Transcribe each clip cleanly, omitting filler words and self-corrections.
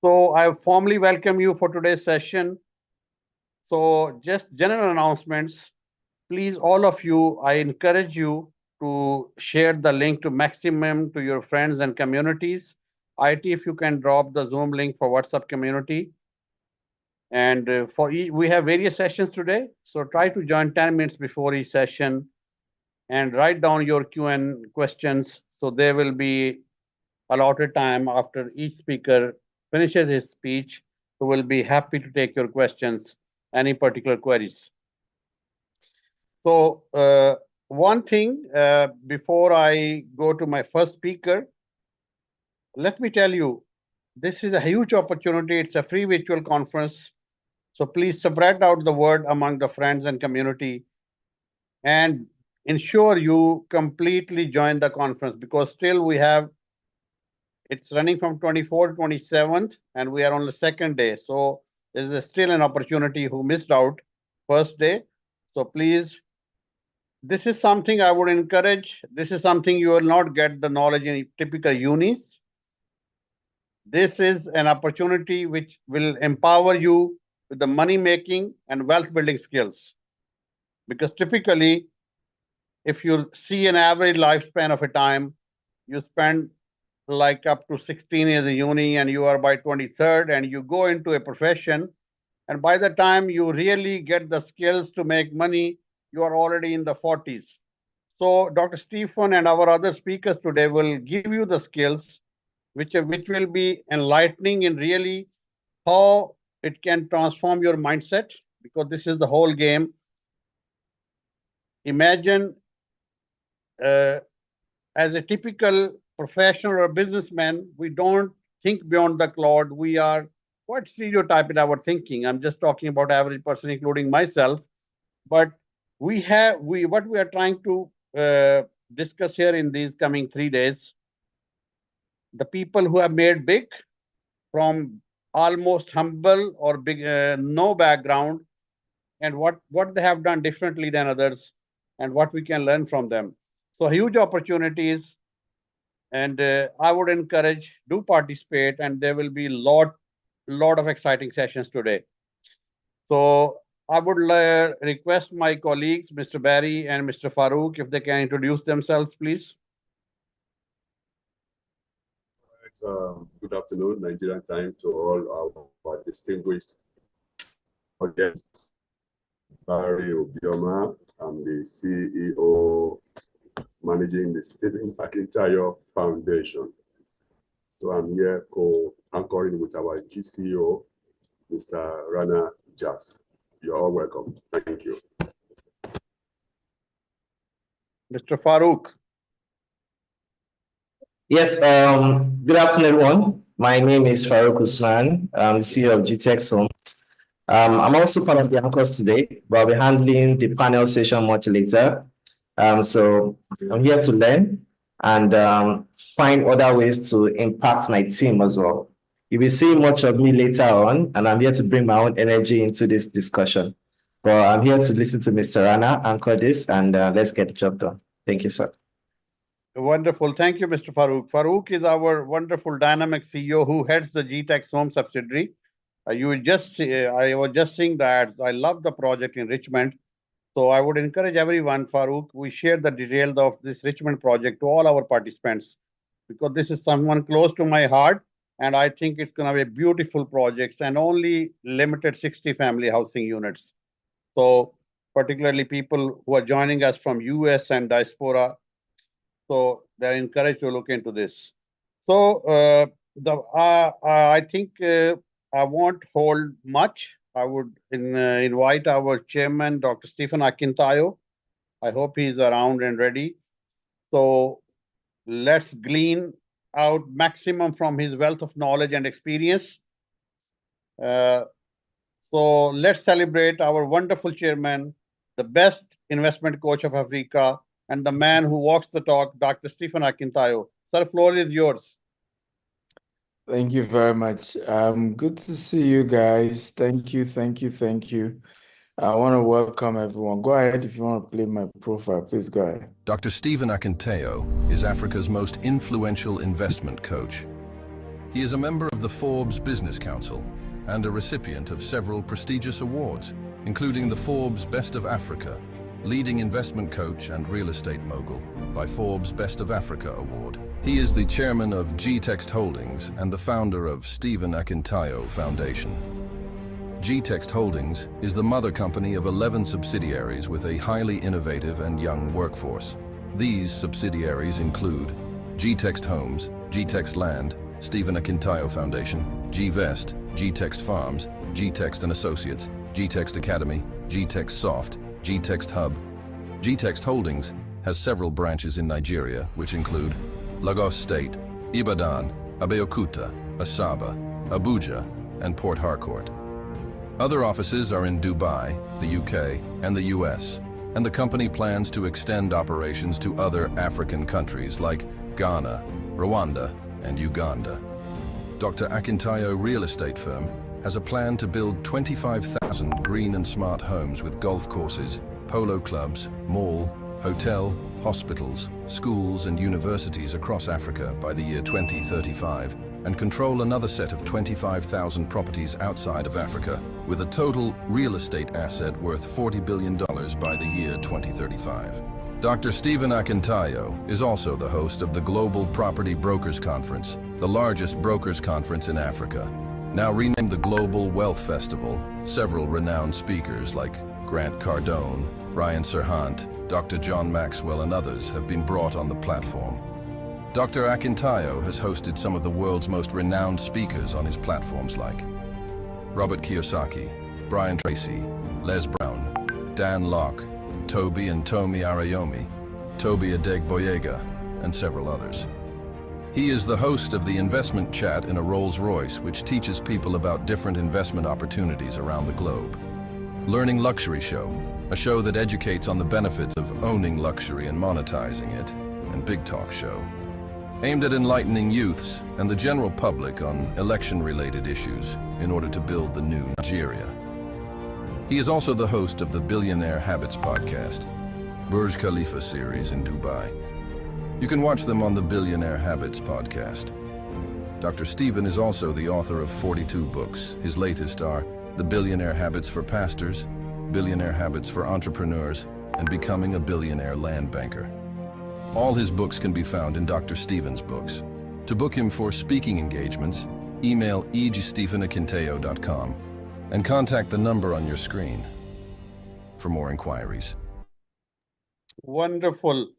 So I formally welcome you for today's session. So just general announcements. Please, all of you, I encourage you to share the link to maximum to your friends and communities. IT, if you can drop the Zoom link for WhatsApp community. And we have various sessions today. So try to join 10 minutes before each session and write down your Q&A questions. So there will be allotted time after each speaker finishes his speech. So we'll be happy to take your questions, any particular queries. So one thing before I go to my first speaker, let me tell you, this is a huge opportunity. It's a free virtual conference. So please spread out the word among the friends and community and ensure you completely join the conference because still we have it's running from 24th to 27th and we are on the second day. So there's still an opportunity who missed out first day. So please, this is something I would encourage. This is something you will not get the knowledge in typical unis. This is an opportunity which will empower you with the money making and wealth building skills. Because typically, if you see an average lifespan of a time, you spend like up to 16 years in uni and you are by 23rd and you go into a profession, and by the time you really get the skills to make money, you are already in the 40s. So Dr. Stephen and our other speakers today will give you the skills which will be enlightening in really how it can transform your mindset, because this is the whole game. Imagine uh, as a typical professional or businessman, we don't think beyond the cloud. We are quite stereotyped in our thinking. I'm just talking about average person, including myself. But we what we are trying to discuss here in these coming 3 days, the people who have made big from almost humble or big no background, and what they have done differently than others, and what we can learn from them. So huge opportunities, and I would encourage do participate, and there will be lot of exciting sessions today. So I would request my colleagues, Mr. Barry and Mr. Farooq, if they can introduce themselves, please. Good afternoon, Nigerian time, to all our distinguished audience. Barry Obioma, I'm the CEO managing the Stephen McIntyre Foundation. So I'm here co-anchoring with our GCO, Mr. Rana Jas. You're all welcome. Thank you. Mr. Farooq. Yes, good afternoon, everyone. My name is Farouk Usman. I'm the CEO of GTX Home. I'm also part of the anchors today, but I'll be handling the panel session much later. So I'm here to learn and find other ways to impact my team as well. You'll be seeing much of me later on, and I'm here to bring my own energy into this discussion. But I'm here to listen to Mr. Rana anchor this, and let's get the job done. Thank you, sir. Wonderful. Thank you, Mr. Farooq. Farooq is our wonderful dynamic CEO who heads the GTEx Home subsidiary. I was just saying that I love the project in Richmond. So I would encourage everyone, Farooq, we share the details of this Richmond project to all our participants, because this is someone close to my heart. And I think it's going to be beautiful projects and only limited 60 family housing units. So particularly people who are joining us from US and diaspora, so they're encouraged to look into this. So I think I won't hold much. I would invite our chairman, Dr. Stephen Akintayo. I hope he's around and ready. So let's glean out maximum from his wealth of knowledge and experience. So let's celebrate our wonderful chairman, the best investment coach of Africa, and the man who walks the talk, Dr. Stephen Akintayo. Sir, floor is yours. Thank you very much. Good to see you guys. Thank you. I want to welcome everyone. Go ahead if you want to play my profile. Please go ahead. Dr. Stephen Akintayo is Africa's most influential investment coach. He is a member of the Forbes Business Council and a recipient of several prestigious awards, including the Forbes Best of Africa, Leading Investment Coach and Real Estate Mogul by Forbes Best of Africa Award. He is the chairman of G-Text Holdings and the founder of Stephen Akintayo Foundation. G-Text Holdings is the mother company of 11 subsidiaries with a highly innovative and young workforce. These subsidiaries include G-Text Homes, G-Text Land, Stephen Akintayo Foundation, G-Vest, G-Text Farms, G-Text and Associates, G-Text Academy, G-Text Soft, G-Text Hub. G-Text Holdings has several branches in Nigeria, which include Lagos State, Ibadan, Abeokuta, Asaba, Abuja, and Port Harcourt. Other offices are in Dubai, the UK, and the US, and the company plans to extend operations to other African countries like Ghana, Rwanda, and Uganda. Dr. Akintayo Real Estate Firm has a plan to build 25,000 green and smart homes with golf courses, polo clubs, mall, hotel, hospitals, schools, and universities across Africa by the year 2035, and control another set of 25,000 properties outside of Africa, with a total real estate asset worth $40 billion by the year 2035. Dr. Stephen Akintayo is also the host of the Global Property Brokers Conference, the largest brokers conference in Africa. Now renamed the Global Wealth Festival, several renowned speakers like Grant Cardone, Ryan Serhant, Dr. John Maxwell, and others have been brought on the platform. Dr. Akintayo has hosted some of the world's most renowned speakers on his platforms like Robert Kiyosaki, Brian Tracy, Les Brown, Dan Locke, Toby and Tomi Arayomi, Toby Adegboyega, and several others. He is the host of the Investment Chat in a Rolls-Royce, which teaches people about different investment opportunities around the globe. Learning Luxury Show, a show that educates on the benefits of owning luxury and monetizing it, and Big Talk Show, aimed at enlightening youths and the general public on election-related issues in order to build the new Nigeria. He is also the host of the Billionaire Habits podcast, Burj Khalifa series in Dubai. You can watch them on the Billionaire Habits podcast. Dr. Stephen is also the author of 42 books. His latest are The Billionaire Habits for Pastors, Billionaire Habits for Entrepreneurs, and Becoming a Billionaire Land Banker. All his books can be found in Dr. Stephen's books. To book him for speaking engagements, email eg@stephenakintayo.com and contact the number on your screen for more inquiries. Wonderful.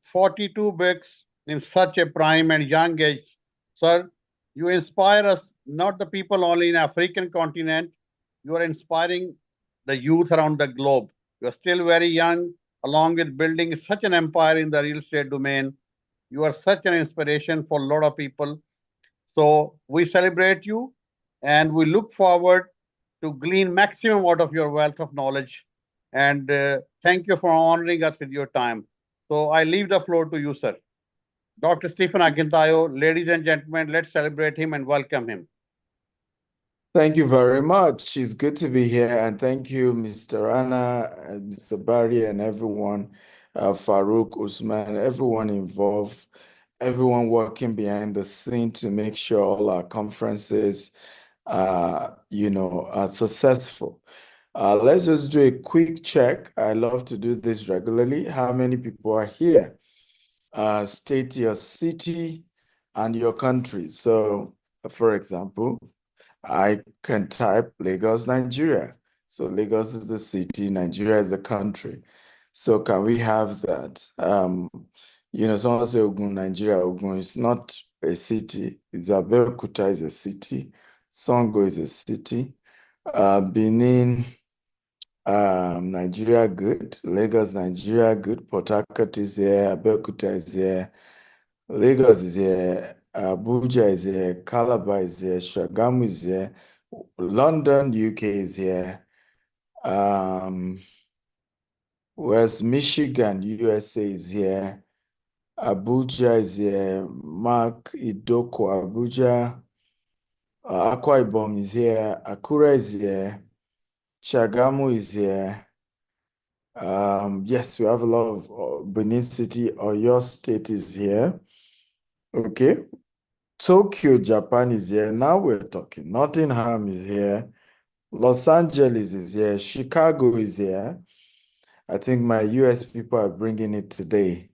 42 books in such a prime and young age. Sir, you inspire us, not the people only in African continent. You are inspiring the youth around the globe. You are still very young, along with building such an empire in the real estate domain. You are such an inspiration for a lot of people. So we celebrate you and we look forward to glean maximum out of your wealth of knowledge. And thank you for honoring us with your time. So I leave the floor to you, sir. Dr. Stephen Akintayo, ladies and gentlemen, let's celebrate him and welcome him. Thank you very much. It's good to be here. And thank you, Mr. Rana, and Mr. Barry, and everyone, Farouk, Usman, everyone involved, everyone working behind the scene to make sure all our conferences, are successful. Let's just do a quick check. I love to do this regularly. How many people are here? State your city and your country. So, for example, I can type Lagos, Nigeria. So Lagos is the city, Nigeria is the country. So can we have that? Someone say Ogun, Nigeria, Ogun is not a city. Abeokuta is a city. Songo is a city. Benin, Nigeria, good. Lagos, Nigeria, good. Port Harcourt is here. Abeokuta is here. Lagos is here. Abuja is here. Calabar is here. Shagamu is here. London, UK is here. West Michigan, USA is here. Abuja is here. Mark Idoko, Abuja. Akwa Ibom is here. Akure is here. Shagamu is here. Yes, we have a lot of Benin City or your state is here. Okay. Tokyo, Japan is here. Now we're talking. Nottingham is here. Los Angeles is here. Chicago is here. I think my US people are bringing it today.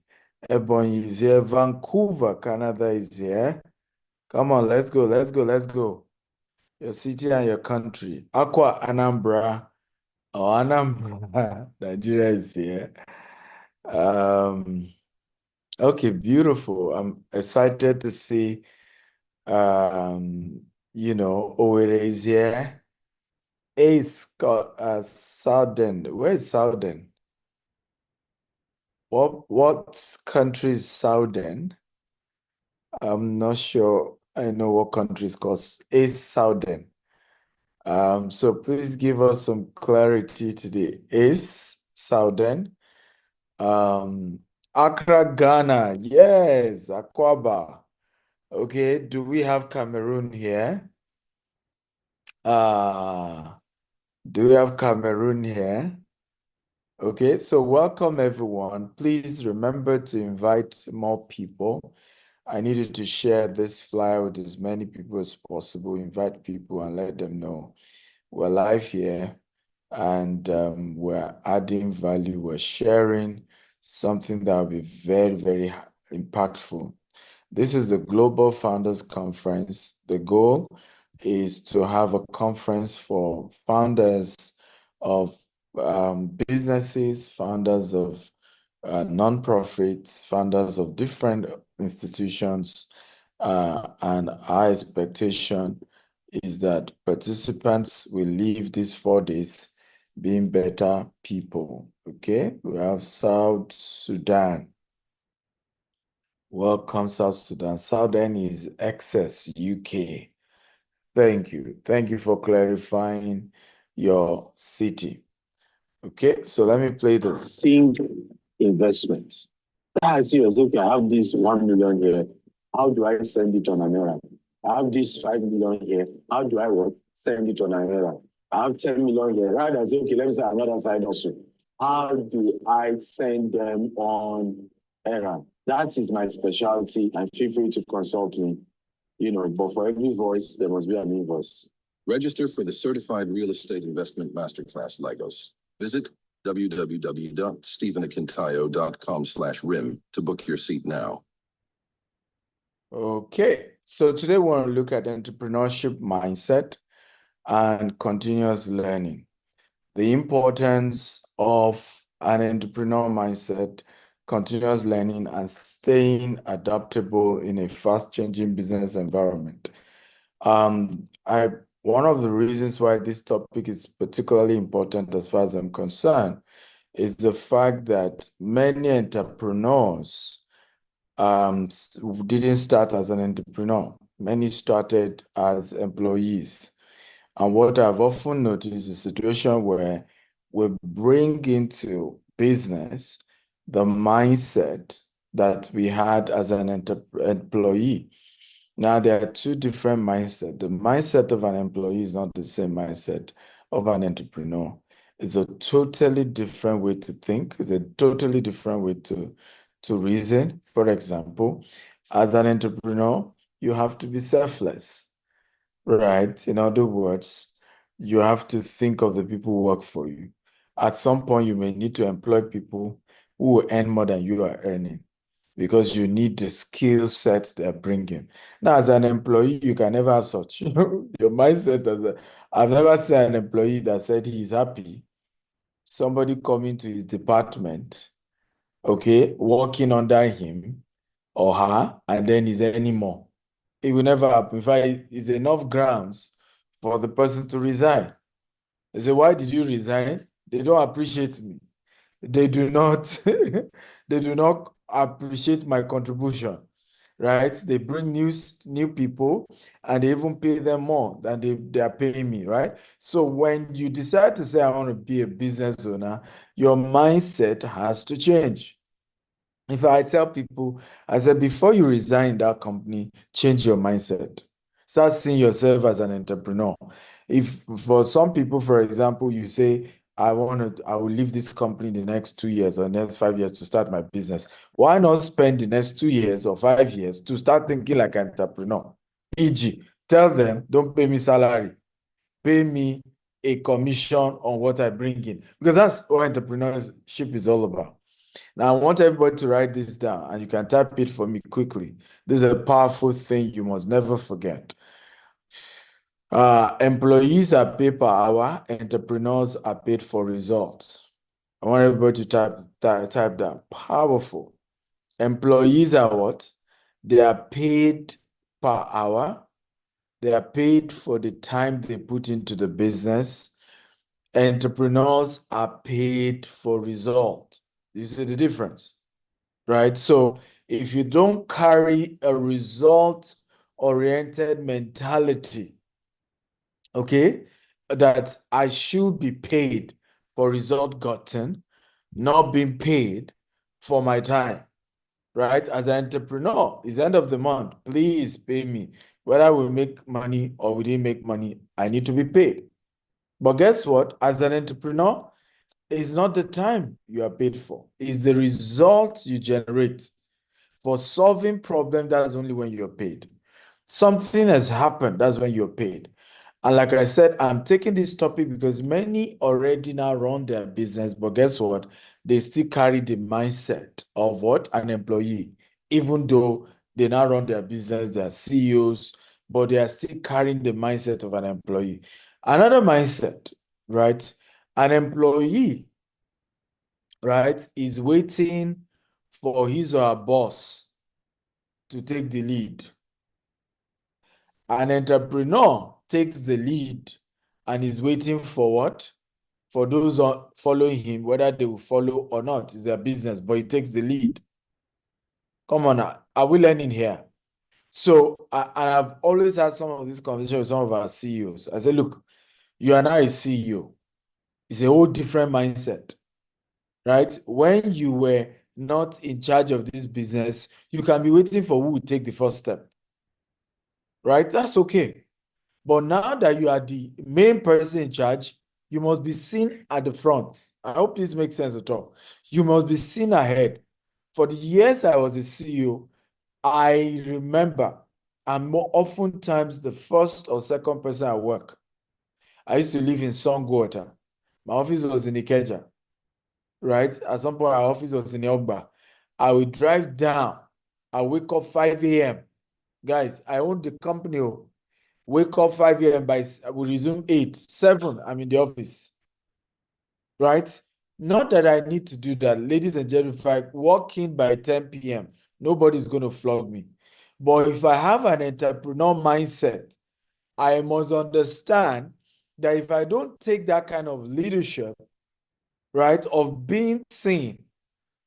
Ebony is here. Vancouver, Canada is here. Come on, let's go, let's go, let's go. Your city and your country. Aqua Anambra. Oh, Anambra. Nigeria is here. Okay, beautiful. I'm excited to see, Owerri is here. Ace got Southern. Where is Southern? What country is Southern? I'm not sure I know what country is called Ace Southern. So please give us some clarity today. Ace Southern. Accra, Ghana. Yes, Akwaba. Okay, do we have Cameroon here? Do we have Cameroon here? Okay, so welcome everyone. Please remember to invite more people. I need you to share this flyer with as many people as possible. Invite people and let them know we're live here and we're adding value. We're sharing something that will be very, very impactful. This is the Global Founders Conference. The goal is to have a conference for founders of businesses, founders of nonprofits, founders of different institutions, and our expectation is that participants will leave these 4 days being better people. Okay, we have South Sudan. Welcome, South Sudan. Southern is Excess UK. Thank you. Thank you for clarifying your city. Okay, so let me play this. Think investment. I see yours, okay, I have this 1 million here. How do I send it on an errand? I have this 5 million here. How do I send it on an errand? I have 10 million here. Rather than say, okay, let me say another side also. How do I send them on errand? That is my specialty, and feel free to consult me. But for every voice, there must be an invoice. Register for the Certified Real Estate Investment Masterclass Lagos. Visit www.stephanakintayo.com/rim to book your seat now. Okay, so today we want to look at entrepreneurship mindset and continuous learning. The importance of an entrepreneur mindset, continuous learning, and staying adaptable in a fast-changing business environment. One of the reasons why this topic is particularly important as far as I'm concerned is the fact that many entrepreneurs didn't start as an entrepreneur. Many started as employees. And what I've often noticed is a situation where we bring into business the mindset that we had as an employee. Now, there are two different mindsets. The mindset of an employee is not the same mindset of an entrepreneur. It's a totally different way to think. It's a totally different way to reason. For example, as an entrepreneur, you have to be selfless, right? In other words, you have to think of the people who work for you. At some point, you may need to employ people who will earn more than you are earning, because you need the skill set they're bringing. Now, as an employee, you can never have such. Your mindset I've never seen an employee that said he's happy. Somebody coming to his department, okay, working under him or her, and then he's earning more. It will never happen. In fact, it's enough grounds for the person to resign. They say, why did you resign? They don't appreciate me. They do not appreciate my contribution, right? They bring new people and they even pay them more than they are paying me, right? So when you decide to say, I want to be a business owner, your mindset has to change. If I tell people, I said, before you resign that company, change your mindset. Start seeing yourself as an entrepreneur. If for some people, for example, you say, I will leave this company in the next 2 years or next 5 years to start my business. Why not spend the next 2 years or 5 years to start thinking like an entrepreneur? E.g., tell them, don't pay me salary, pay me a commission on what I bring in, because that's what entrepreneurship is all about. Now, I want everybody to write this down, and you can type it for me quickly. This is a powerful thing you must never forget. Employees are paid per hour, entrepreneurs are paid for results. I want everybody to type that. Powerful. Employees are what? They are paid per hour. They are paid for the time they put into the business. Entrepreneurs are paid for result. You see the difference, right? So if you don't carry a result-oriented mentality, okay, that I should be paid for result gotten, not being paid for my time, right? As an entrepreneur, it's the end of the month, please pay me. Whether we make money or we didn't make money, I need to be paid. But guess what? As an entrepreneur, it's not the time you are paid for. It's the result you generate. For solving problems, that's only when you're paid. Something has happened, that's when you're paid. And like I said, I'm taking this topic because many already now run their business, but guess what? They still carry the mindset of what? An employee. Even though they now run their business, they are CEOs, but they are still carrying the mindset of an employee. Another mindset, right? An employee, right, is waiting for his or her boss to take the lead. An entrepreneur takes the lead and is waiting for what? For those following him, whether they will follow or not. It's their business, but he takes the lead. Come on, are we learning here? So, and I've always had some of these conversations with some of our CEOs. I say, look, you are now a CEO. It's a whole different mindset, right? When you were not in charge of this business, you can be waiting for who will take the first step, right? That's okay. But now that you are the main person in charge, you must be seen at the front. I hope this makes sense at all. You must be seen ahead. For the years I was a CEO, I remember I'm more oftentimes the first or second person at work. I used to live in Songwater. My office was in Ikeja, right? At some point, our office was in Yogba. I would drive down. I wake up 5 a.m. Guys, I own the company. Wake up 5 a.m. we resume 8, 7, I'm in the office, right? Not that I need to do that. Ladies and gentlemen, if I walk in by 10 p.m., nobody's going to flog me. But if I have an entrepreneur mindset, I must understand that if I don't take that kind of leadership, right, of being seen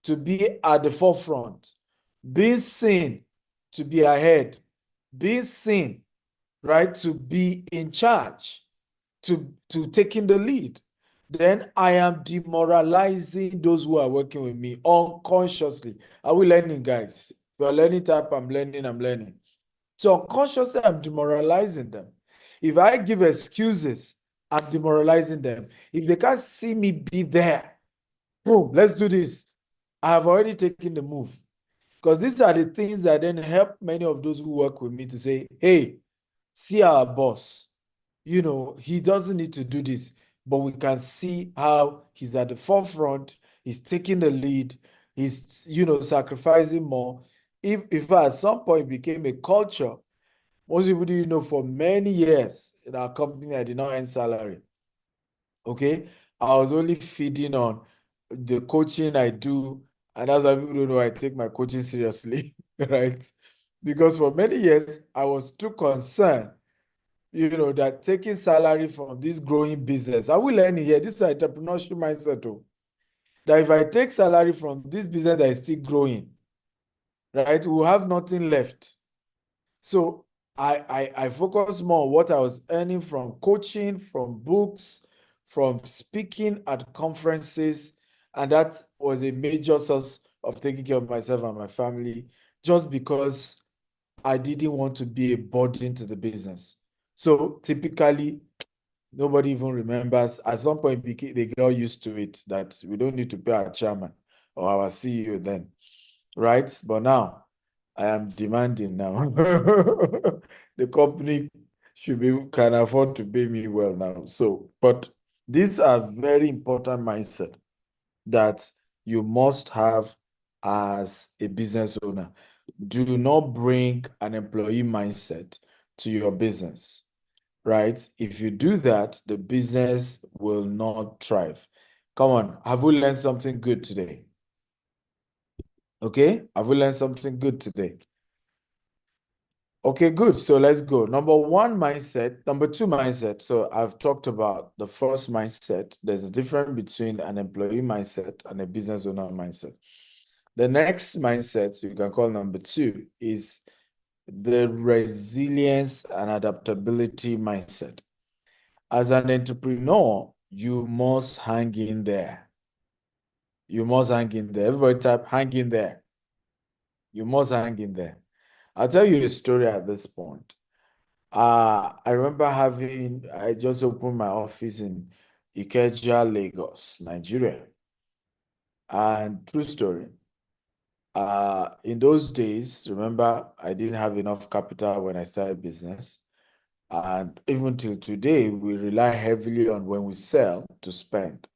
to be at the forefront, being seen to be ahead, being seen, right, to be in charge, to taking the lead, then I am demoralizing those who are working with me unconsciously. Are we learning, guys? If you're learning type, I'm learning. So unconsciously, I'm demoralizing them. If I give excuses, I'm demoralizing them. If they can't see me be there, boom, let's do this. I have already taken the move. Because these are the things that then help many of those who work with me to say, hey, see our boss. You know, he doesn't need to do this, but we can see how he's at the forefront, he's taking the lead, he's, sacrificing more. If at some point became a culture, most people didn't know for many years in our company, I did not earn salary. Okay? I was only feeding on the coaching I do, and that's why people don't know I take my coaching seriously, right? Because for many years, I was too concerned that taking salary from this growing business, I will learn here, this is an entrepreneurship mindset too. That if I take salary from this business that is still growing, right, we'll have nothing left. So I focus more on what I was earning from coaching, from books, from speaking at conferences, and that was a major source of taking care of myself and my family, just because I didn't want to be a burden to the business. So typically, Nobody even remembers. At some point, they got used to it that we don't need to pay our chairman or our CEO then, right? But now, I am demanding now. The company can afford to pay me well now. So, but these are very important mindset that you must have as a business owner. Do not bring an employee mindset to your business, right? If you do that, the business will not thrive. Come on, have we learned something good today? Okay, have we learned something good today? Okay, good. So let's go. Number one mindset, number two mindset. So I've talked about the first mindset. There's a difference between an employee mindset and a business owner mindset. The next mindset, you can call number two, is the resilience and adaptability mindset. As an entrepreneur, you must hang in there. You must hang in there. Everybody type, hang in there. You must hang in there. I'll tell you a story at this point. I remember I just opened my office in Ikeja, Lagos, Nigeria. And true story, in those days, remember, I didn't have enough capital when I started business. And even till today, we rely heavily on when we sell to spend.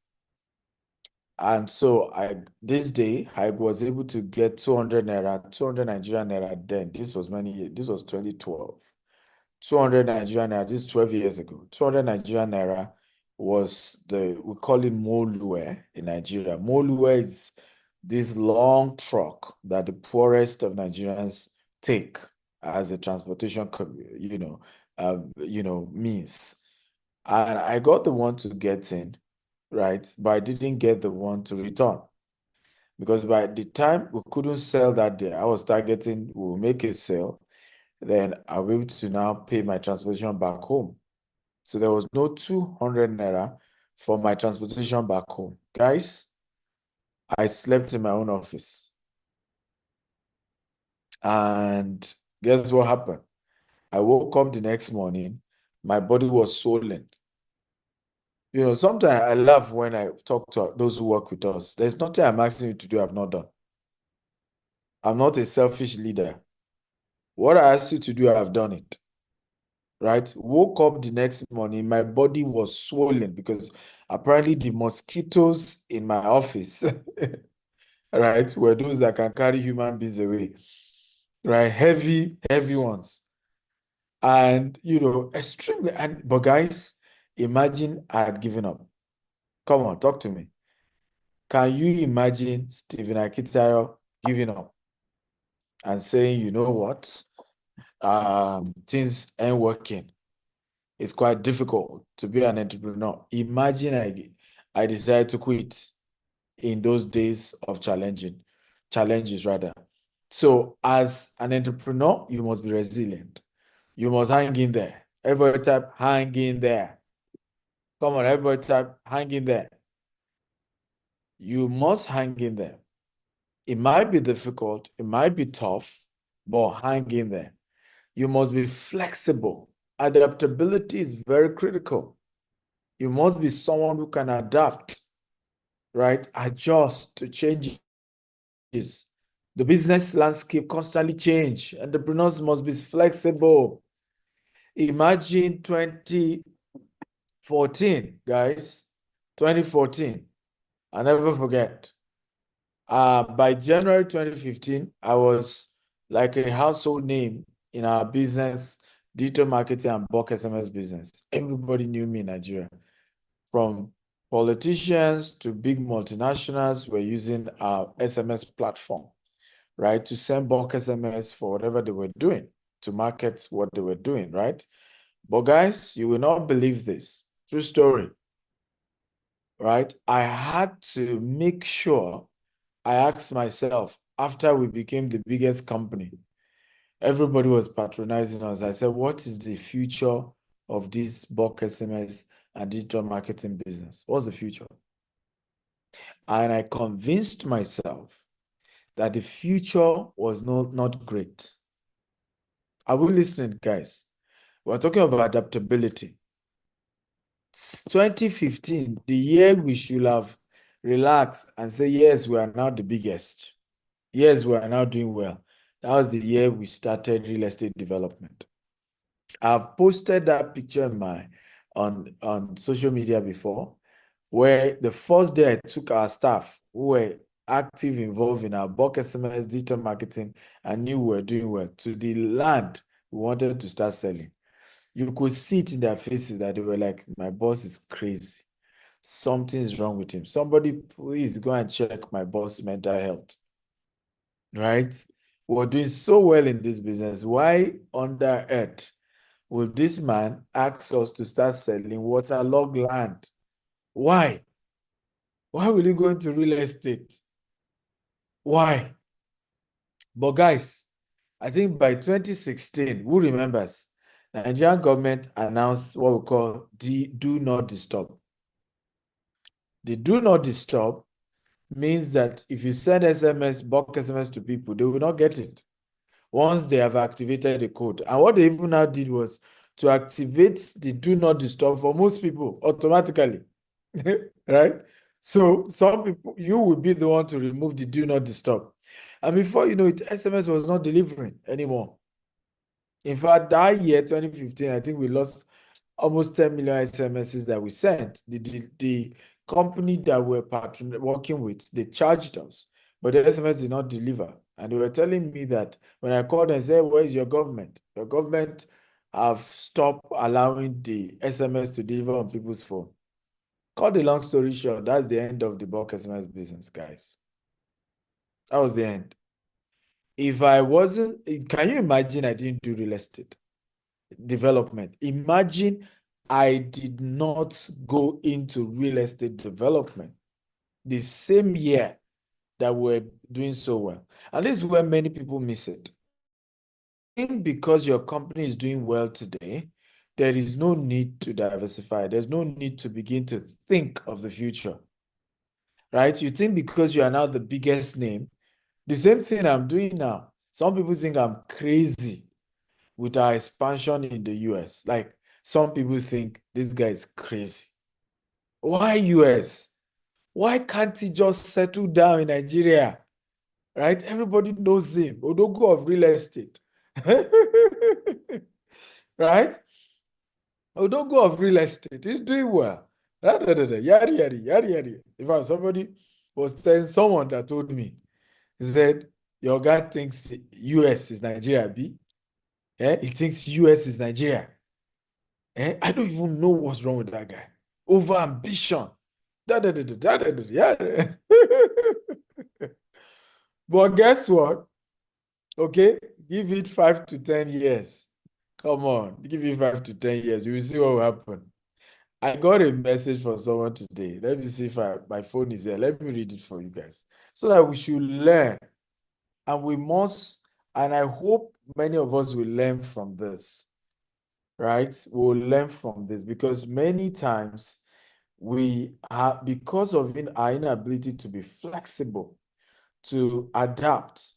And so this day, I was able to get 200 Naira, 200 Nigerian Naira then. This was 2012. 200 Nigerian Naira, this is 12 years ago. 200 Nigerian Naira was we call it Molue in Nigeria. Molue is this long truck that the poorest of Nigerians take as a transportation, means. And I got the one to get in, right? But I didn't get the one to return. Because by the time we couldn't sell that day, I was targeting, we'll make a sale, then I'll be able to now pay my transportation back home. So there was no 200 Naira for my transportation back home. Guys, I slept in my own office. And guess what happened? I woke up the next morning, my body was swollen. You know, sometimes I laugh when I talk to those who work with us. There's nothing I'm asking you to do I've not done. I'm not a selfish leader. What I asked you to do, I've done it. Right? Woke up the next morning, my body was swollen because apparently the mosquitoes in my office, right, were those that can carry human beings away. Right? Heavy ones. And, extremely. But guys, imagine I had given up. Come on, talk to me. Can you imagine Stephen Akitayo giving up and saying, you know what, things ain't working? It's quite difficult to be an entrepreneur. Imagine I decided to quit in those days of challenges rather. So as an entrepreneur, you must be resilient. You must hang in there. Everybody type, hang in there. Come on, everybody type, hang in there. You must hang in there. It might be difficult, it might be tough, but hang in there. You must be flexible. Adaptability is very critical. You must be someone who can adapt, right? Adjust to changes. The business landscape constantly change. Entrepreneurs must be flexible. Imagine 2014, guys. 2014. I'll never forget. By January 2015, I was like a household name in our business, digital marketing and bulk SMS business. Everybody knew me in Nigeria. From politicians to big multinationals were using our SMS platform, right, to send bulk SMS for whatever they were doing, to market what they were doing, right? But guys, you will not believe this. True story, right? I had to make sure I asked myself, after we became the biggest company, everybody was patronizing us. I said, what is the future of this bulk SMS and digital marketing business? What's the future? And I convinced myself that the future was not great. Are we listening, guys? We're talking about adaptability. 2015, the year we should have relaxed and say, yes, we are now the biggest. Yes, we are now doing well. That was the year we started real estate development. I've posted that picture on social media before, where the first day I took our staff who were active, involved in our bulk SMS, digital marketing, and knew we were doing well, to the land we wanted to start selling. You could see it in their faces that they were like, my boss is crazy. Something's wrong with him. Somebody please go and check my boss' mental health. Right? We're doing so well in this business. Why under earth will this man ask us to start selling waterlogged land? Why? Why will you go into real estate? Why? But guys, I think by 2016, who remembers? Nigerian government announced what we call the do not disturb. The do not disturb means that if you send SMS, bulk SMS to people, they will not get it once they have activated the code. And what they even now did was to activate the do not disturb for most people automatically, right? So some people, you will be the one to remove the do not disturb. And before you know it, SMS was not delivering anymore. In fact, that year, 2015, I think we lost almost 10 million SMSs that we sent. The company that we're working with, they charged us, but the SMS did not deliver. And they were telling me that when I called and said, where is your government? Your government have stopped allowing the SMS to deliver on people's phone. Cut the long story short, that's the end of the bulk SMS business, guys. That was the end. If I wasn't, can you imagine I didn't do real estate development? Imagine I did not go into real estate development the same year that we're doing so well. And this is where many people miss it. think because your company is doing well today, there is no need to diversify. There's no need to begin to think of the future, right? You think because you are now the biggest name, the same thing I'm doing now. Some people think I'm crazy with our expansion in the US. Like some people think this guy is crazy. Why US? Why can't he just settle down in Nigeria? Right? Everybody knows him. Odogo of real estate. Right? Odogo of real estate. He's doing well. Yari, yari, yari, yari. In fact, somebody was telling someone that told me, he said, your guy thinks US is Nigeria, B. He thinks US is Nigeria. I don't even know what's wrong with that guy. Over ambition. Yeah. But guess what? Okay, give it 5 to 10 years. Come on, give it 5 to 10 years. You will see what will happen. I got a message from someone today. Let me see if my phone is here. Let me read it for you guys. So that we should learn. And we must, and I hope many of us will learn from this. Right? We'll learn from this because many times we are, because of our inability to be flexible, to adapt,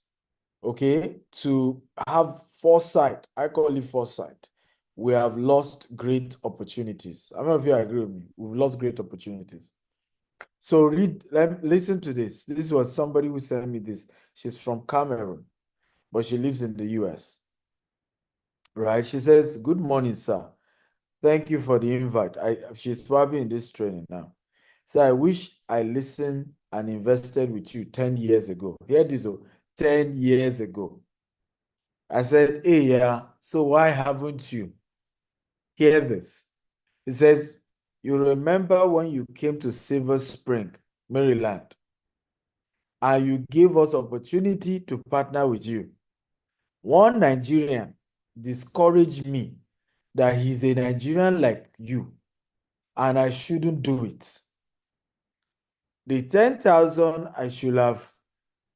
okay, to have foresight. I call it foresight. We have lost great opportunities. How many of you agree with me? We've lost great opportunities. So listen to this. This was somebody who sent me this. She's from Cameroon, but she lives in the US. Right? She says, good morning, sir. Thank you for the invite. She's probably in this training now. So I wish I listened and invested with you 10 years ago. Hear this, 10 years ago. I said, hey, yeah, so why haven't you? Hear this. It says, you remember when you came to Silver Spring, Maryland, and you gave us opportunity to partner with you. One Nigerian discouraged me that he's a Nigerian like you, and I shouldn't do it. The 10,000 I should have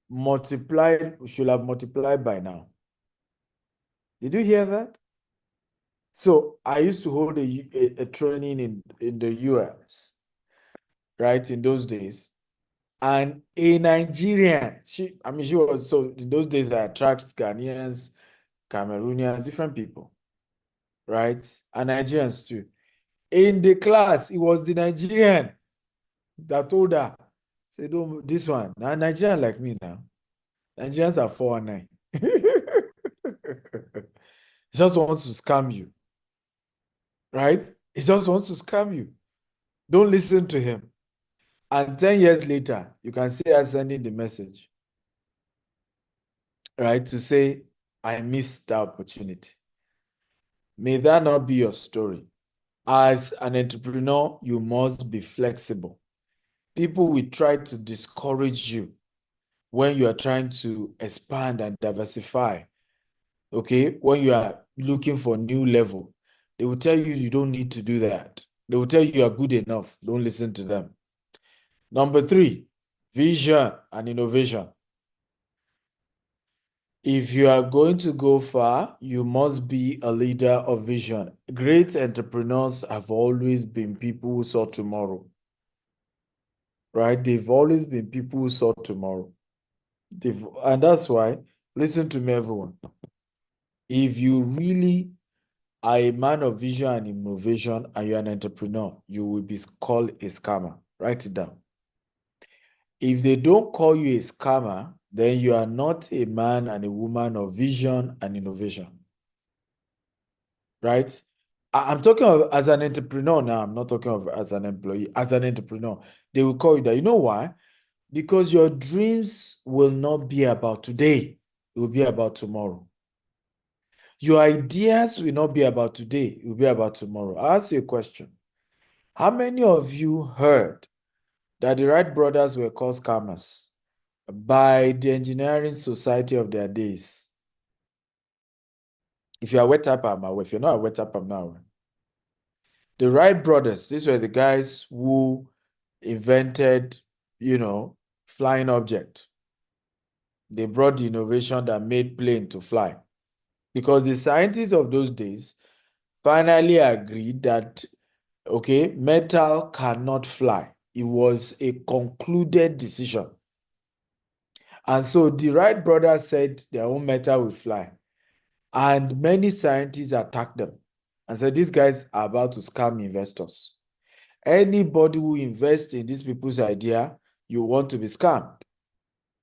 multiplied by now. Did you hear that? So I used to hold a training in the US, right, in those days. And a Nigerian, she was, so in those days I attract Ghanaians, Cameroonians, different people, right? And Nigerians too. In the class, it was the Nigerian that told her, say, don't this one. Now Nigerian like me now. Nigerians are 419. He just wants to scam you. Right? He just wants to scam you. Don't listen to him. And 10 years later, you can see us sending the message. Right? To say, I missed that opportunity. May that not be your story. As an entrepreneur, you must be flexible. People will try to discourage you when you are trying to expand and diversify. Okay, when you are looking for new level, they will tell you you don't need to do that. They will tell you are good enough. Don't listen to them. Number 3, vision and innovation. If you are going to go far, you must be a leader of vision. Great entrepreneurs have always been people who saw tomorrow. Right? They've always been people who saw tomorrow. And that's why, listen to me, everyone. If you really are a man of vision and innovation and you're an entrepreneur, you will be called a scammer. Write it down. If they don't call you a scammer, then you are not a man and a woman of vision and innovation. Right? I'm talking of as an entrepreneur now. I'm not talking of as an employee. As an entrepreneur, they will call you that. You know why? Because your dreams will not be about today. It will be about tomorrow. Your ideas will not be about today. It will be about tomorrow. I'll ask you a question. How many of you heard that the Wright brothers were called scammers by the engineering society of their days? If you are a wet type, I'm aware. If you're not a wet type, I'm not aware. The Wright brothers, these were the guys who invented, flying object. They brought the innovation that made plane to fly. Because the scientists of those days finally agreed that, okay, metal cannot fly. It was a concluded decision. And so the Wright brothers said their own metal will fly. And many scientists attacked them and said, these guys are about to scam investors. Anybody who invests in these people's idea, you want to be scammed.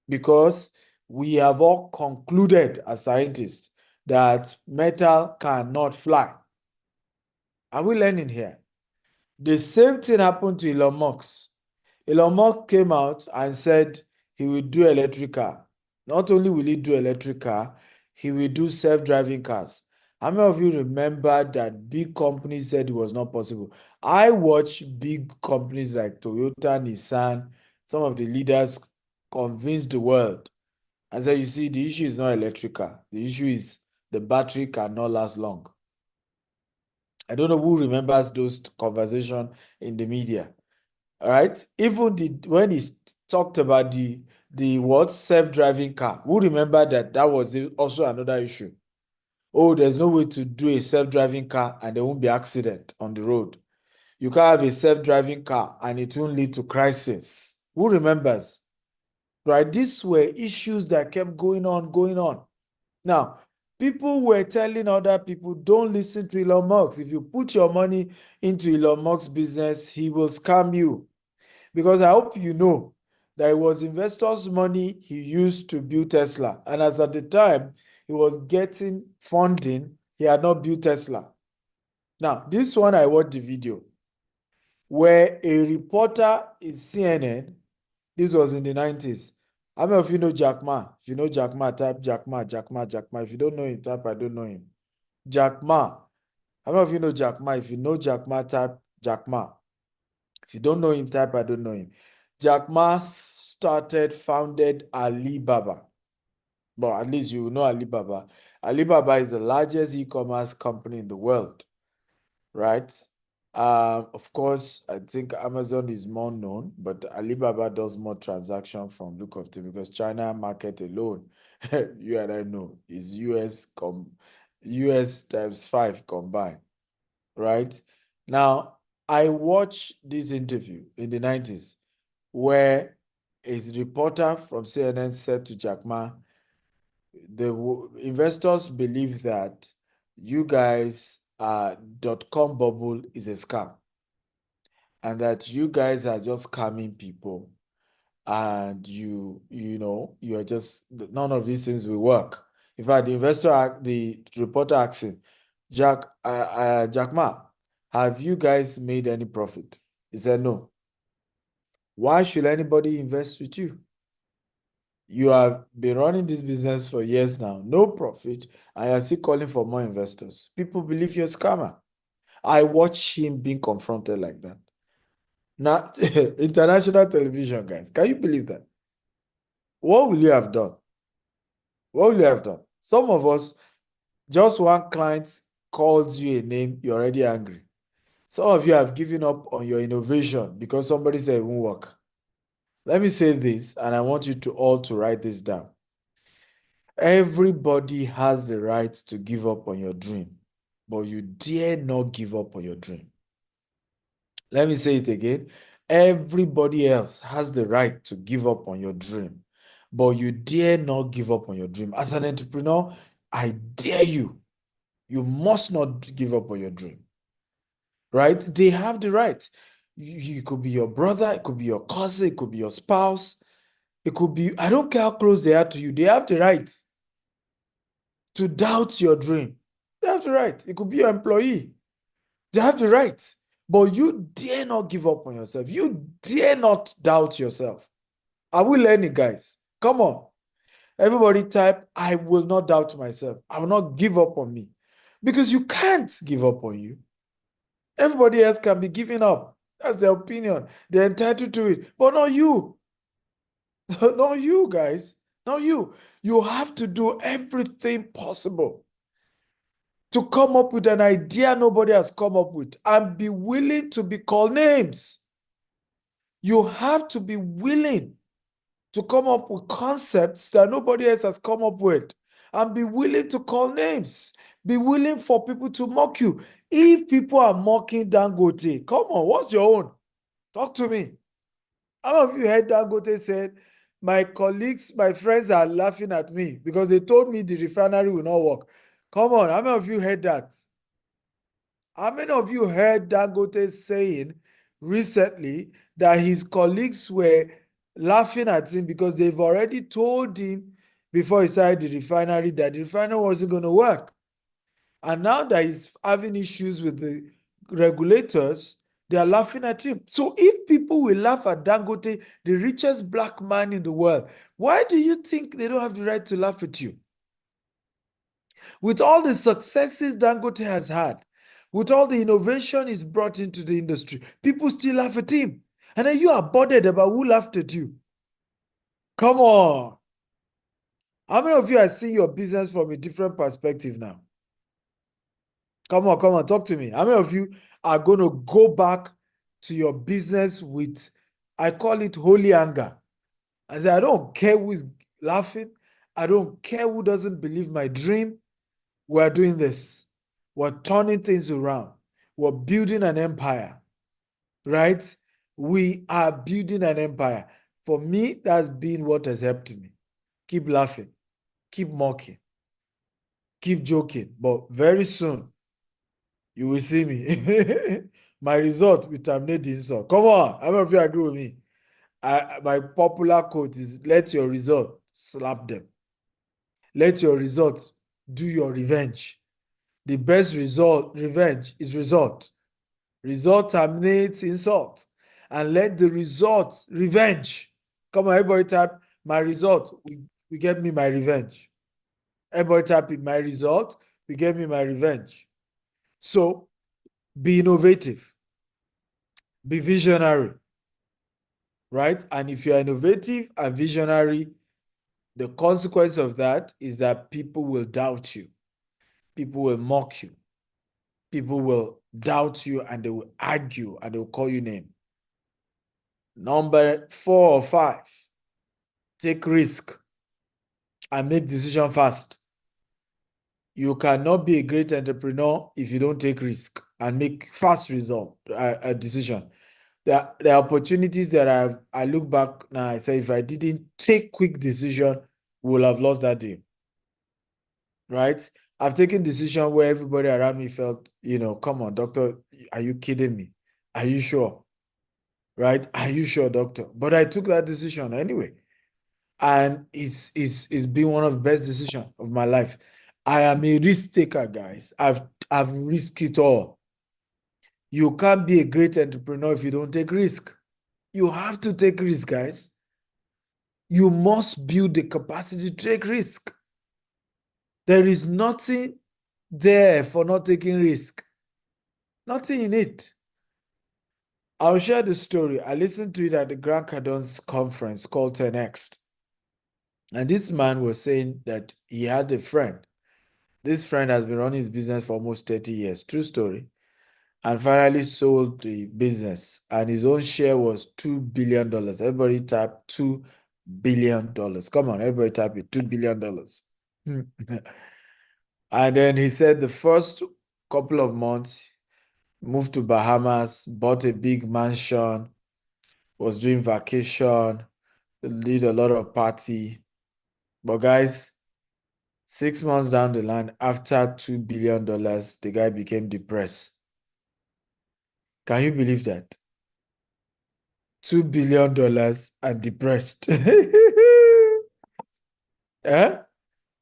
Because we have all concluded as scientists that metal cannot fly. Are we learning here? The same thing happened to Elon Musk. Elon Musk came out and said he will do electric car. Not only will he do electric car, he will do self-driving cars. How many of you remember that big companies said it was not possible? I watched big companies like Toyota, Nissan, some of the leaders convince the world and said, you see, the issue is not electric car. The issue is the battery cannot last long. I don't know who remembers those conversations in the media. All right. Even when he talked about the what self-driving car, who remember that was also another issue? Oh, there's no way to do a self-driving car and there won't be accident on the road. You can't have a self-driving car and it won't lead to crisis. Who remembers? Right? These were issues that kept going on. Now, people were telling other people, don't listen to Elon Musk. If you put your money into Elon Musk's business, he will scam you. Because I hope you know that it was investors' money he used to build Tesla. And as at the time he was getting funding, he had not built Tesla. Now, this one, I watched the video where a reporter in CNN, this was in the 90s. How many of you know Jack Ma? If you know Jack Ma, type Jack Ma. If you don't know him, type I don't know him. Jack Ma. How many of you know Jack Ma? If you know Jack Ma, type Jack Ma. If you don't know him, type I don't know him. Jack Ma founded Alibaba. But at least you know Alibaba. Alibaba is the largest e-commerce company in the world, right? Of course, I think Amazon is more known, but Alibaba does more transaction from look of it because China market alone, you and I know, is US times 5 combined, right? Now, I watched this interview in the 90s where a reporter from CNN said to Jack Ma, the investors believe that you guys .com bubble is a scam, and that you guys are just scamming people, and you know, you are just, none of these things will work. In fact, the reporter asked him, Jack Ma, have you guys made any profit? He said no. Why should anybody invest with you? You have been running this business for years now, no profit, and you're still calling for more investors. People believe you're a scammer. I watch him being confronted like that. Now, international television, guys, can you believe that? What will you have done? What will you have done? Some of us, just one client calls you a name, you're already angry. Some of you have given up on your innovation because somebody said it won't work. Let me say this, and I want you all to write this down. Everybody has the right to give up on your dream, but you dare not give up on your dream. Let me say it again. Everybody else has the right to give up on your dream, but you dare not give up on your dream. As an entrepreneur, I dare you. You must not give up on your dream, right? They have the right. It could be your brother, it could be your cousin, it could be your spouse, it could be, I don't care how close they are to you, they have the right to doubt your dream. They have the right. It could be your employee. They have the right. But you dare not give up on yourself. You dare not doubt yourself. Are we learning, guys? Come on. Everybody type, I will not doubt myself. I will not give up on me. Because you can't give up on you. Everybody else can be giving up. That's their opinion. They're entitled to it. But not you. Not you, guys. Not you. You have to do everything possible to come up with an idea nobody has come up with and be willing to be called names. You have to be willing to come up with concepts that nobody else has come up with and be willing to call names. Be willing for people to mock you. If people are mocking Dangote, come on, what's your own? Talk to me. How many of you heard Dangote said, my colleagues, my friends are laughing at me because they told me the refinery will not work? Come on, how many of you heard that? How many of you heard Dangote saying recently that his colleagues were laughing at him because they've already told him before he started the refinery that the refinery wasn't going to work? And now that he's having issues with the regulators, they are laughing at him. So if people will laugh at Dangote, the richest black man in the world, why do you think they don't have the right to laugh at you? With all the successes Dangote has had, with all the innovation he's brought into the industry, people still laugh at him. And then you are bothered about who laughed at you. Come on. How many of you are seeing your business from a different perspective now? Come on, talk to me. How many of you are going to go back to your business with, I call it holy anger? I say, I don't care who is laughing. I don't care who doesn't believe my dream. We're doing this. We're turning things around. We're building an empire, right? We are building an empire. For me, that's been what has helped me. Keep laughing, keep mocking, keep joking. But very soon, you will see me. My result will terminate the insult. Come on, how many of you agree with me? My popular quote is, let your result slap them. Let your result do your revenge. The best revenge is result. Result terminates insult. And let the result revenge. Come on, everybody type, my result will get me my revenge. Everybody type it, my result will get me my revenge. So, be innovative. Be visionary. Right? And if you're innovative and visionary, the consequence of that is that people will doubt you. People will mock you. People will doubt you and they will argue and they will call you name. Number 4 or 5, take risk and make decision fast. You cannot be a great entrepreneur if you don't take risk and make fast decision. There are opportunities that I look back now, I say, if I didn't take quick decision, we will have lost that deal. Right? I've taken decisions where everybody around me felt, come on, doctor, are you kidding me? Are you sure? Right? Are you sure, doctor? But I took that decision anyway. And it's been one of the best decisions of my life. I am a risk taker, guys. I've risked it all. You can't be a great entrepreneur if you don't take risk. You have to take risk, guys. You must build the capacity to take risk. There is nothing there for not taking risk. Nothing in it. I'll share the story. I listened to it at the Grant Cardone's conference called 10X. And this man was saying that he had a friend. This friend has been running his business for almost 30 years. True story. And finally sold the business. And his own share was $2 billion. Everybody type $2 billion. Come on, everybody type it, $2 billion. And then he said the first couple of months, moved to Bahamas, bought a big mansion, was doing vacation, did a lot of party. But guys, 6 months down the line, after $2 billion, the guy became depressed. Can you believe that? $2 billion and depressed. Eh?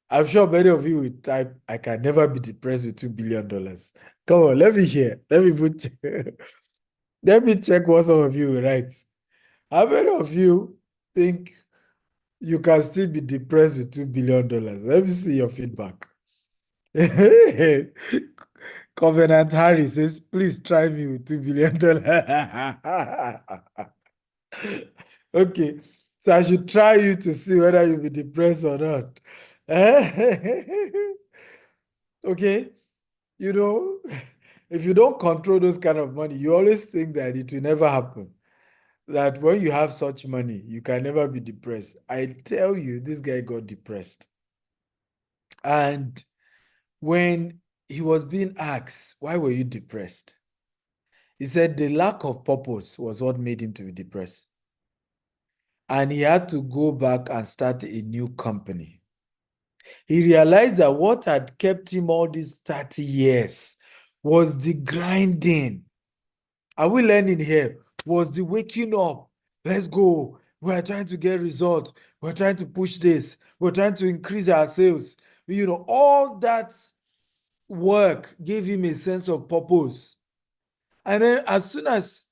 I'm sure many of you will type, I can never be depressed with $2 billion. Come on, let me hear. Let me check what some of you will write. How many of you think you can still be depressed with $2 billion? Let me see your feedback. Covenant Harry says, please try me with $2 billion. Okay, so I should try you to see whether you'll be depressed or not. Okay, if you don't control those kind of money, you always think that it will never happen. That when you have such money, you can never be depressed. I tell you, this guy got depressed. And when he was being asked, why were you depressed? He said the lack of purpose was what made him to be depressed. And he had to go back and start a new company. He realized that what had kept him all these 30 years was the grinding. Are we learning here? Was the waking up. Let's go. We're trying to get results. We're trying to push this. We're trying to increase our sales. All that work gave him a sense of purpose. And then as soon as,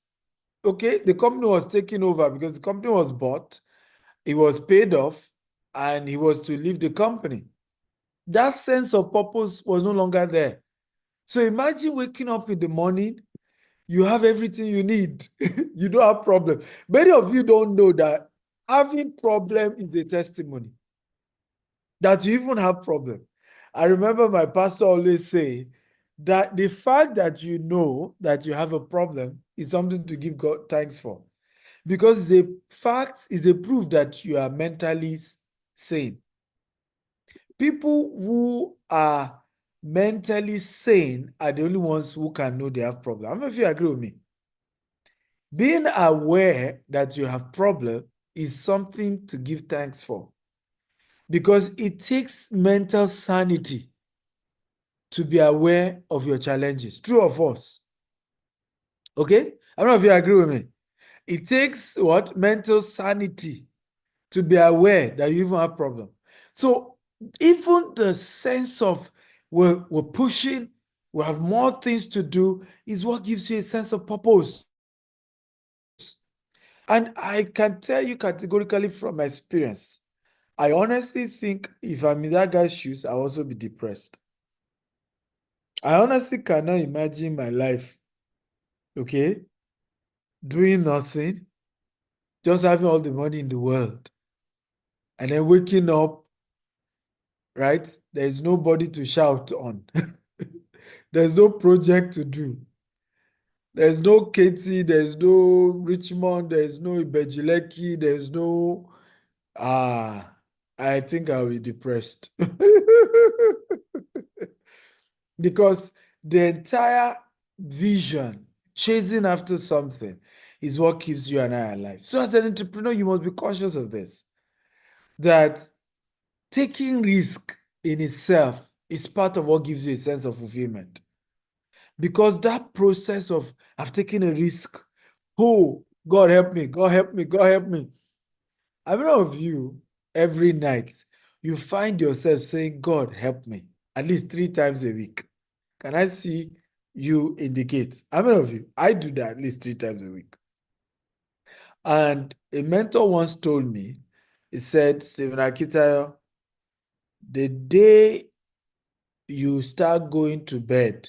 the company was taken over because the company was bought, it was paid off, and he was to leave the company. That sense of purpose was no longer there. So imagine waking up in the morning, you have everything you need. You don't have problem. Many of you don't know that having problem is a testimony. That you even have problem. I remember my pastor always say that the fact that you know that you have a problem is something to give God thanks for. Because the fact is a proof that you are mentally sane. People who are mentally sane are the only ones who can know they have problem. I don't know if you agree with me. Being aware that you have problem is something to give thanks for, because it takes mental sanity to be aware of your challenges. True or false? Okay? I don't know if you agree with me. It takes what? Mental sanity to be aware that you even have problem. So even the sense of we're pushing, we have more things to do is what gives you a sense of purpose. And I can tell you categorically from my experience, I honestly think if I'm in that guy's shoes, I'll also be depressed. I honestly cannot imagine my life, doing nothing, just having all the money in the world, and then waking up, right? There's nobody to shout on. There's no project to do. There's no Katie, there's no Richmond, there's no Ibejileki, there's no... I think I'll be depressed. Because the entire vision, chasing after something, is what keeps you and I alive. So as an entrepreneur, you must be conscious of this, that taking risk in itself is part of what gives you a sense of fulfillment. Because that process of I've taken a risk. Oh, God help me, God help me, God help me. How many of you every night you find yourself saying, God help me, at least 3 times a week? Can I see you indicate? How many of you? I do that at least 3 times a week. And a mentor once told me, he said, Stephen Akitayo, the day you start going to bed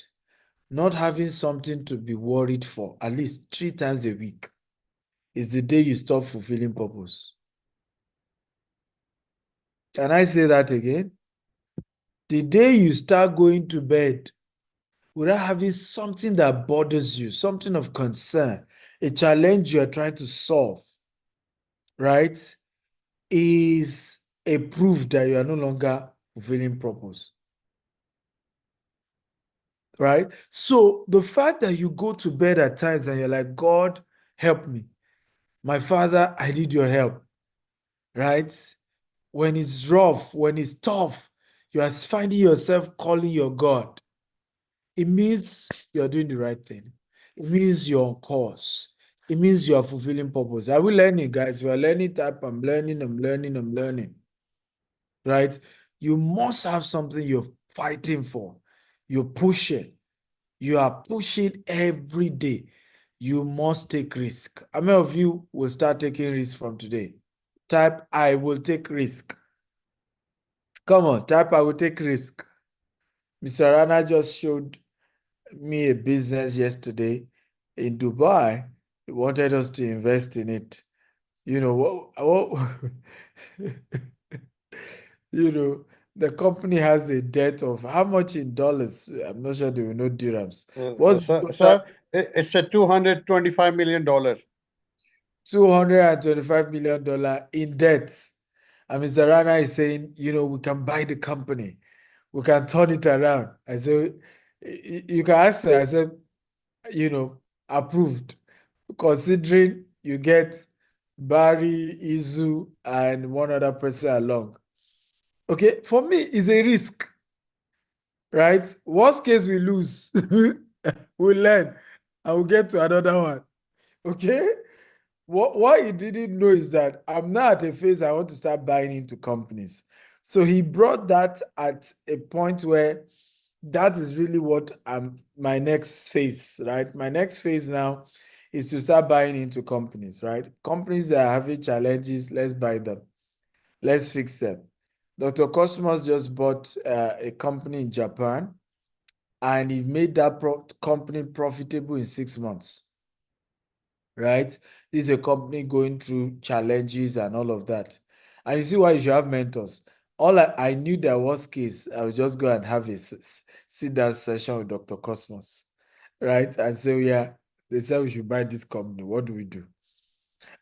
not having something to be worried for at least 3 times a week is the day you stop fulfilling purpose. Can I say that again? The day you start going to bed without having something that bothers you, something of concern, a challenge you are trying to solve, right, is a proof that you are no longer fulfilling purpose. Right? So the fact that you go to bed at times and you're like, God, help me. My Father, I need your help. Right? When it's rough, when it's tough, you are finding yourself calling your God. It means you're doing the right thing. It means you're on course. It means you are fulfilling purpose. Are we learning, guys? We are learning type. I'm learning. Right? You must have something you're fighting for. You're pushing. You are pushing every day. You must take risk. How many of you will start taking risk from today? Type, I will take risk. Come on, type, I will take risk. Mr. Rana just showed me a business yesterday in Dubai. He wanted us to invest in it. You know what you know, the company has a debt of how much in dollars? I'm not sure they will know dirhams. What's the Sir, it's a $225 million. $225 million in debt? And Mr. Rana is saying, you know, we can buy the company. We can turn it around. I said, you can ask her. I said, you know, approved. Considering you get Barry, Izu, and one other person along. Okay, for me, it's a risk. Right? Worst case, we lose. We learn and we'll get to another one. Okay? What he didn't know is that I'm now at a phase I want to start buying into companies. So he brought that at a point where that is really what my next phase, right? My next phase now is to start buying into companies, right? Companies that are having challenges, let's buy them. Let's fix them. Dr. Cosmos just bought a company in Japan, and he made that company profitable in 6 months. Right? This is a company going through challenges and all of that. And you see why you should have mentors. All I knew that worst case, I would just go and have a sit-down session with Dr. Cosmos. Right? And say, yeah, they said we should buy this company. What do we do?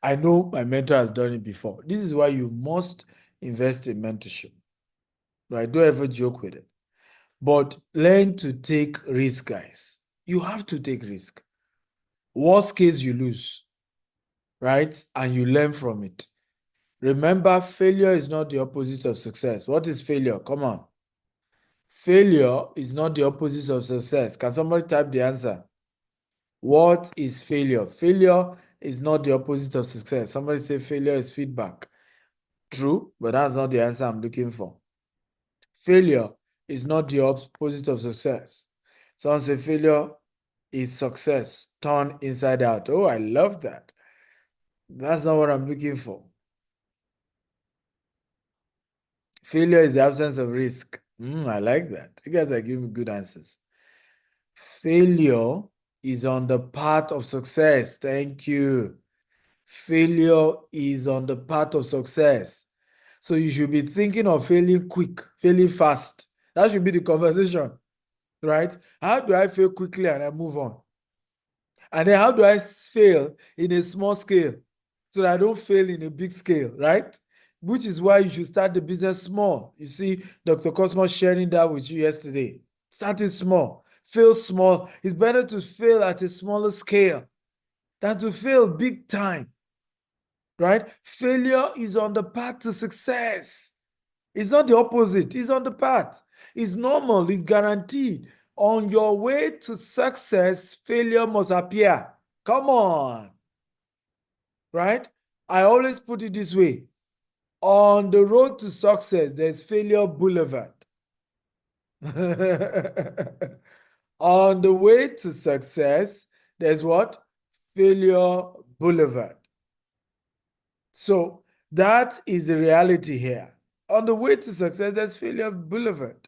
I know my mentor has done it before. This is why you must invest in mentorship. Right? Don't ever joke with it. But learn to take risk, guys. You have to take risk. Worst case, you lose, right? And you learn from it. Remember, failure is not the opposite of success. What is failure? Come on. Failure is not the opposite of success. Can somebody type the answer? What is failure? Failure is not the opposite of success. Somebody say failure is feedback. True, but that's not the answer I'm looking for. Failure is not the opposite of success. Someone say failure is success turned inside out. Oh, I love that. That's not what I'm looking for. Failure is the absence of risk. I like that. You guys are giving me good answers. Failure is on the path of success. Thank you. Failure is on the path of success. So you should be thinking of failing quick, failing fast. That should be the conversation, right? How do I fail quickly and I move on? And then how do I fail in a small scale so that I don't fail in a big scale, right? Which is why you should start the business small. You see, Dr. Cosmos sharing that with you yesterday. Start it small, fail small. It's better to fail at a smaller scale than to fail big time, right? Failure is on the path to success. It's not the opposite, it's on the path. It's normal, it's guaranteed. On your way to success, failure must appear. Come on. Right? I always put it this way. On the road to success, there's failure boulevard. On the way to success, there's what? Failure boulevard. So that is the reality here. On the way to success, there's failure boulevard.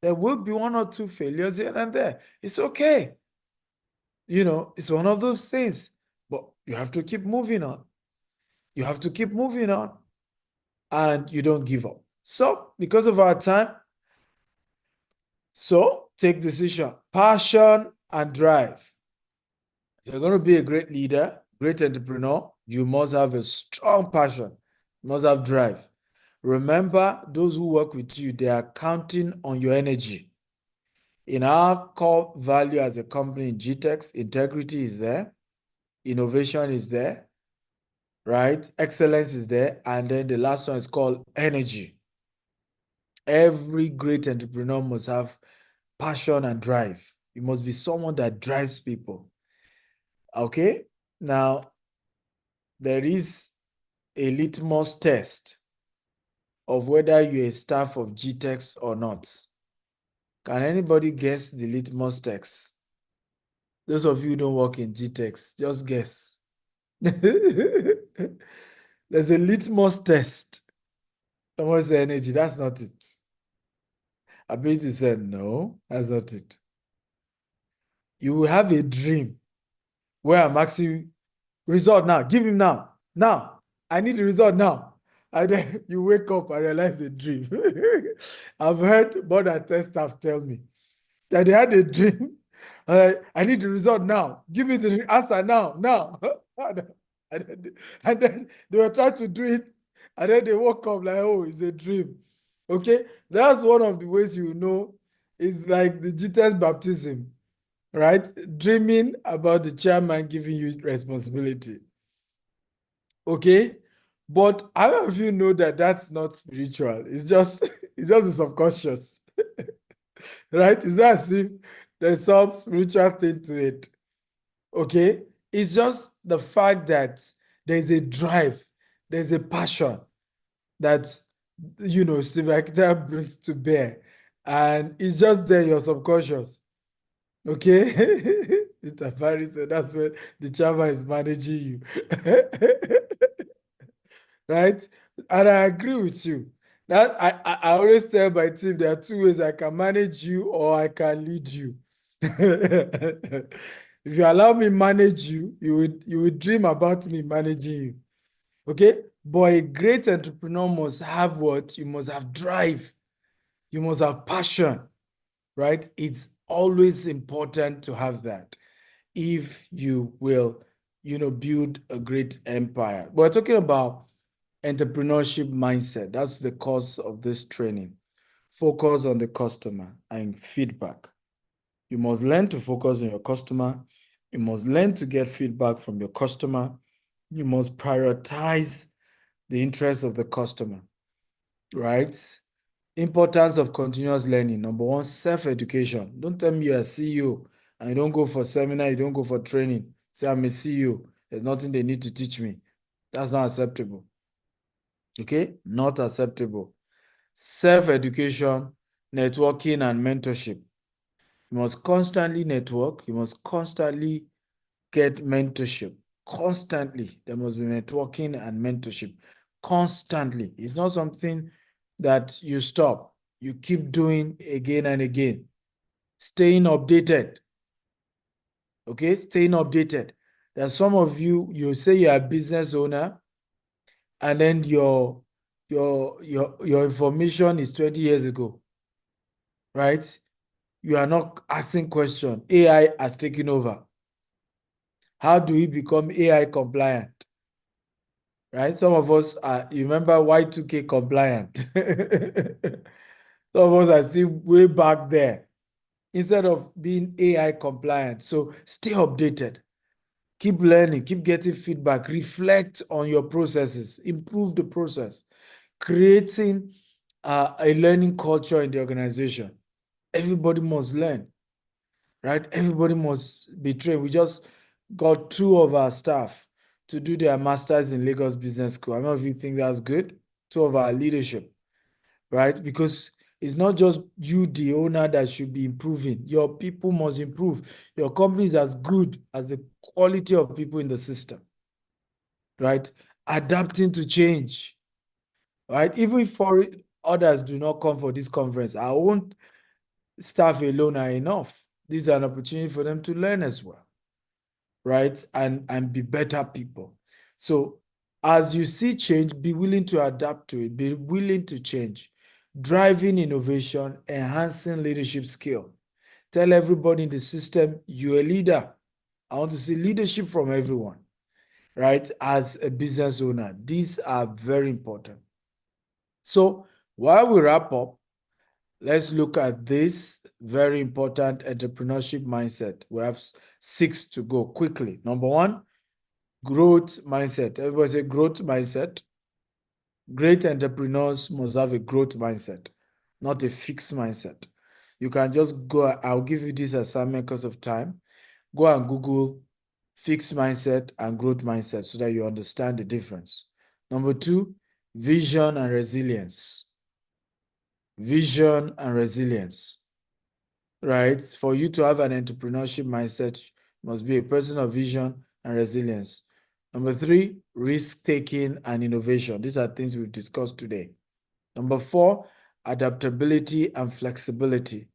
There will be one or two failures here and there. It's okay. You know, it's one of those things, but you have to keep moving on. You have to keep moving on, and you don't give up. So, because of our time, so take decision, passion, and drive. You're going to be a great leader, great entrepreneur. You must have a strong passion. You must have drive. Remember, those who work with you, they are counting on your energy. In our core value as a company in GTEx, integrity is there, innovation is there, right? Excellence is there. And then the last one is called energy. Every great entrepreneur must have passion and drive. You must be someone that drives people. Okay? Now, there is a litmus test of whether you're a staff of GTEx or not. Can anybody guess the litmus test? Those of you who don't work in GTEx, just guess. There's a litmus test. Someone say energy, that's not it. Ability said, no, that's not it. You will have a dream where I'm asking you, result now, give him now. Now, I need the result now. And then you wake up and realize the dream. I've heard more than 10 staff tell me that they had a dream. I need the result now. Give me the answer now. And then they were trying to do it. And then they woke up like, oh, it's a dream. Okay? That's one of the ways you know it's like the Jesus baptism, right? Dreaming about the chairman giving you responsibility. Okay? But how many of you know that that's not spiritual? It's just the subconscious. Right? It's not as if there's some spiritual thing to it. Okay? It's just the fact that there's a drive, there's a passion that, Steve Akita brings to bear. And it's just there in your subconscious. Okay? Mr. Paris said that's when the chairman is managing you. Right? And I agree with you. That I always tell my team there are two ways I can manage you or I can lead you. If you allow me manage you, you would dream about me managing you. Okay? But a great entrepreneur must have what? You must have drive. You must have passion. Right? It's always important to have that if you will, build a great empire. But we're talking about entrepreneurship mindset. That's the cause of this training. Focus on the customer and feedback. You must learn to focus on your customer. You must learn to get feedback from your customer. You must prioritize the interests of the customer, right? Importance of continuous learning. Number one, self-education. Don't tell me you're a CEO and you don't go for seminar, you don't go for training. Say, I'm a CEO. There's nothing they need to teach me. That's not acceptable. Okay? Not acceptable. Self-education, networking, and mentorship. You must constantly network. You must constantly get mentorship. Constantly. There must be networking and mentorship. Constantly. It's not something that you stop. You keep doing again and again. Staying updated. Okay? Staying updated. There are some of you, you say you're a business owner, and then your information is 20 years ago, right? You are not asking questions. AI has taken over. How do we become AI compliant? Right? Some of us are, you remember Y2K compliant. Some of us are still way back there instead of being AI compliant. So stay updated. Keep learning, keep getting feedback, reflect on your processes, improve the process, creating a learning culture in the organization. Everybody must learn, right? Everybody must be trained. We just got 2 of our staff to do their masters in Lagos Business School. I don't know if you think that's good. 2 of our leadership, right? Because it's not just you, the owner, that should be improving. Your people must improve. Your company is as good as the quality of people in the system, right? Adapting to change, right? Even if others do not come for this conference, our own staff alone are enough. This is an opportunity for them to learn as well, right? And be better people. So as you see change, be willing to adapt to it, be willing to change, driving innovation, enhancing leadership skill. Tell everybody in the system, you're a leader. I want to see leadership from everyone, right? As a business owner, these are very important. So while we wrap up, let's look at this very important entrepreneurship mindset. We have 6 to go quickly. Number 1, growth mindset. Everybody say growth mindset. Great entrepreneurs must have a growth mindset, not a fixed mindset. You can just go, I'll give you this assignment because of time. Go and Google fixed mindset and growth mindset so that you understand the difference. Number 2, vision and resilience. Vision and resilience, right? For you to have an entrepreneurship mindset, you must be a person of vision and resilience. Number 3, risk-taking and innovation. These are things we've discussed today. Number 4, adaptability and flexibility.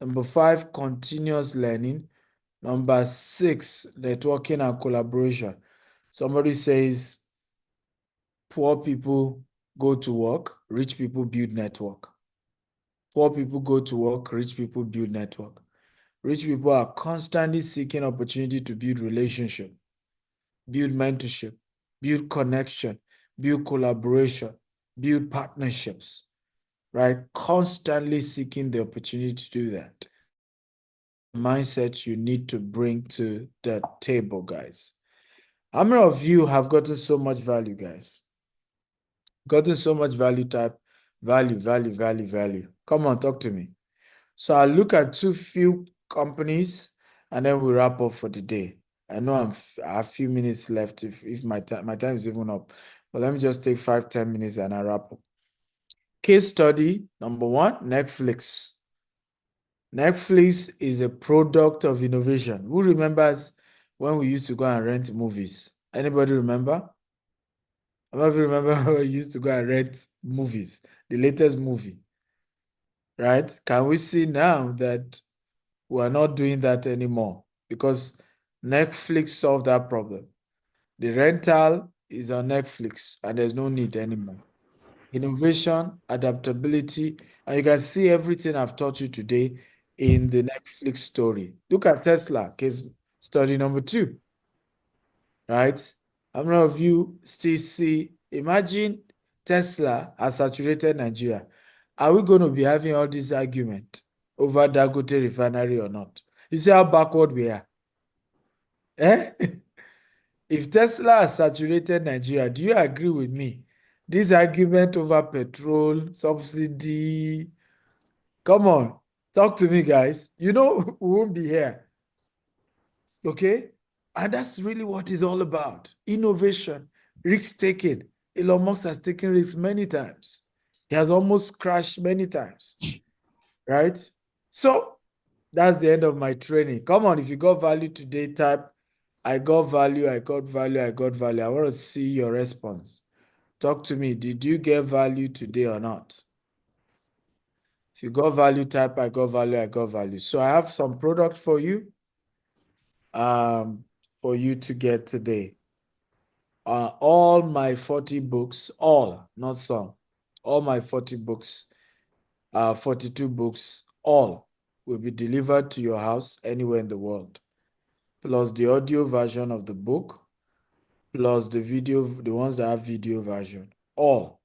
Number 5, continuous learning. Number 6, networking and collaboration. Somebody says, poor people go to work, rich people build network. Poor people go to work, rich people build network. Rich people are constantly seeking opportunity to build relationship, build mentorship, build connection, build collaboration, build partnerships, right? Constantly seeking the opportunity to do that. Mindset you need to bring to the table, guys. How many of you have gotten so much value, guys? Gotten so much value, type value. Come on, talk to me. So I'll look at few companies and then we wrap up for the day. I know I have a few minutes left if my time is even up, but let me just take 5-10 minutes and I wrap up. Case study number 1, Netflix. Netflix is a product of innovation. Who remembers when we used to go and rent movies? Anybody remember? I don't remember when we used to go and rent movies, the latest movie, right? Can we see now that we are not doing that anymore because Netflix solved that problem? The rental is on Netflix and there's no need anymore. Innovation, adaptability, and you can see everything I've taught you today in the Netflix story. Look at Tesla, case study number 2, right? How many of you still see, imagine Tesla has saturated Nigeria. Are we going to be having all this argument over Dangote refinery or not? You see how backward we are? Eh? If Tesla has saturated Nigeria, do you agree with me? This argument over petrol, subsidy, come on, talk to me, guys. You know, we won't be here. Okay? And that's really what it's all about. Innovation, risk-taking. Elon Musk has taken risks many times. He has almost crashed many times, right? So that's the end of my training. Come on, if you got value today, type, I got value, I got value, I got value. I want to see your response. Talk to me. Did you get value today or not? If you got value, type, I got value, I got value. So I have some product for you to get today. All my 40 books, not some, all my 40 books, 42 books, all will be delivered to your house anywhere in the world, plus the audio version of the book, plus the video, the ones that have video version, all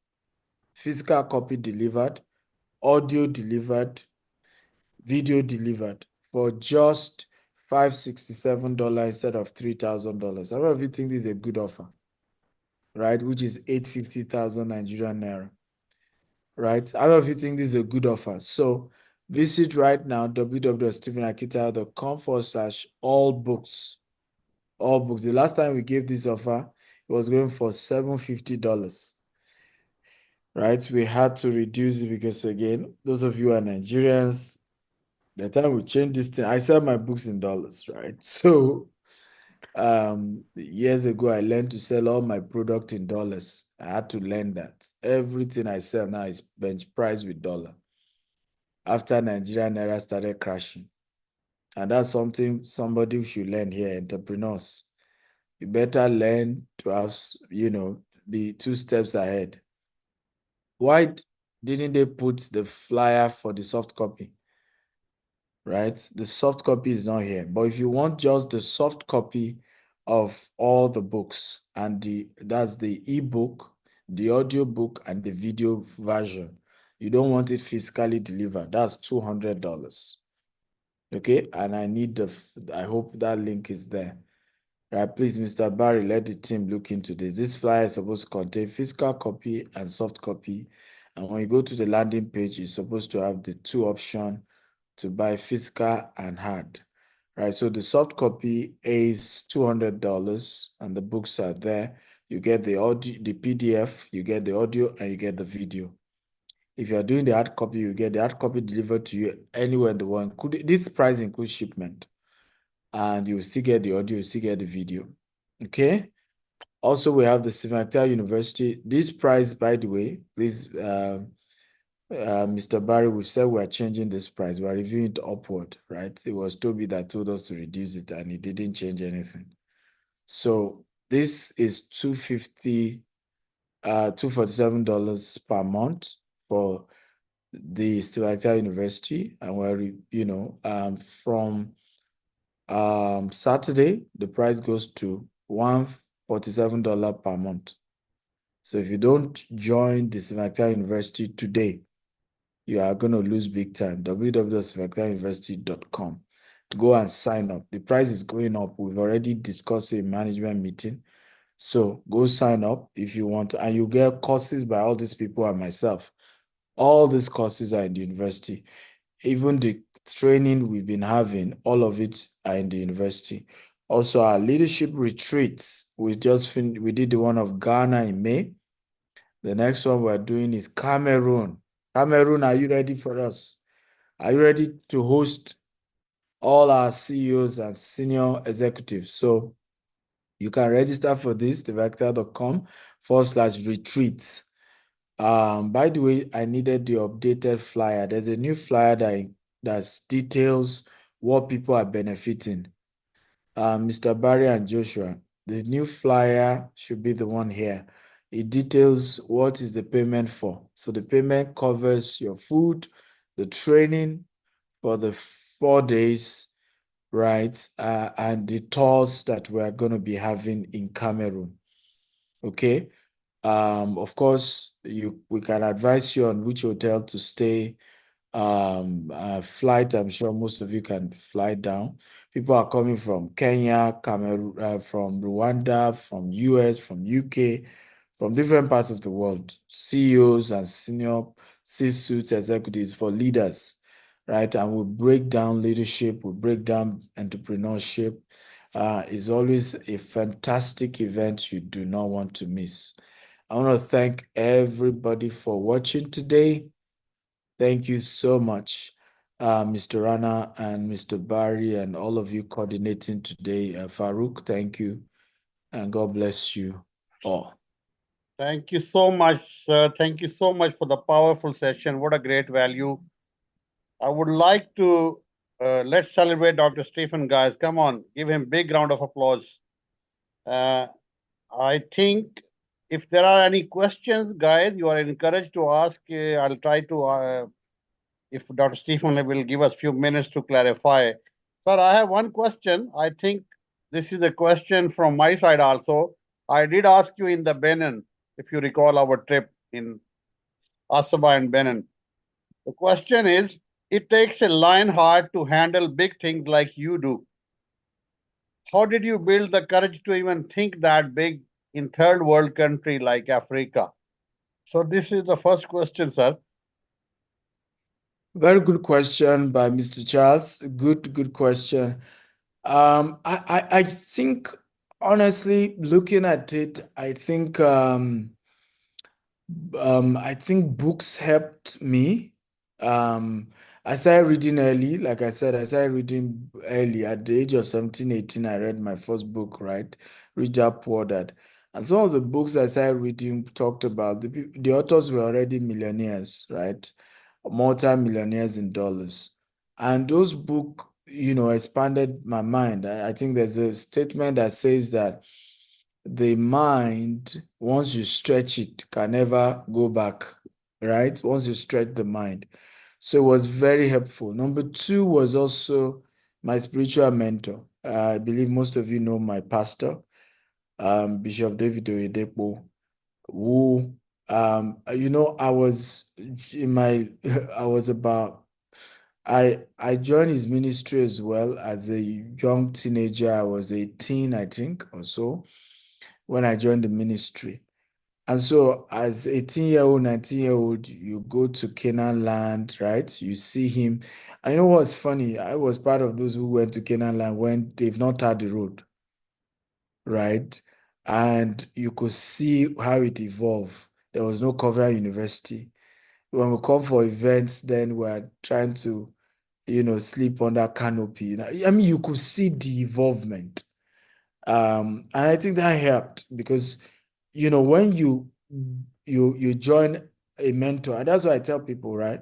physical copy delivered, audio delivered, video delivered for just $567 instead of $3,000. How many of you think this is a good offer, right? Which is 850,000 Nigerian naira. right? How many of you think this is a good offer? So visit right now, www.stephenakita.com/all-books. All books. The last time we gave this offer, it was going for $750. Right? We had to reduce it because, again, those of you who are Nigerians, the time we changed this thing, I sell my books in dollars, right? So years ago, I learned to sell all my product in dollars. I had to learn that. Everything I sell now is bench price with dollar. After Nigerian Naira started crashing. And that's something somebody should learn here, entrepreneurs. You better learn to have, be 2 steps ahead. Why didn't they put the flyer for the soft copy? Right? The soft copy is not here. But if you want just the soft copy of all the books, and that's the ebook, the audio book, and the video version, you don't want it physically delivered, that's $200. Okay, and I hope that link is there. Right, please, Mr. Barry, let the team look into this. This flyer is supposed to contain physical copy and soft copy. And when you go to the landing page, you're supposed to have the 2 options to buy physical and hard. Right, so the soft copy is $200 and the books are there. You get the audio, the PDF, you get the audio, and you get the video. If you are doing the hard copy, you get the hard copy delivered to you anywhere in the world. This price includes shipment. And you still get the audio, you still get the video. Okay. Also, we have the Stephen Akita University. This price, by the way, please, Mr. Barry, we said we are changing this price. We are reviewing it upward, right? It was Toby that told us to reduce it, and it didn't change anything. So this is $247 per month for the Stephen Akita University, and we're from Saturday, the price goes to $147 per month. So if you don't join the Stephen Akita University today, you are going to lose big time. www.stephenakitauniversity.com. Go and sign up. The price is going up. We've already discussed a management meeting. So go sign up if you want to, and you get courses by all these people and myself. All these courses are in the university. Even the training we've been having, all of it are in the university. Also, our leadership retreats, we did the one of Ghana in May. The next one we're doing is Cameroon. Cameroon, are you ready for us? Are you ready to host all our CEOs and senior executives? So you can register for this, devector.com/retreats. By the way, I needed the updated flyer. There's a new flyer that details what people are benefiting. Mr. Barry and Joshua, the new flyer should be the one here. It details what is the payment for. So the payment covers your food, the training for the 4 days, right? And the tours that we're going to be having in Cameroon. Okay. Of course, we can advise you on which hotel to stay. Flight, I'm sure most of you can fly down. People are coming from Kenya, Cameroon, from Rwanda, from US, from UK, from different parts of the world. CEOs and senior C-suite executives for leaders, right? And we break down leadership, we break down entrepreneurship. It's always a fantastic event you do not want to miss. I want to thank everybody for watching today. Thank you so much, Mr. Rana and Mr. Barry and all of you coordinating today. Farouk, thank you, and God bless you all. Thank you so much, sir. Thank you so much for the powerful session. What a great value. I would like to let's celebrate Dr. Stephen, guys. Come on, give him big round of applause. I think if there are any questions, guys, you are encouraged to ask. I'll try to, if Dr. Stephen will give us a few minutes to clarify. Sir, I have one question. I think this is a question from my side also. I did ask you in the Benin, if you recall our trip in Asaba and Benin. The question is, it takes a lion heart to handle big things like you do. How did you build the courage to even think that big in third world country like Africa? So this is the first question, sir. Very good question by Mr. Charles. Good question. I think honestly, looking at it, I think books helped me. I started reading early. Like I said, I started reading early. At the age of 17, 18, I read my first book, right? Rich Dad Poor Dad. And some of the books I started reading talked about the authors were already millionaires, right? Multi-millionaires in dollars. And those books, expanded my mind. I think there's a statement that says that the mind, once you stretch it, can never go back, right? Once you stretch the mind. So it was very helpful. Number two was also my spiritual mentor. I believe most of you know my pastor, Bishop David Oyedepo, who, I was in my, I was about, I joined his ministry as well as a young teenager. I was 18, I think, or so, when I joined the ministry. And so, as 18-year-old, 19-year-old, you go to Canaan land, right? You see him. And you know what's funny? I was part of those who went to Canaan land when they've not tarred the road, right? And you could see how it evolved. There was no Covenant University. When we come for events, then we're trying to, sleep under canopy. I mean, you could see the involvement. And I think that helped because, when you join a mentor, and that's what I tell people, right?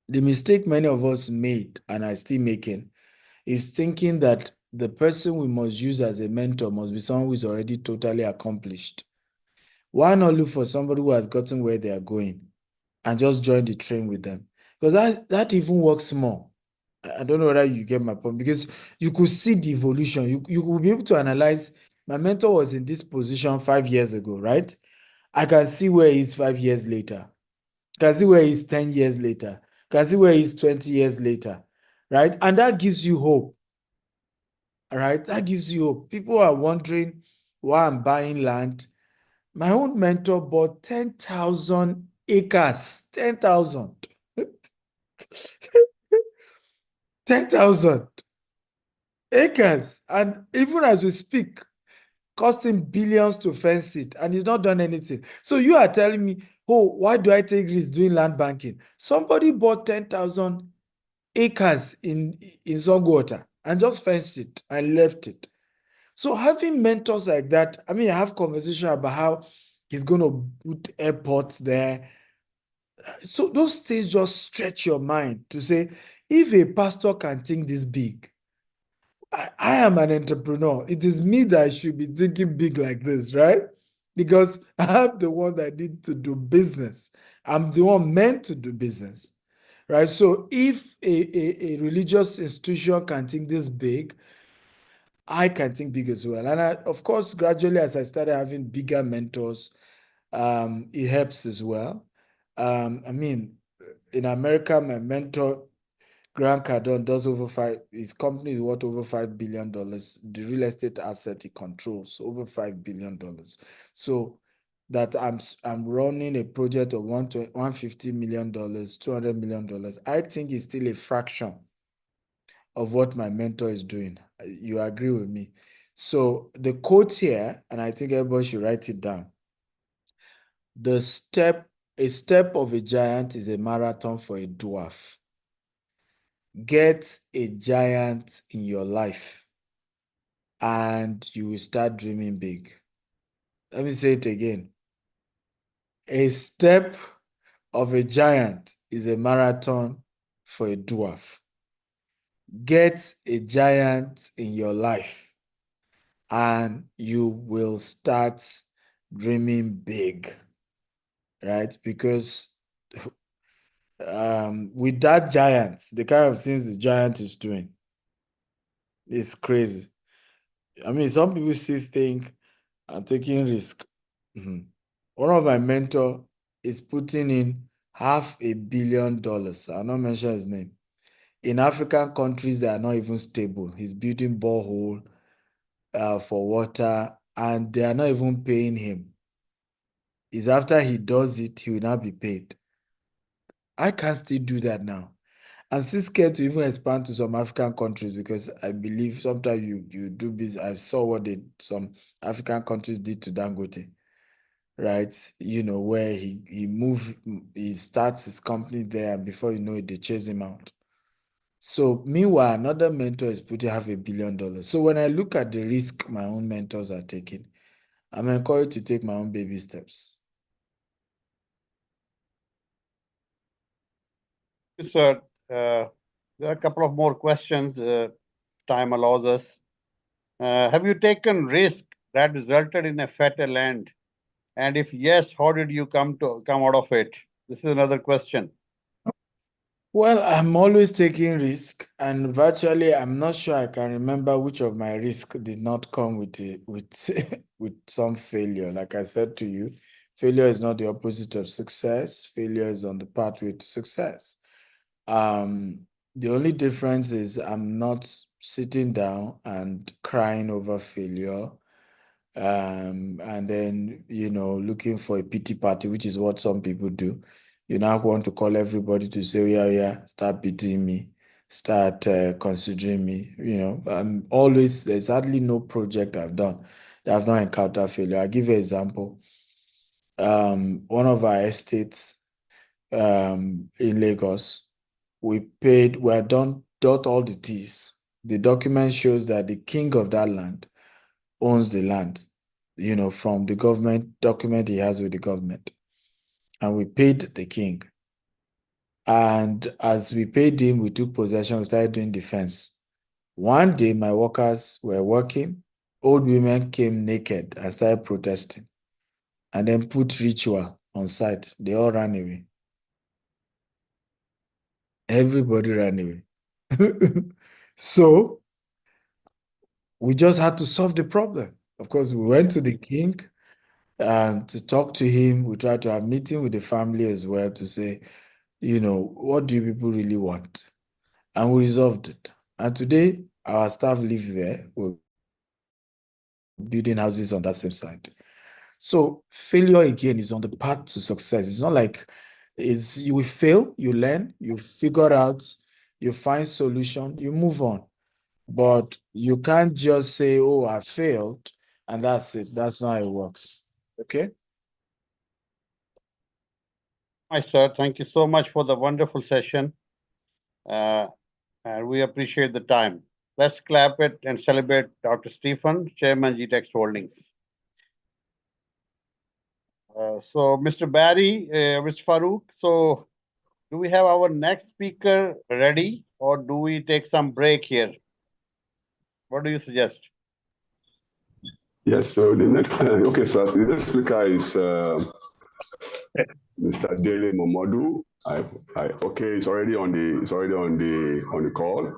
The mistake many of us made and are still making is thinking that the person we must use as a mentor must be someone who is already totally accomplished. Why not look for somebody who has gotten where they are going and just join the train with them? Because that even works more. I don't know whether you get my point, because you could see the evolution. You could be able to analyze. My mentor was in this position 5 years ago, right? I can see where he is 5 years later. Can see where he is 10 years later. Can see where he is 20 years later, right? And that gives you hope, right? That gives you hope. People are wondering why I'm buying land. My own mentor bought 10,000 acres. 10,000. 10,000 acres. And even as we speak, costing billions to fence it, and he's not done anything. So you are telling me, oh, why do I take risks doing land banking? Somebody bought 10,000 acres in Zongwater and just fenced it and left it. So having mentors like that, I mean, I have conversation about how he's going to put airports there. So those things just stretch your mind to say, if a pastor can think this big, I am an entrepreneur. It is me that should be thinking big like this, right? Because I'm the one that need to do business. I'm the one meant to do business, right? So if a religious institution can think this big, I can think big as well. And of course, gradually, as I started having bigger mentors, it helps as well. I mean, in America, my mentor Grant Cardone does his company is worth over $5 billion. The real estate asset he controls, over $5 billion. So that I'm running a project of $150 million, $200 million. I think it's still a fraction of what my mentor is doing. You agree with me? So the quote here, and I think everybody should write it down. A step of a giant is a marathon for a dwarf. Get a giant in your life and you will start dreaming big. Let me say it again. A step of a giant is a marathon for a dwarf. Get a giant in your life and you will start dreaming big, right? Because with that giant, the kind of things the giant is doing, it's crazy. I mean, some people still think I'm taking risk. One of my mentor is putting in $500 million. I'll not mention his name. In African countries that are not even stable, he's building borehole for water, and they are not even paying him. It's after he does it, he will not be paid. I can still do that now. I'm still scared to even expand to some African countries because I believe sometimes you do business. I saw what some African countries did to Dangote, right? Where he starts his company there, and before you know it, they chase him out. So meanwhile, another mentor is putting $500 million. So when I look at the risk my own mentors are taking, I'm encouraged to take my own baby steps. Sir, there are a couple of more questions. Time allows us. Have you taken risk that resulted in a fatal land? And if yes, how did you come out of it? This is another question. Well, I'm always taking risk, and virtually, I'm not sure I can remember which of my risk did not come with with some failure. Like I said to you, failure is not the opposite of success. Failure is on the pathway to success. The only difference is I'm not sitting down and crying over failure, and then looking for a pity party, which is what some people do. You now want to call everybody to say, yeah, start pitying me, start considering me. There's hardly no project I've done that I've not encountered failure. I'll give you an example. One of our estates in Lagos, we had dot all the T's. The document shows that the king of that land owns the land, from the government document he has with the government. And we paid the king. And as we paid him, we took possession, we started doing defense. One day, my workers were working, old women came naked and started protesting, and then put ritual on site. They all ran away. Everybody ran away. So we just had to solve the problem. Of course, we went to the king and to talk to him. We tried to have a meeting with the family as well to say, what do you people really want? And we resolved it. And today, our staff live there. We're building houses on that same site. So failure, again, is on the path to success. It's not like you will fail, you learn, you figure out, you find solution, you move on. But you can't just say, oh, I failed, and that's it. That's not how it works. Okay? Hi, sir. Thank you so much for the wonderful session. And we appreciate the time. Let's clap it and celebrate Dr. Stephen, Chairman GTEX Holdings. So, Mr. Barry, Mr. Farouk, so do we have our next speaker ready, or do we take some break here? What do you suggest? Yes, so the next, okay, so the next speaker is Mr. Dele Momodu. Okay, it's already on the call.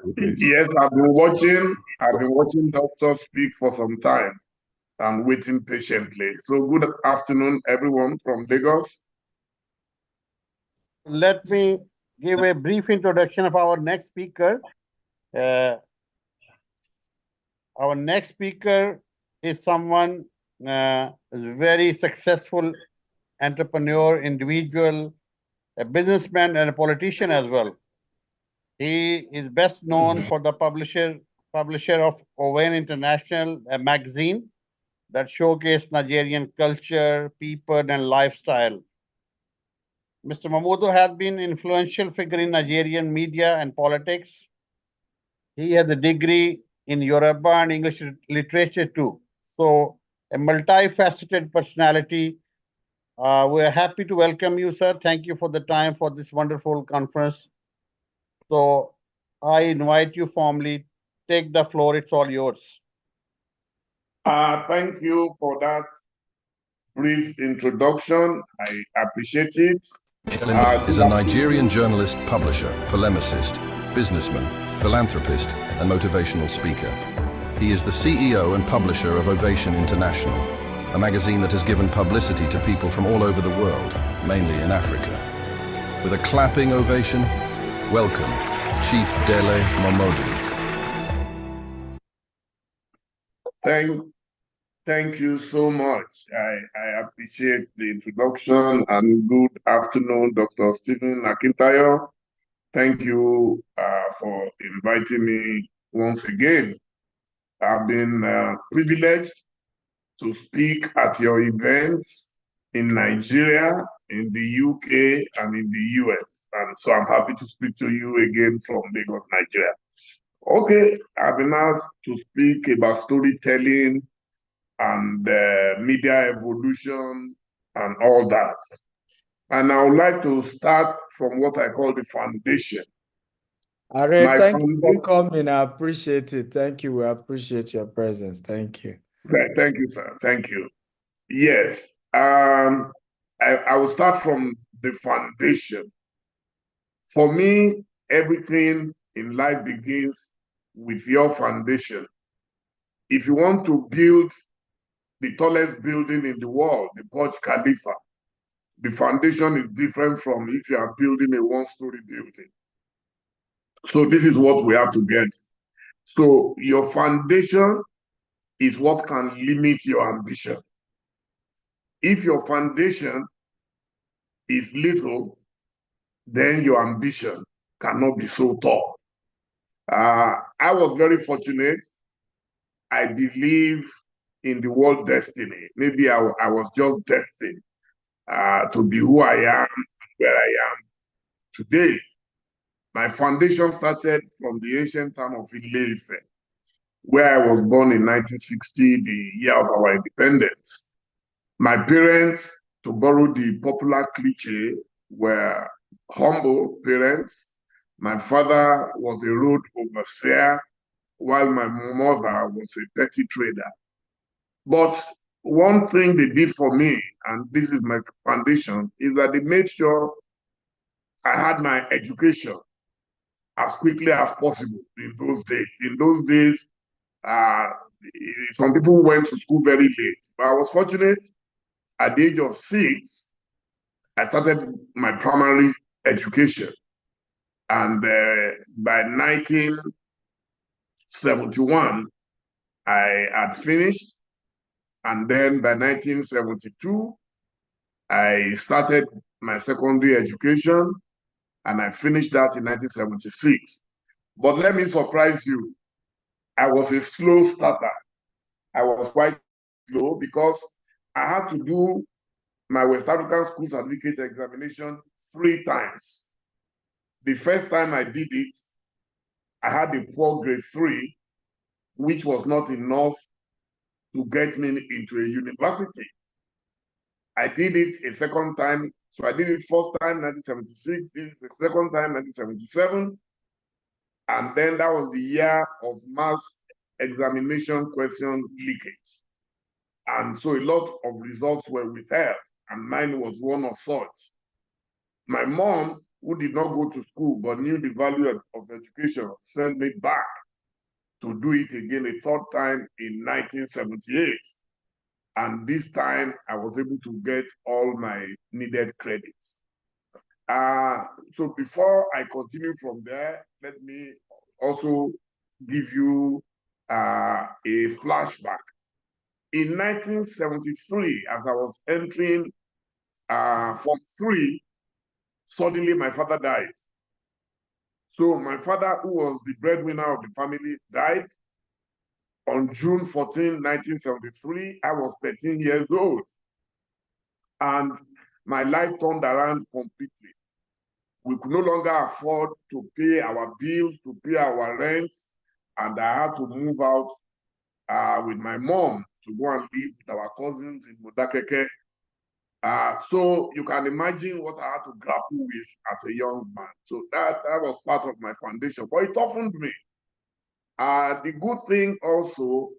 Okay. Yes, I've been watching doctors speak for some time. I'm waiting patiently. So good afternoon, everyone from Lagos. Let me give a brief introduction of our next speaker. Our next speaker is someone is very successful entrepreneur, individual, a businessman, and a politician as well. He is best known for the publisher of Owen International, a magazine that showcased Nigerian culture, people, and lifestyle. Mr. Mamodo has been an influential figure in Nigerian media and politics. He has a degree in Yoruba and English literature too. So a multifaceted personality. We're happy to welcome you, sir. Thank you for the time for this wonderful conference. So I invite you formally. Take the floor. It's all yours. Thank you for that brief introduction. I appreciate it. Is a Nigerian journalist, publisher, polemicist, businessman, philanthropist, and motivational speaker. He is the CEO and publisher of Ovation International, a magazine that has given publicity to people from all over the world, mainly in Africa. With a clapping ovation, welcome, Chief Dele Momodu. Thank you so much. I appreciate the introduction, and good afternoon, Dr. Stephen Akintayo. Thank you for inviting me once again. I've been privileged to speak at your events in Nigeria, in the UK, and in the US. And so I'm happy to speak to you again from Lagos, Nigeria. Okay, I've been asked to speak about storytelling and media evolution and all that. And I would like to start from what I call the foundation. Are, thank you for coming. I appreciate it. Thank you. We appreciate your presence. Thank you. Thank you, sir. Thank you. Yes. I will start from the foundation. For me, everything in life begins with your foundation. If you want to build the tallest building in the world, the Burj Khalifa, the foundation is different from if you are building a one-story building. So this is what we have to get. So your foundation is what can limit your ambition. If your foundation is little, then your ambition cannot be so tall. I was very fortunate. I believe in the word destiny. Maybe I was just destined to be who I am and where I am today. My foundation started from the ancient town of Ile-Ife, where I was born in 1960, the year of our independence. My parents, to borrow the popular cliche, were humble parents. My father was a road overseer, while my mother was a petty trader. But one thing they did for me, and this is my foundation, is that they made sure I had my education as quickly as possible in those days. In those days, some people went to school very late, but I was fortunate. At the age of 6, I started my primary education. And by 1971, I had finished. And then by 1972, I started my secondary education, and I finished that in 1976. But let me surprise you. I was a slow starter. I was quite slow because I had to do my West African School Certificate examination 3 times. The first time I did it, I had a poor grade 3, which was not enough to get me into a university. I did it a second time. So I did it first time, 1976, did it the second time, 1977. And then that was the year of mass examination question leakage. And so a lot of results were withheld, and mine was one of such. My mom, who did not go to school but knew the value of education, sent me back to do it again a third time in 1978. And this time I was able to get all my needed credits. So before I continue from there, let me also give you a flashback. In 1973, as I was entering Form 3, suddenly my father died. So my father, who was the breadwinner of the family, died on June 14, 1973. I was 13 years old. And my life turned around completely. We could no longer afford to pay our bills, to pay our rent, and I had to move out with my mom to go and live with our cousins in Modakeke. So you can imagine what I had to grapple with as a young man. So that was part of my foundation, but it toughened me. The good thing also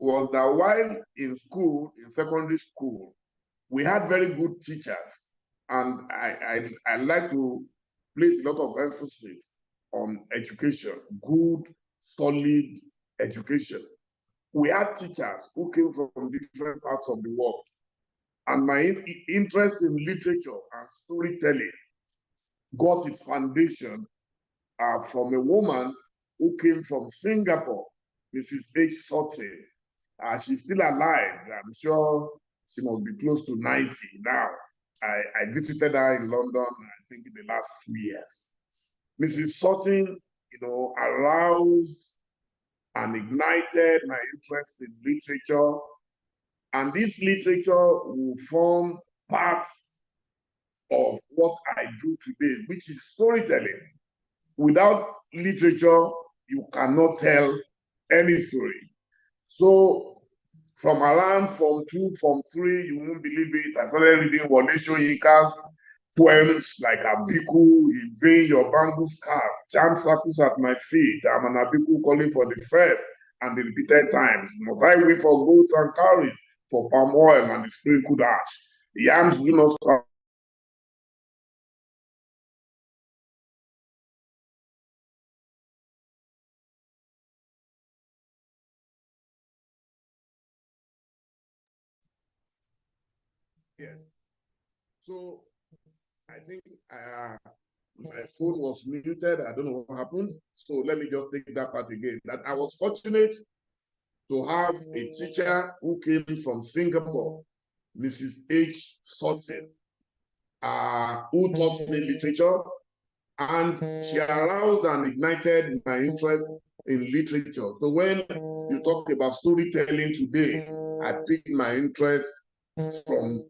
was that while in school, in secondary school, we had very good teachers. And I like to place a lot of emphasis on education, good, solid education. We had teachers who came from different parts of the world. And my interest in literature and storytelling got its foundation from a woman who came from Singapore, Mrs. H. Sotin. She's still alive. I'm sure she must be close to 90 now. I visited her in London, I think, in the last 2 years. Mrs. Sutton, aroused and ignited my interest in literature. And this literature will form part of what I do today, which is storytelling. Without literature, you cannot tell any story. So from around Form 2, Form 3, you won't believe it, I started reading Wole Soyinka's poems like Abiku, In Vain Your Bangles Cast, Charm Circles at My Feet, I'm an Abiku calling for the first and the repeated times. Must I wait for goats and cowries, for palm oil and the sprinkled ash? Yams do not stop. Yes. So I think my phone was muted. I don't know what happened. So let me just take that part again. That I was fortunate to have a teacher who came from Singapore, Mrs. H. Sutton, who taught me literature, and she aroused and ignited my interest in literature. So when you talk about storytelling today, I picked my interest from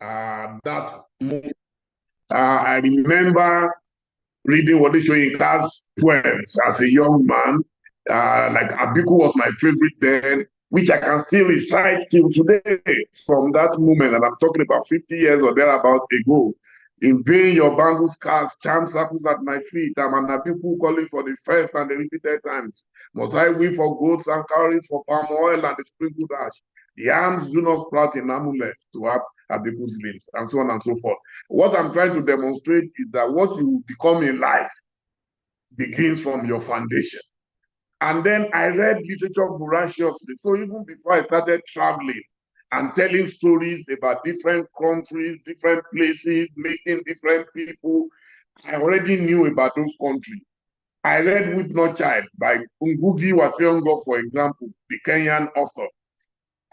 that moment. I remember reading Wole Soyinka's poems as a young man. Like Abiku was my favorite then, which I can still recite till today from that moment. And I'm talking about 50 years or thereabout ago. In vain your bangles cast, charm circles at my feet. I'm an Abiku calling for the first and the repeated times. Must I weep for goats and cowries, for palm oil and the sprinkled ash? Yams do not sprout in amulets to have Abiku's limbs, and so on and so forth. What I'm trying to demonstrate is that what you become in life begins from your foundation. And then I read literature voraciously. So even before I started traveling and telling stories about different countries, different places, meeting different people, I already knew about those countries. I read Weep Not Child by Ngugi wa Thiong'o, for example, the Kenyan author.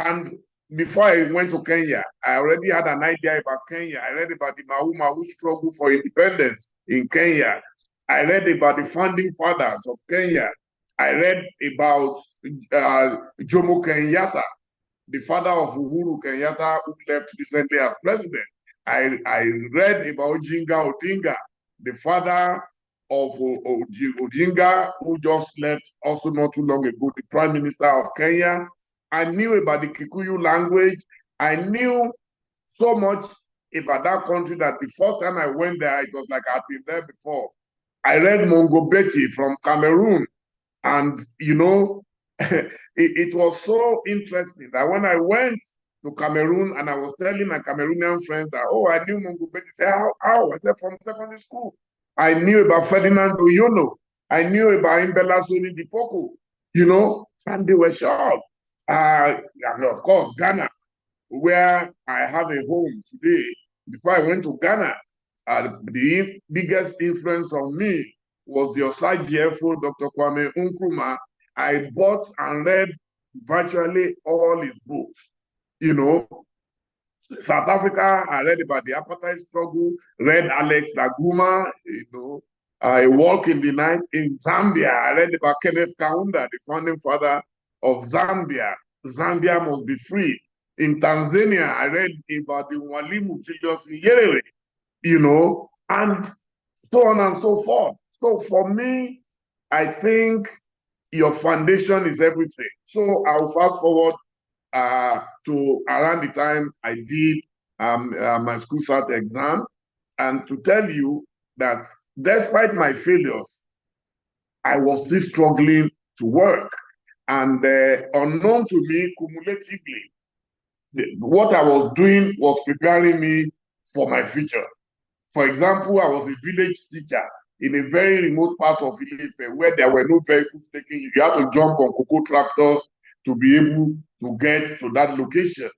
And before I went to Kenya, I already had an idea about Kenya. I read about the Mau Mau struggle for independence in Kenya. I read about the founding fathers of Kenya. I read about Jomo Kenyatta, the father of Uhuru Kenyatta, who left recently as president. I read about Ojinga Odinga, the father of Odinga, who just left also not too long ago, the prime minister of Kenya. I knew about the Kikuyu language. I knew so much about that country that the first time I went there, it was like I'd been there before. I read Mongo Betty from Cameroon, and it was so interesting that when I went to Cameroon and I was telling my Cameroonian friends that, oh, I knew Mongo Betty. They said, how? I said, from secondary school. I knew about Ferdinand Oyono. I knew about Imbela Soni Dipoko, and they were shocked. And of course, Ghana, where I have a home today. Before I went to Ghana, the biggest influence on me was the Osagyefo, Dr. Kwame Nkrumah. I bought and read virtually all his books. South Africa, I read about the apartheid struggle, read Alex Laguma, A Walk in the Night. In Zambia, I read about Kenneth Kaunda, the founding father of Zambia. Zambia must be free. In Tanzania, I read about the Mwalimu Julius Nyerere, and so on and so forth. So for me, I think your foundation is everything. So I'll fast forward to around the time I did my school start exam, and to tell you that despite my failures, I was still struggling to work. And unknown to me, cumulatively, what I was doing was preparing me for my future. For example, I was a village teacher in a very remote part of Ilefe where there were no vehicles taking you. You had to jump on cocoa tractors to be able to get to that location.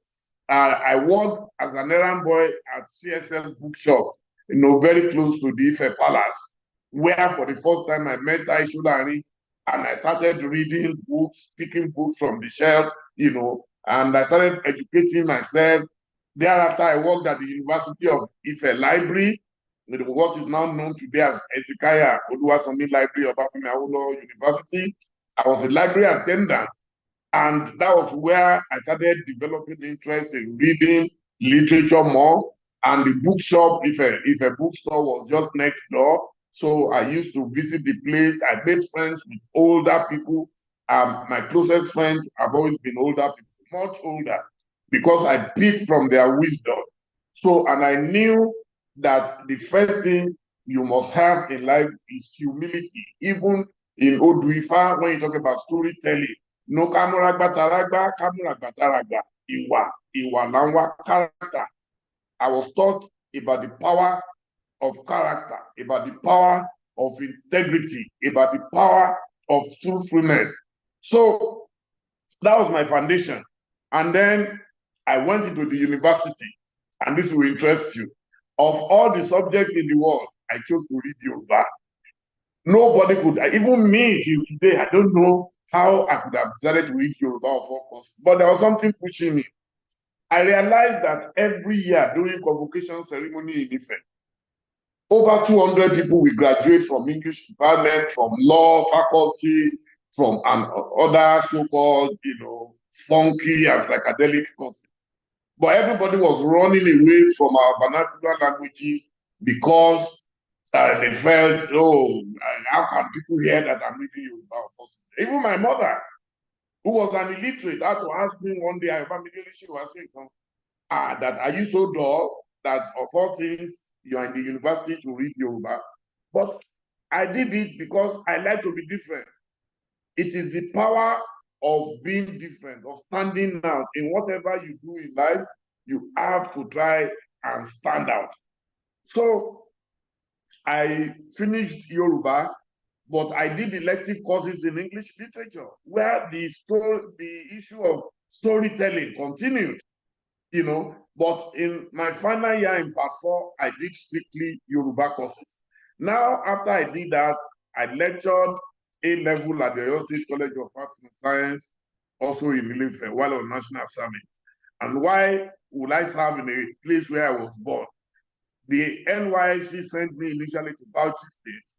I worked as an errand boy at CSL bookshops, very close to the Ife Palace, where for the first time I met Aishu Lani, and I started reading books, picking books from the shelf, and I started educating myself. Thereafter, I worked at the University of Ife Library, what is now known today as Ezekiah Oluwasomi Library of Obafemi Awolowo University. I was a library attendant, and that was where I started developing interest in reading literature more. And the bookshop, if a bookstore was just next door, so I used to visit the place. I made friends with older people. My closest friends have always been older people, much older, because I picked from their wisdom. So, and I knew that the first thing you must have in life is humility. Even in Oduifa, when you talk about storytelling, no kamuragba taragba, kamuragba taragba, iwa lanwa character. I was taught about the power of character, about the power of integrity, about the power of truthfulness. So that was my foundation. And then I went into the university, and this will interest you. Of all the subjects in the world, I chose to read Yoruba. Nobody could, even me till today, I don't know how I could have decided to read Yoruba of all courses, but there was something pushing me. I realized that every year during convocation ceremony in Ife, over 200 people will graduate from English department, from law faculty, from other so-called, funky and psychedelic courses. But everybody was running away from our vernacular languages because they felt, oh, how can people hear that I'm reading Yoruba? Even my mother, who was an illiterate, had to ask me one day, that are you so dull that of all things, you are in the university to read Yoruba? But I did it because I like to be different. It is the power of being different, of standing out. In whatever you do in life, you have to try and stand out. So I finished Yoruba, but I did elective courses in English literature, where the issue of storytelling continued, But in my final year in Part 4, I did strictly Yoruba courses. Now, after I did that, I lectured A-level at the Oyo State College of Arts and Science, also in Ilefe, while on National Summit. And why would I serve in a place where I was born? The NYC sent me initially to Bauchi State,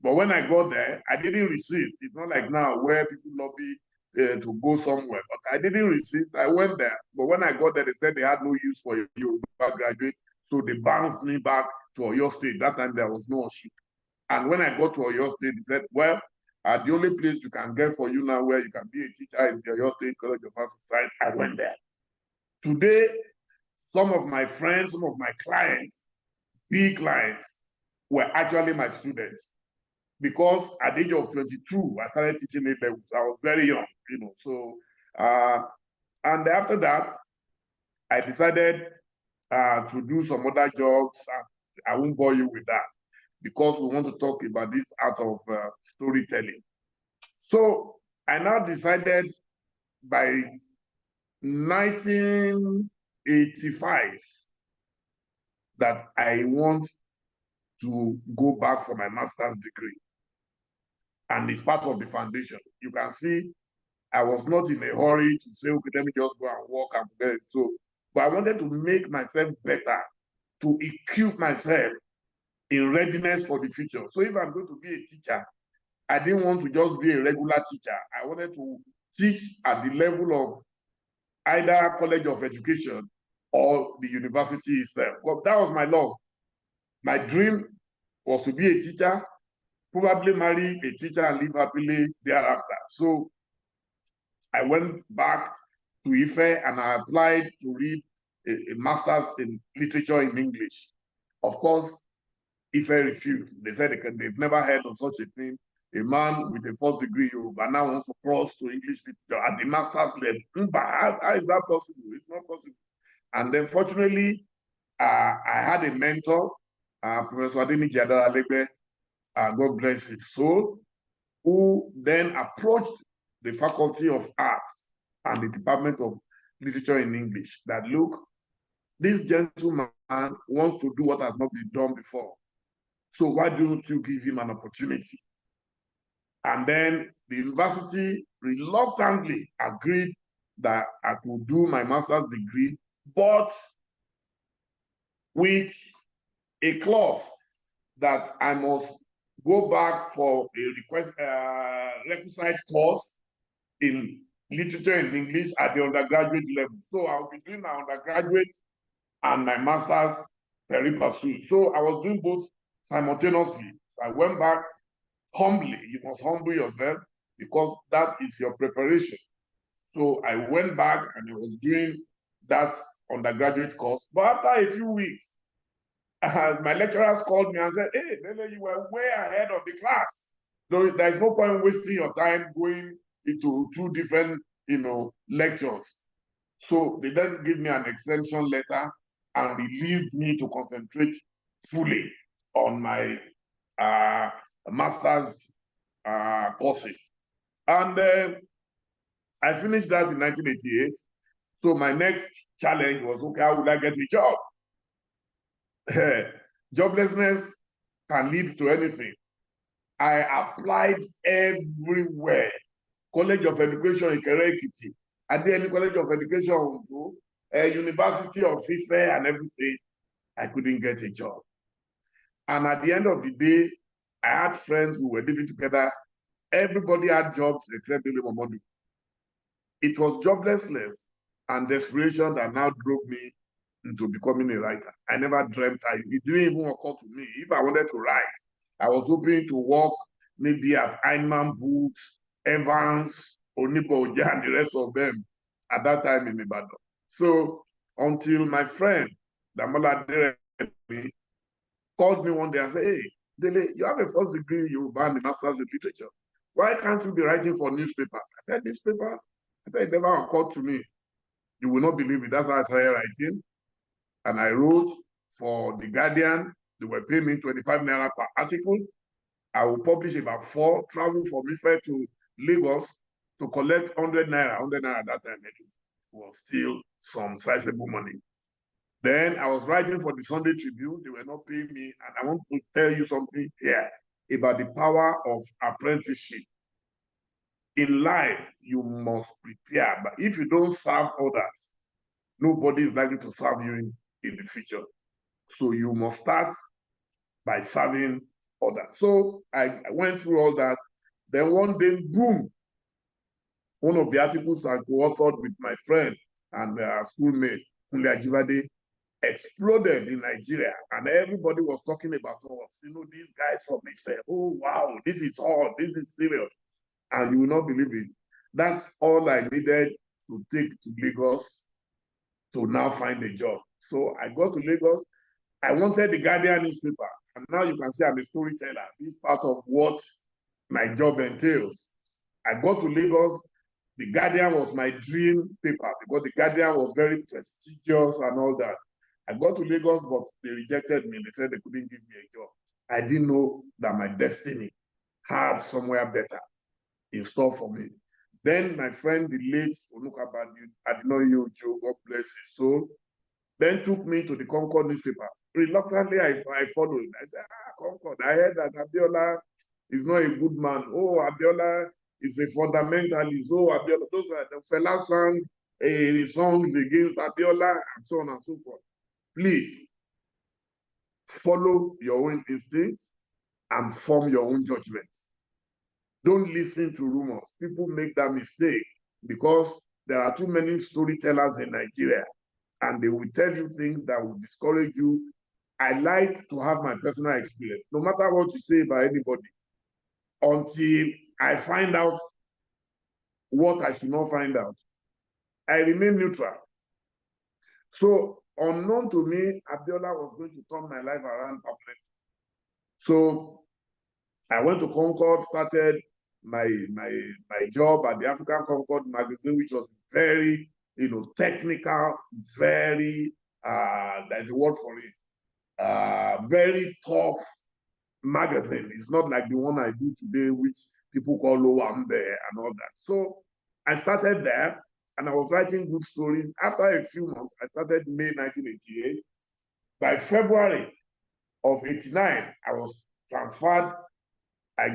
but when I got there, I didn't resist. It's not like now where people lobby to go somewhere, but I didn't resist. I went there, but when I got there, they said they had no use for you graduate, so they bounced me back to Oyo State. That time there was no issue. And when I got to Oyo State, they said, well, the only place you can get for you now where you can be a teacher is the Oyo State College of Arts and Science. I went there. Today, some of my friends, some of my clients, big clients, were actually my students. Because at the age of 22, I started teaching A-levels. I was very young, So, and after that, I decided to do some other jobs. I won't bore you with that because we want to talk about this art of storytelling. So I now decided by 1985 that I want to go back for my master's degree. And it's part of the foundation. You can see I was not in a hurry to say, okay, let me just go and work and forget it. So, but I wanted to make myself better, to equip myself in readiness for the future. So if I'm going to be a teacher, I didn't want to just be a regular teacher. I wanted to teach at the level of either College of Education or the university itself. Well, that was my love. My dream was to be a teacher, probably marry a teacher and live happily thereafter. So I went back to Ife and I applied to read a master's in literature in English. Of course, Ife refused. They said they've never heard of such a thing. A man with a first degree Yoruba now wants to cross to English literature at the master's level. How is that possible? It's not possible. And then fortunately, I had a mentor, Professor Adeni Jadalegbe, God bless his soul, who then approached the Faculty of Arts and the Department of Literature in English that, look, this gentleman wants to do what has not been done before. So why don't you give him an opportunity? And then the university reluctantly agreed that I could do my master's degree, but with a clause that I must go back for a requisite course in literature and English at the undergraduate level. So I'll be doing my undergraduate and my master's peri passu. So I was doing both simultaneously. So I went back humbly. You must humble yourself because that is your preparation. So I went back and I was doing that undergraduate course. But after a few weeks, my lecturers called me and said, "Hey, Lele, you were way ahead of the class. So there's no point wasting your time going into two different, lectures." So they then give me an exemption letter and released me to concentrate fully on my master's courses. And I finished that in 1988. So my next challenge was, okay, how would I get a job? Joblessness can lead to anything. I applied everywhere. College of Education Ikere Ekiti, Adéyẹmí College of Education Ondo, University of Ife and everything. I couldn't get a job. And at the end of the day, I had friends who were living together. Everybody had jobs except Billy Momodu. It was joblessness and desperation that now drove me into becoming a writer. I never dreamt, it didn't even occur to me. If I wanted to write, I was hoping to work maybe at Heinemann Books, Evans, Onibo Oja, and the rest of them at that time in Ibadan. So until my friend, Damola Deremi, called me one day and said, "Hey, Dele, you have a first degree in Yoruba and a master's in literature. Why can't you be writing for newspapers?" I said, "Newspapers?" I said, "It never occurred to me." You will not believe it. That's why I started writing. And I wrote for The Guardian. They were paying me 25 naira per article. I will publish about 4, travel from Ife to Lagos to collect 100 naira. 100 naira at that time was still some sizable money. Then I was writing for the Sunday Tribune. They were not paying me. And I want to tell you something here about the power of apprenticeship. In life, you must prepare. But if you don't serve others, nobody is likely to serve you in the future. So you must start by serving others. So I went through all that. Then one day, boom, one of the articles I co-authored with my friend and schoolmate, Kunle Ajibade, exploded in Nigeria. And everybody was talking about us. These guys from Ife, oh, wow, this is hard, this is serious. And you will not believe it. That's all I needed to take to Lagos to now find a job. So I got to Lagos. I wanted the Guardian newspaper. And now you can see I'm a storyteller. This is part of what my job entails. I got to Lagos. The Guardian was my dream paper because the Guardian was very prestigious and all that. I got to Lagos, but they rejected me. They said they couldn't give me a job. I didn't know that my destiny had somewhere better in store for me. Then my friend, the late Onuka Badu, Adinoye Ojo, God bless his soul, then took me to the Concord newspaper. Reluctantly, I followed. I said, Concord, I heard that Abiola is not a good man. Oh, Abiola is a fundamentalist. Oh, Abiola, those are the Fela sang songs against Abiola, and so on and so forth. Please, follow your own instincts and form your own judgment. Don't listen to rumors. People make that mistake because there are too many storytellers in Nigeria, and they will tell you things that will discourage you. I like to have my personal experience, no matter what you say about anybody, until I find out what I should not find out. I remain neutral. So, unknown to me, Abiola was going to turn my life around permanently. So, I went to Concord, started my job at the African Concord magazine, which was very, technical, very, there's a word for it, very tough magazine. It's not like the one I do today, which people call Owambe and all that. So I started there and I was writing good stories. After a few months, I started May 1988. By February of 89, I was transferred. I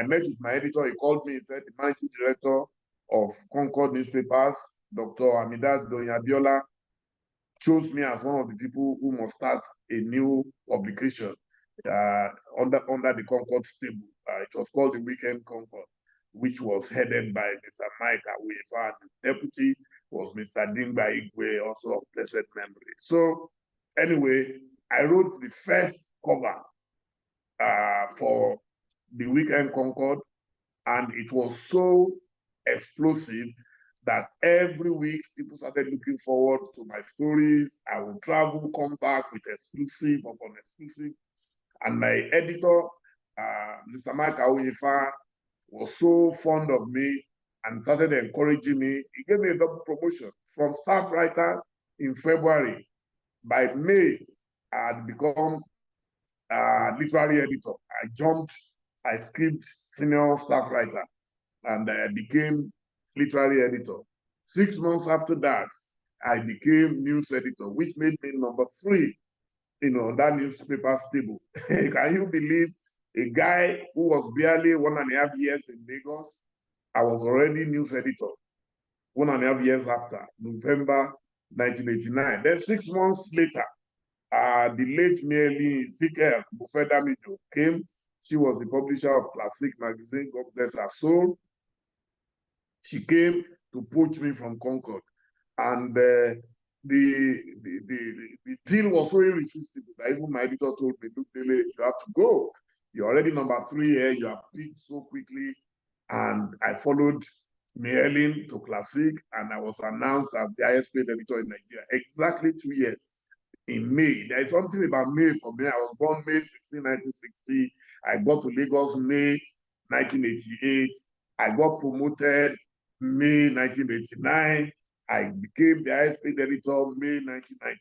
met with my editor. He called me and said, the managing director of Concord newspapers, Dr. Amidat Doyin-Abiola, chose me as one of the people who must start a new publication. under the Concord stable. It was called the Weekend Concord, which was headed by Mr. Mike Awefa. The deputy was Mr. Dingba Igwe, also of blessed memory. So anyway, I wrote the first cover for the Weekend Concord, and it was so explosive that every week people started looking forward to my stories. I would travel, come back with exclusive upon exclusive. And my editor, Mr. Mike Awefa, was so fond of me and started encouraging me. He gave me a double promotion from staff writer in February. By May, I had become literary editor. I skipped senior staff writer and I became literary editor. 6 months after that, I became news editor, which made me number 3, that newspaper stable. Can you believe a guy who was barely 1.5 years in Lagos? I was already news editor 1.5 years after, November 1989. Then 6 months later, the late Merlin Ezekiel Bufedamijo came. She was the publisher of Classic magazine, God bless her soul. She came to poach me from Concord. And the deal was so irresistible that even my editor told me, look, Dele, you have to go. You're already number 3 here. You have peaked so quickly. And I followed Merlin to Classic, and I was announced as the highest paid editor in Nigeria. Exactly 2 years. In May. There is something about May for me. I was born May 16, 1960. I got to Lagos May 1988. I got promoted May 1989. I became the highest paid editor May 1990.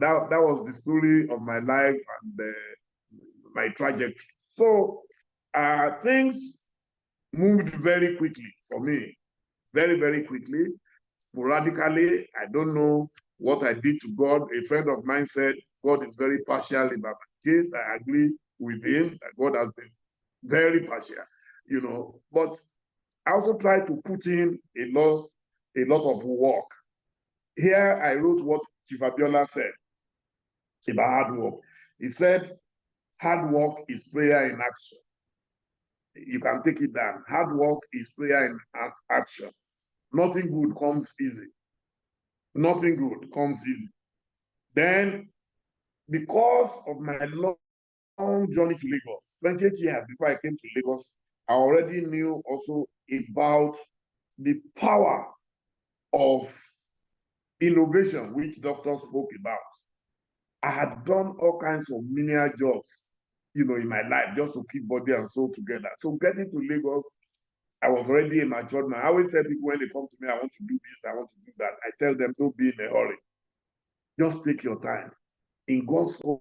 That was the story of my life and my trajectory. So things moved very quickly for me, very, very quickly. Sporadically, I don't know what I did to God. A friend of mine said, God is very partial about my case. I agree with him that God has been very partial, But I also try to put in a lot of work. Here I wrote what Chief Abiola said about hard work. He said, hard work is prayer in action. You can take it down. Hard work is prayer in action. Nothing good comes easy. Nothing good comes easy. Then, because of my long journey to Lagos, 28 years before I came to Lagos, I already knew also about the power of innovation, which doctors spoke about. I had done all kinds of menial jobs, in my life, just to keep body and soul together. So getting to Lagos, I was already a matured man. I always tell people when they come to me, I want to do this, I want to do that. I tell them, don't be in a hurry. Just take your time. In God's own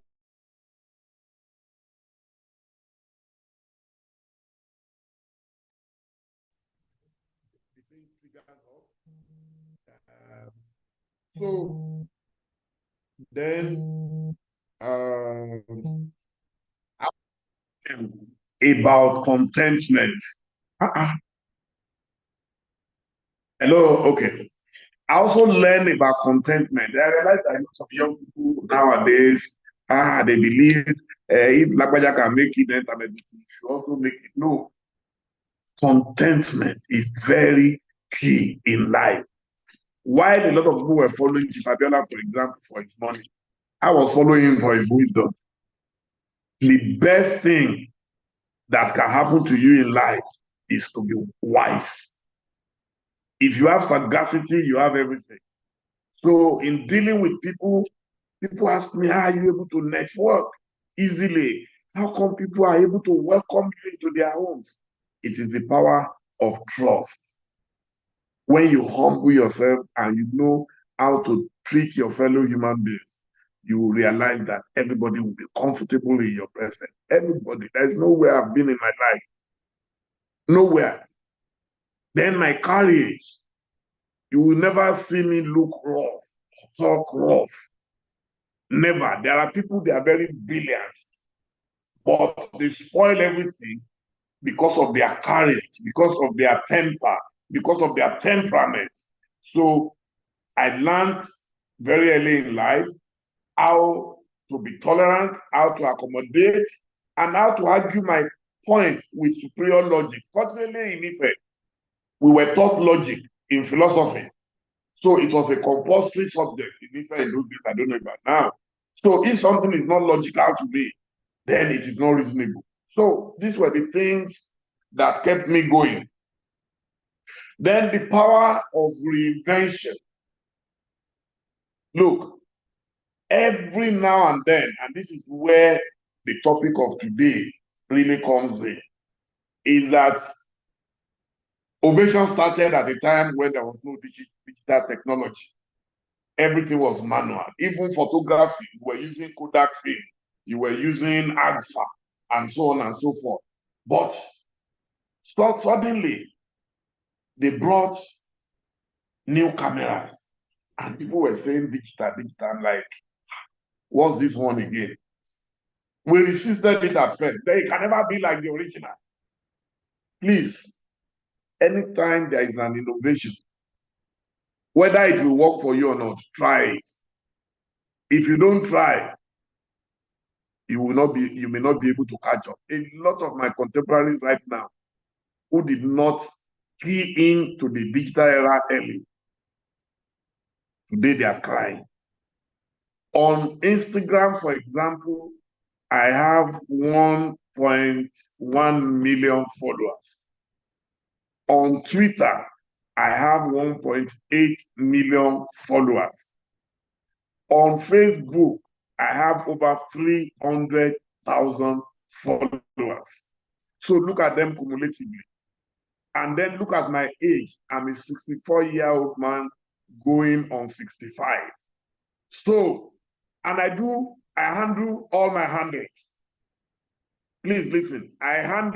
so then about contentment. Hello, okay. I also learned about contentment. I realized that some young people nowadays, they believe if Lagbaja can make it, then you should also make it. No. Contentment is very key in life. While a lot of people were following Chief Abiola, for example, for his money, I was following him for his wisdom. The best thing that can happen to you in life is to be wise. If you have sagacity, you have everything. So in dealing with people ask me, how are you able to network easily? How come people are able to welcome you into their homes? It is the power of trust. When you humble yourself and you know how to treat your fellow human beings, you will realize that everybody will be comfortable in your presence. Everybody. There's nowhere I've been in my life. Nowhere. Then my courage. You will never see me look rough, talk rough. Never. There are people, they are very brilliant, but they spoil everything because of their courage, because of their temper, because of their temperament. So I learned very early in life how to be tolerant, how to accommodate, and how to argue my point with superior logic. Fortunately, in Ife, we were taught logic in philosophy. So it was a compulsory subject in Ife in those days. I don't know about now. So if something is not logical to me, then it is not reasonable. So these were the things that kept me going. Then the power of reinvention. Look, every now and then, and this is where the topic of today really comes in, is that Ovation started at a time when there was no digital technology. Everything was manual. Even photography, you were using Kodak film, you were using Agfa, and so on and so forth. But suddenly, they brought new cameras, and people were saying digital. I'm like, what's this one again? We resisted it at first. They can never be like the original. Please, anytime there is an innovation, whether it will work for you or not, try it. If you don't try, you may not be able to catch up. A lot of my contemporaries right now who did not key into the digital era early, today they are crying. On Instagram, for example, I have 1.1 million followers. On Twitter, I have 1.8 million followers. On Facebook, I have over 300,000 followers. So look at them cumulatively. And then look at my age. I'm a 64-year-old man going on 65. So, and I handle all my handles. Please listen, I had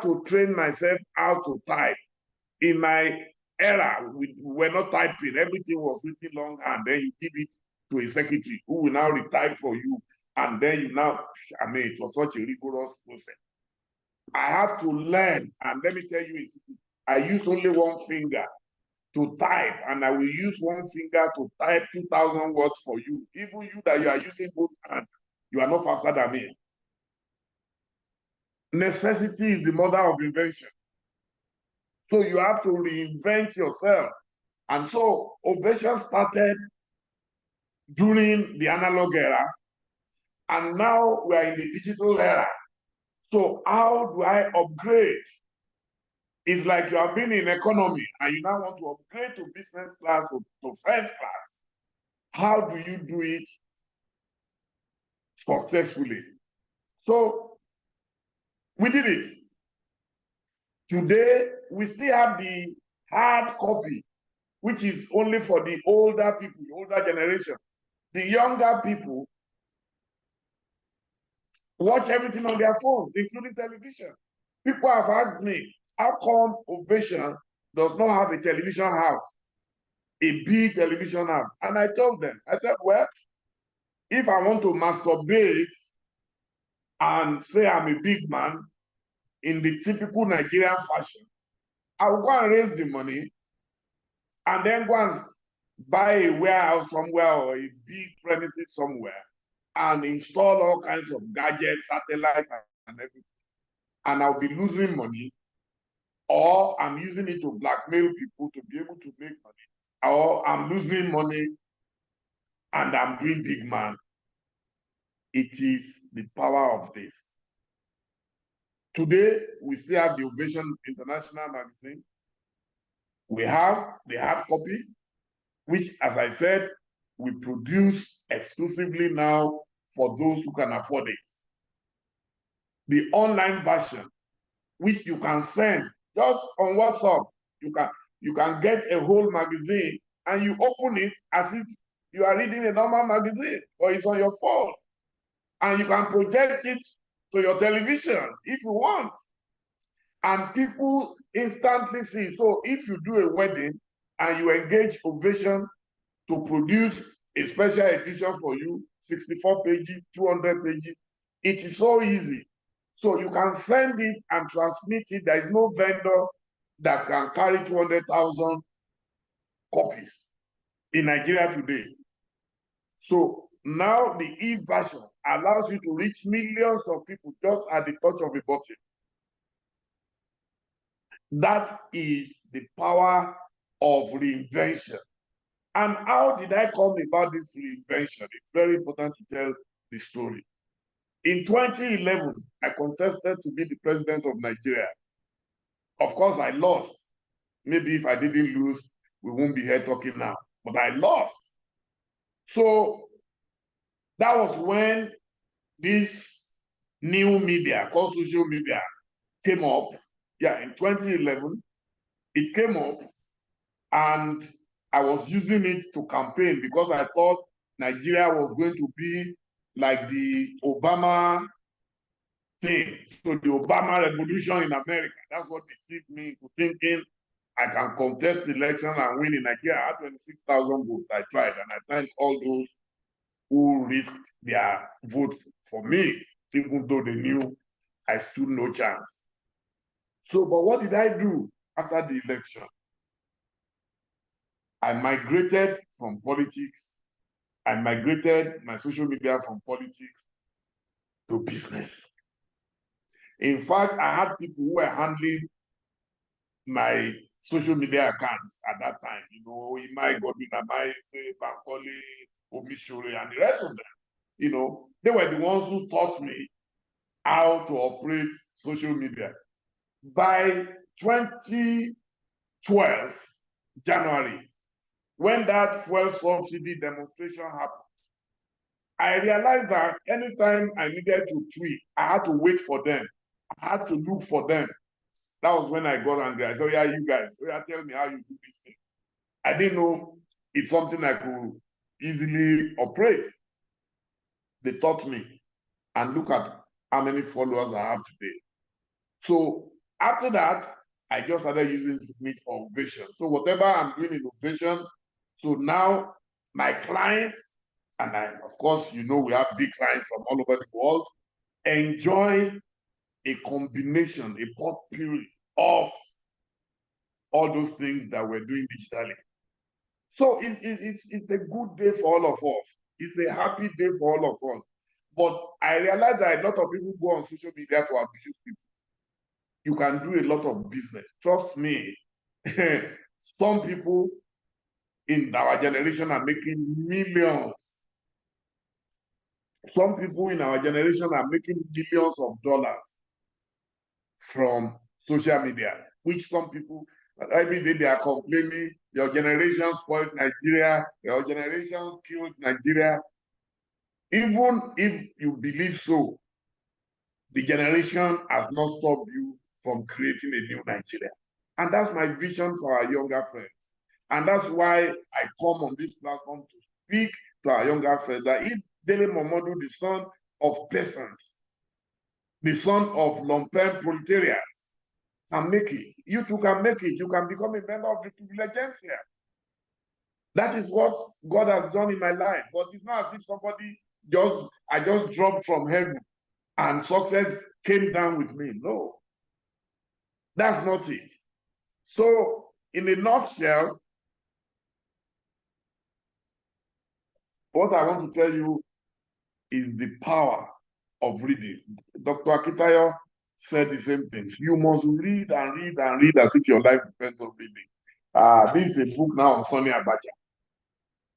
to train myself how to type. In my era, we were not typing. Everything was written longhand. Then you give it to a secretary who will now retype for you. And then it was such a rigorous process. I had to learn. And let me tell you, I use only one finger to type. And I will use one finger to type 2,000 words for you. Even you that you are using both hands, you are not faster than me. Necessity is the mother of invention. So you have to reinvent yourself. And so Ovation started during the analog era, and now we are in the digital era. So how do I upgrade? It's like you have been in economy and you now want to upgrade to business class or to first class. How do you do it successfully? So we did it. Today, we still have the hard copy, which is only for the older people, the older generation. The younger people watch everything on their phones, including television. People have asked me, how come Ovation does not have a television house, a big television house? And I told them, I said, well, if I want to masturbate and say I'm a big man in the typical Nigerian fashion, I will go and raise the money and then go and buy a warehouse somewhere or a big premises somewhere and install all kinds of gadgets, satellites, and everything. And I'll be losing money, or I'm using it to blackmail people to be able to make money, or I'm losing money and I'm doing big man. It is the power of this. Today, we still have the Ovation International magazine. We have the hard copy, which, as I said, we produce exclusively now for those who can afford it. The online version, which you can send just on WhatsApp, you can get a whole magazine and you open it as if you are reading a normal magazine or it's on your phone. And you can project it to your television if you want. And people instantly see. So if you do a wedding and you engage Ovation to produce a special edition for you, 64 pages, 200 pages, it is so easy. So you can send it and transmit it. There is no vendor that can carry 200,000 copies in Nigeria today. So Now the e-version allows you to reach millions of people just at the touch of a button. That is the power of reinvention. And how did I come about this reinvention? It's very important to tell the story. In 2011, I contested to be the president of Nigeria. Of course, I lost. Maybe if I didn't lose, we won't be here talking now. But I lost. So that was when this new media called social media came up. Yeah, in 2011, it came up, and I was using it to campaign because I thought Nigeria was going to be like the Obama thing. So the Obama revolution in America, that's what deceived me into thinking I can contest the election and win in Nigeria. I had 26,000 votes. I tried, and I thank all those who risked their votes for me, even though they knew I stood no chance. So, but what did I do after the election? I migrated from politics. I migrated my social media from politics to business. In fact, I had people who were handling my social media accounts at that time. You know, Imai Godwin, Amai, Bankole, Omishore, and the rest of them. You know, they were the ones who taught me how to operate social media. By 2012, January, when that fuel subsidy demonstration happened, I realized that anytime I needed to tweet, I had to wait for them. I had to look for them. That was when I got angry. I said, yeah, you guys, tell me how you do this thing. I didn't know it's something I could easily operate. They taught me. And look at how many followers I have today. So after that, I just started using Meet for Ovation. So whatever I'm doing in Ovation, so now my clients, and I, of course, you know, we have big clients from all over the world, enjoy a combination, a potpourri of all those things that we're doing digitally. So it's a good day for all of us. It's a happy day for all of us. But I realize that a lot of people go on social media to abuse people. You can do a lot of business. Trust me. Some people in our generation are making millions. Some people in our generation are making billions of dollars from social media, which some people, every day they are complaining, your generation spoiled Nigeria, your generation killed Nigeria. Even if you believe so, the generation has not stopped you from creating a new Nigeria. And that's my vision for our younger friends. And that's why I come on this platform to speak to our younger friends that if Dele Momodu, the son of peasants, the son of lumpen proletariats, can make it, you too can make it. You can become a member of the privileged. That is what God has done in my life. But it's not as if I just dropped from heaven and success came down with me. No, that's not it. So, in a nutshell, what I want to tell you is the power of reading. Dr. Akitayo said the same thing. You must read and read and read as if your life depends on reading. This is a book now on Sonny Abacha.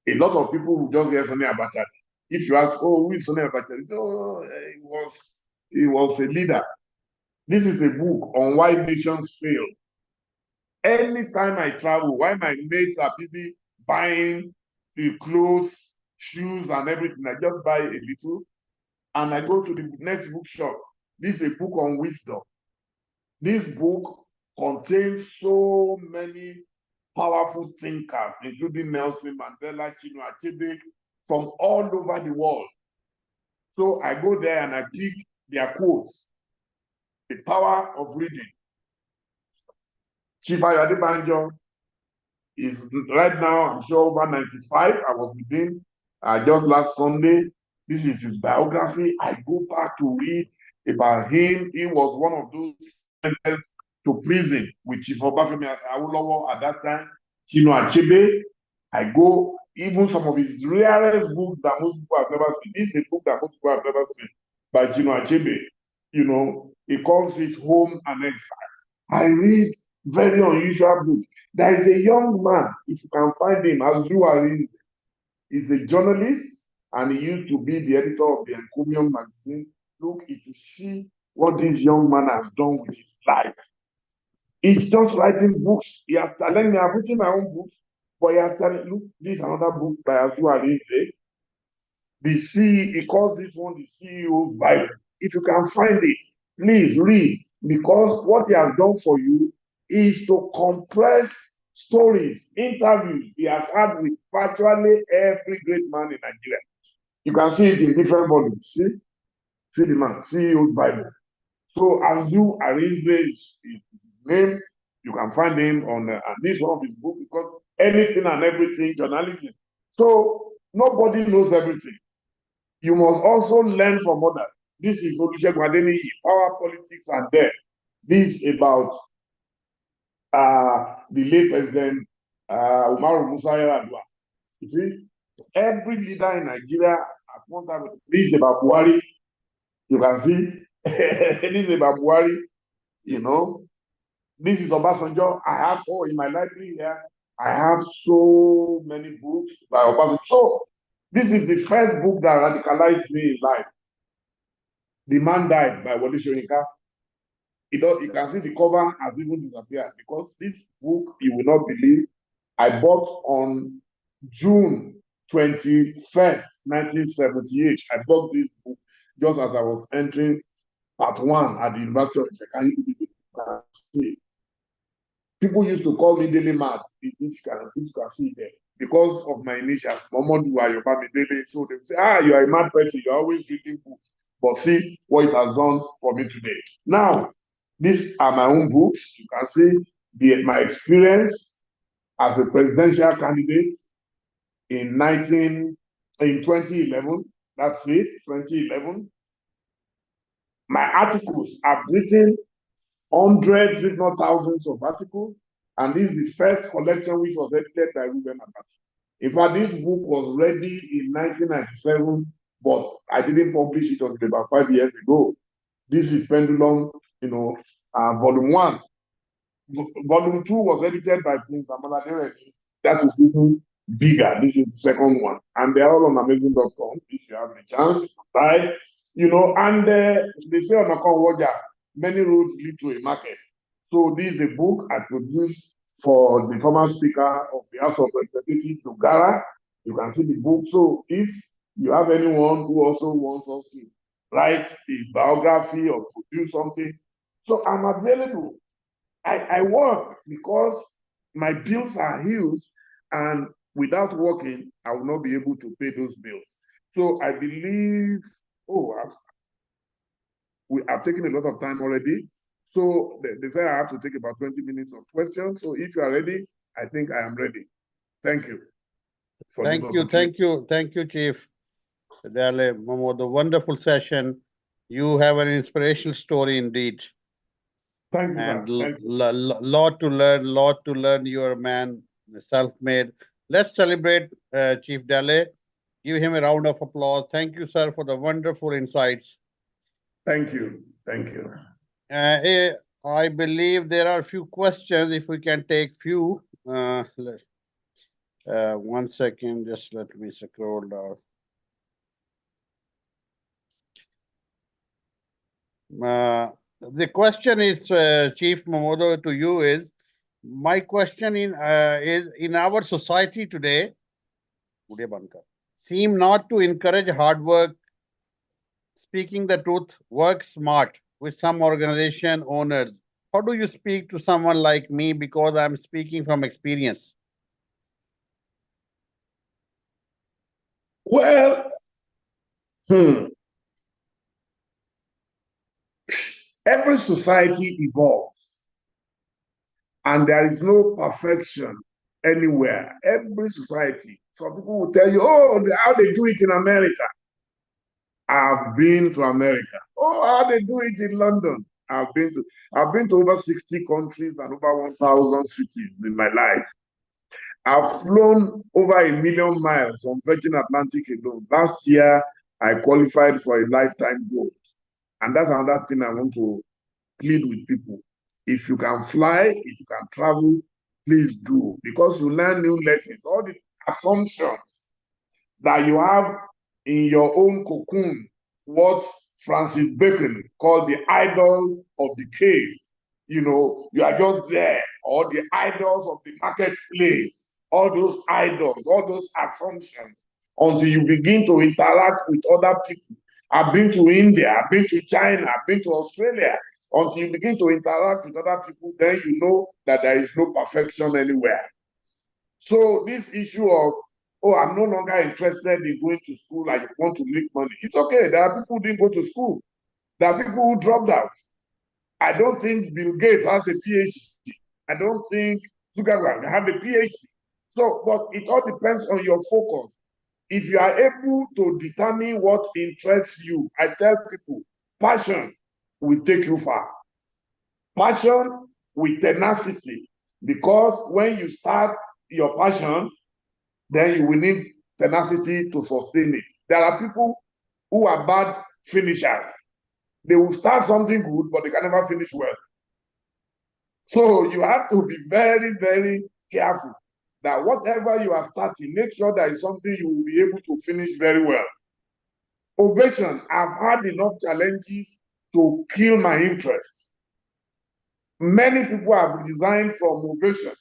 A lot of people will just hear Sonny Abacha. If you ask, oh, who is Sonny Abacha? Oh, he was a leader. This is a book on why nations fail. Anytime I travel, while my mates are busy buying clothes, shoes, and everything, I just buy a little and I go to the next bookshop. This is a book on wisdom. This book contains so many powerful thinkers, including Nelson Mandela, Chinua Achebe, from all over the world. So I go there and I pick their quotes. The power of reading. Chief Adebanjo is right now, I'm sure, over 95. I was with him just last Sunday. This is his biography. I go back to read about him. He was one of those sentenced to prison with Chief Obafemi Awolowo at that time. Chinua Achebe. I go even some of his rarest books that most people have never seen. This is a book that most people have never seen by Chinua Achebe. You know, he calls it Home and Exile. I read very unusual books. There is a young man, if you can find him, Azu Arinze. He's a journalist, and he used to be the editor of the Encomium magazine. Look, if you see what this young man has done with his life, he's just writing books. He has telling me, I've written my own books, but he has telling, look, this is another book by Azu Arinze. He calls this one the CEO's Bible. If you can find it, please read, because what he has done for you is to compress stories, interviews he has had with virtually every great man in Nigeria. You can see it in different volumes. See the man, CEO's Bible. So Azu Arinze is his name. You can find him on and this is one of his books, because anything and everything journalism. So nobody knows everything. You must also learn from others. This is Olusegun Adeniyi, Power, Politics, and Death. This is about the late President Umaru Musa Yar'Adua. You see, every leader in Nigeria at one time. This is about Buhari. You can see. This is about Buhari. You know, this is Obasanjo. I have in my library here. I have so many books by Obasanjo. So this is the first book that radicalized me in life. The Man Died by Wole Soyinka. You can see the cover has even disappeared, because this book, you will not believe, I bought on June 21st, 1978. I bought this book just as I was entering part 1 at the University of Ibadan. People used to call me Daily Mad, if you can see there, because of my initials, Momodu Ayobami Dele. So they say, you are a mad person, you're always reading books. But see what it has done for me today. Now, these are my own books. You can see my experience as a presidential candidate in 2011. That's it, 2011. My articles, I've written hundreds, if not thousands of articles. And this is the first collection which was edited by Ruben Abati. In fact, this book was ready in 1997, but I didn't publish it until about 5 years ago. This is Pendulum, volume 1. Volume 2 was edited by Prince Amala Dereni. That is even bigger. This is the second one. And they're all on Amazon.com if you have the chance to buy, and they say on Waja, many roads lead to a market. So this is a book I produced for the former Speaker of the House of Representatives, Dogara. You can see the book. So if you have anyone who also wants us to write his biography or produce something, so I'm available. I work because my bills are huge, and without working, I will not be able to pay those bills. So I believe, I've taken a lot of time already. So they say I have to take about 20 minutes of questions. So if you are ready, I think I am ready. Thank you. Thank you, Chief Dale Momo. The wonderful session. You have an inspirational story indeed. Thank you, and lot to learn. You're a man, self-made. Let's celebrate Chief Dale. Give him a round of applause. Thank you, sir, for the wonderful insights. Thank you. I believe there are a few questions. If we can take few. One second, just let me scroll down. The question is, Chief Momodo, to you is, my question is in our society today, seem not to encourage hard work, speaking the truth, work smart with some organization owners. How do you speak to someone like me, because I'm speaking from experience? Well, every society evolves, and there is no perfection anywhere. Every society. Some people will tell you, how they do it in America. I've been to America. How they do it in London. I've been to over 60 countries and over 1,000 cities in my life. I've flown over 1 million miles on Virgin Atlantic alone. Last year, I qualified for a lifetime goal. And that's another thing I want to plead with people. If you can fly, if you can travel, please do, because you learn new lessons. All the assumptions that you have in your own cocoon, what Francis Bacon called the idol of the cave. You know, you are just there, or the idols of the marketplace, all those idols, all those assumptions, until you begin to interact with other people. I've been to India, I've been to China, I've been to Australia. Until you begin to interact with other people, then you know that there is no perfection anywhere. So this issue of, oh, I'm no longer interested in going to school, I want to make money. It's okay. There are people who didn't go to school. There are people who dropped out. I don't think Bill Gates has a PhD. I don't think Zuckerberg have a PhD. So, but it all depends on your focus. If you are able to determine what interests you, I tell people, passion will take you far. Passion with tenacity, because when you start your passion, then you will need tenacity to sustain it. There are people who are bad finishers. They will start something good, but they can never finish well. So you have to be very, very careful that whatever you are starting, make sure that it's something you will be able to finish very well. Ovation, I've had enough challenges to kill my interest. Many people have resigned from Ovation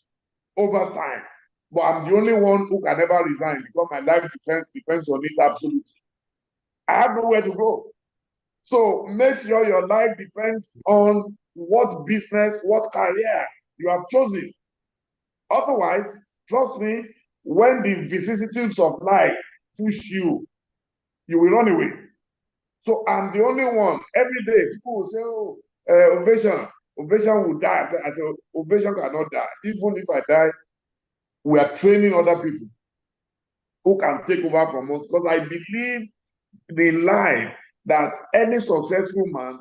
over time, but I'm the only one who can never resign because my life depends on it absolutely. I have nowhere to go. So make sure your life depends on what business, what career you have chosen. Otherwise, trust me, when the vicissitudes of life push you, you will run away. So I'm the only one. Every day, people will say, oh, Ovation will die. I say, Ovation cannot die. Even if I die, we are training other people who can take over from us, because I believe in life that any successful man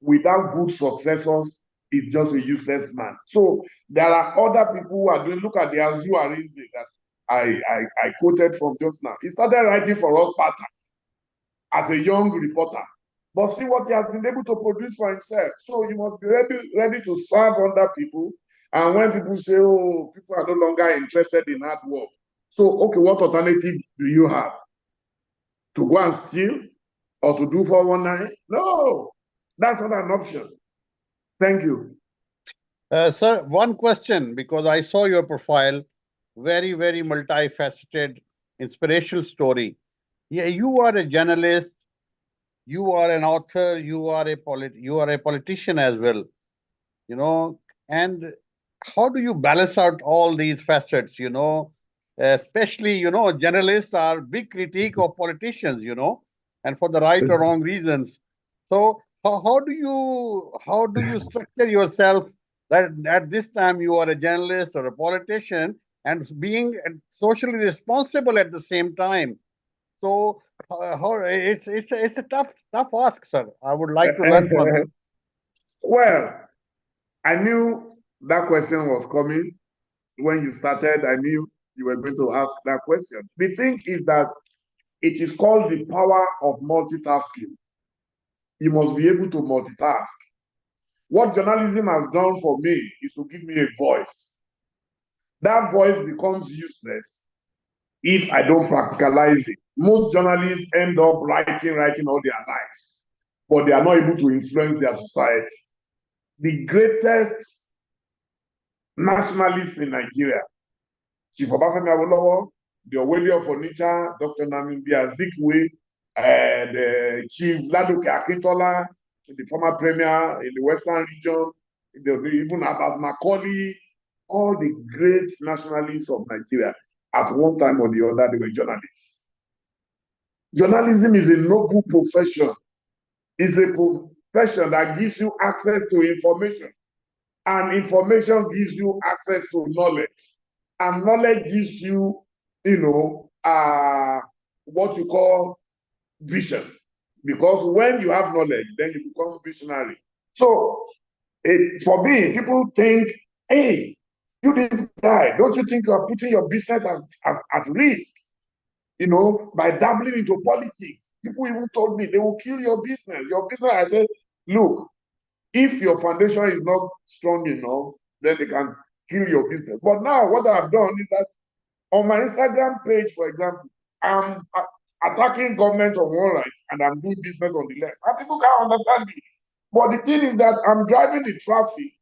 without good successors is just a useless man. So there are other people who are doing, look at the Azu Arize that I quoted from just now. He started writing for us part-time as a young reporter. But see what he has been able to produce for himself. So you must be ready to serve under people. And when people say, oh, people are no longer interested in hard work. So, okay, what alternative do you have? To go and steal or to do 419? No, that's not an option. Thank you. Sir, one question, because I saw your profile, very, very multifaceted, inspirational story. Yeah, you are a journalist, you are an author, you are a politician as well, you know, and how do you balance out all these facets, especially, journalists are big critique of politicians, and for the right or wrong reasons. So how do you structure yourself that at this time you are a journalist or a politician and being socially responsible at the same time? So how it's a tough ask, sir. I would like to learn from you. Well, I knew that question was coming. When you started, I knew you were going to ask that question. The thing is that it is called the power of multitasking. You must be able to multitask. What journalism has done for me is to give me a voice. That voice becomes useless if I don't practicalize it. Most journalists end up writing all their lives, but they are not able to influence their society. The greatest nationalist in Nigeria, Chief Obafemi Awolowo, the Oweli of Onitsha, Dr. Nnamdi Azikiwe, and Chief Ladoke Akintola, the former premier in the Western region, even Abbas Macaulay, all the great nationalists of Nigeria, at one time or the other, they were journalists. Journalism is a noble profession. It's a profession that gives you access to information. And information gives you access to knowledge. And knowledge gives you, what you call vision. Because when you have knowledge, then you become visionary. So, for me, people think, hey, You, this guy, don't you think you are putting your business at risk? You know, by dabbling into politics. People even told me they will kill your business. Your business, I said, look, if your foundation is not strong enough, then they can kill your business. But now what I've done is that on my Instagram page, for example, I'm attacking government on one right and I'm doing business on the left. And people can't understand me. But the thing is that I'm driving the traffic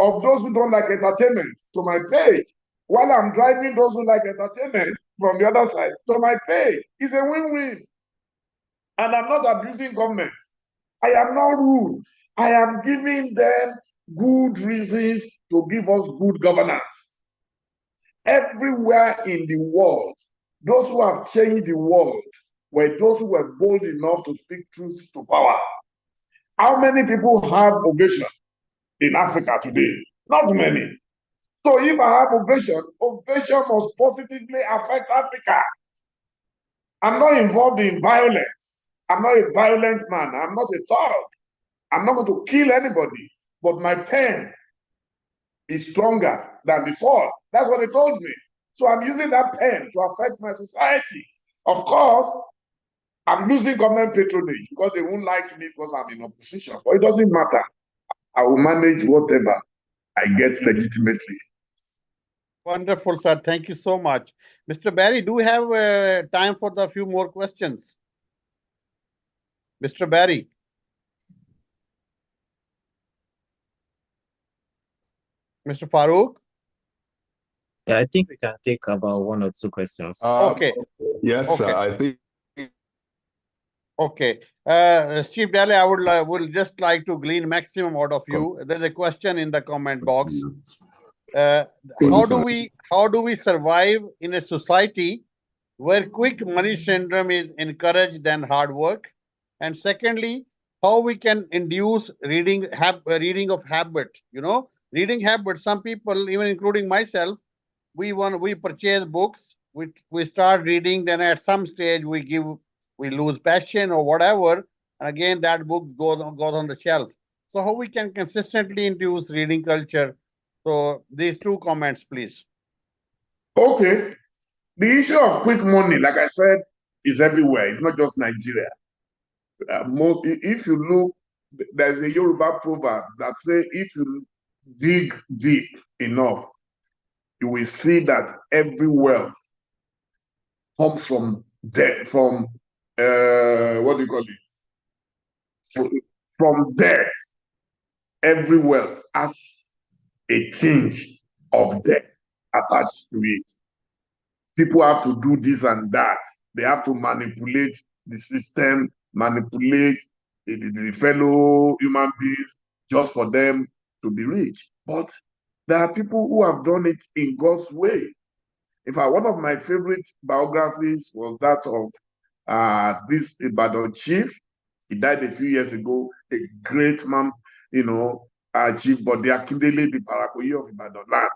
of those who don't like entertainment to my page, while I'm driving those who like entertainment from the other side to my page. It's a win-win. And I'm not abusing government. I am not rude. I am giving them good reasons to give us good governance. Everywhere in the world, those who have changed the world were those who were bold enough to speak truth to power. How many people have ovation in Africa today? Not many. So if I have ovation, ovation must positively affect Africa. I'm not involved in violence. I'm not a violent man. I'm not a thug. I'm not going to kill anybody. But my pen is stronger than the sword. That's what they told me. So I'm using that pen to affect my society. Of course, I'm losing government patronage because they won't like me because I'm in opposition. But it doesn't matter. I will manage whatever I get legitimately. Wonderful, sir. Thank you so much. Mr. Barry, do we have time for the few more questions? Mr. Barry. Mr. Farooq? Yeah, I think we can take about 1 or 2 questions. Okay. Yes, Okay. I think. Okay. Chief Daly, I would just like to glean maximum out of you. There's a question in the comment box. How do we survive in a society where quick money syndrome is encouraged than hard work? And secondly, how we can induce reading of habit? You know, reading habit. Some people, even including myself, we purchase books, we start reading, then at some stage we lose passion or whatever, and again that book goes on the shelf. So how we can consistently induce reading culture? So these 2 comments, please. Okay. The issue of quick money, like I said, is everywhere. It's not just Nigeria. If you look, there's a Yoruba proverb that says, if you dig deep enough, you will see that every wealth comes from debt, from what do you call it? From debt. Every wealth has a tinge of debt attached to it. People have to do this and that. They have to manipulate the system, manipulate the fellow human beings just for them to be rich. But there are people who have done it in God's way. In fact, one of my favorite biographies was that of this Ibadan chief. He died a few years ago, a great man, Chief Bode Akindele, the Parakoye of Ibadan land.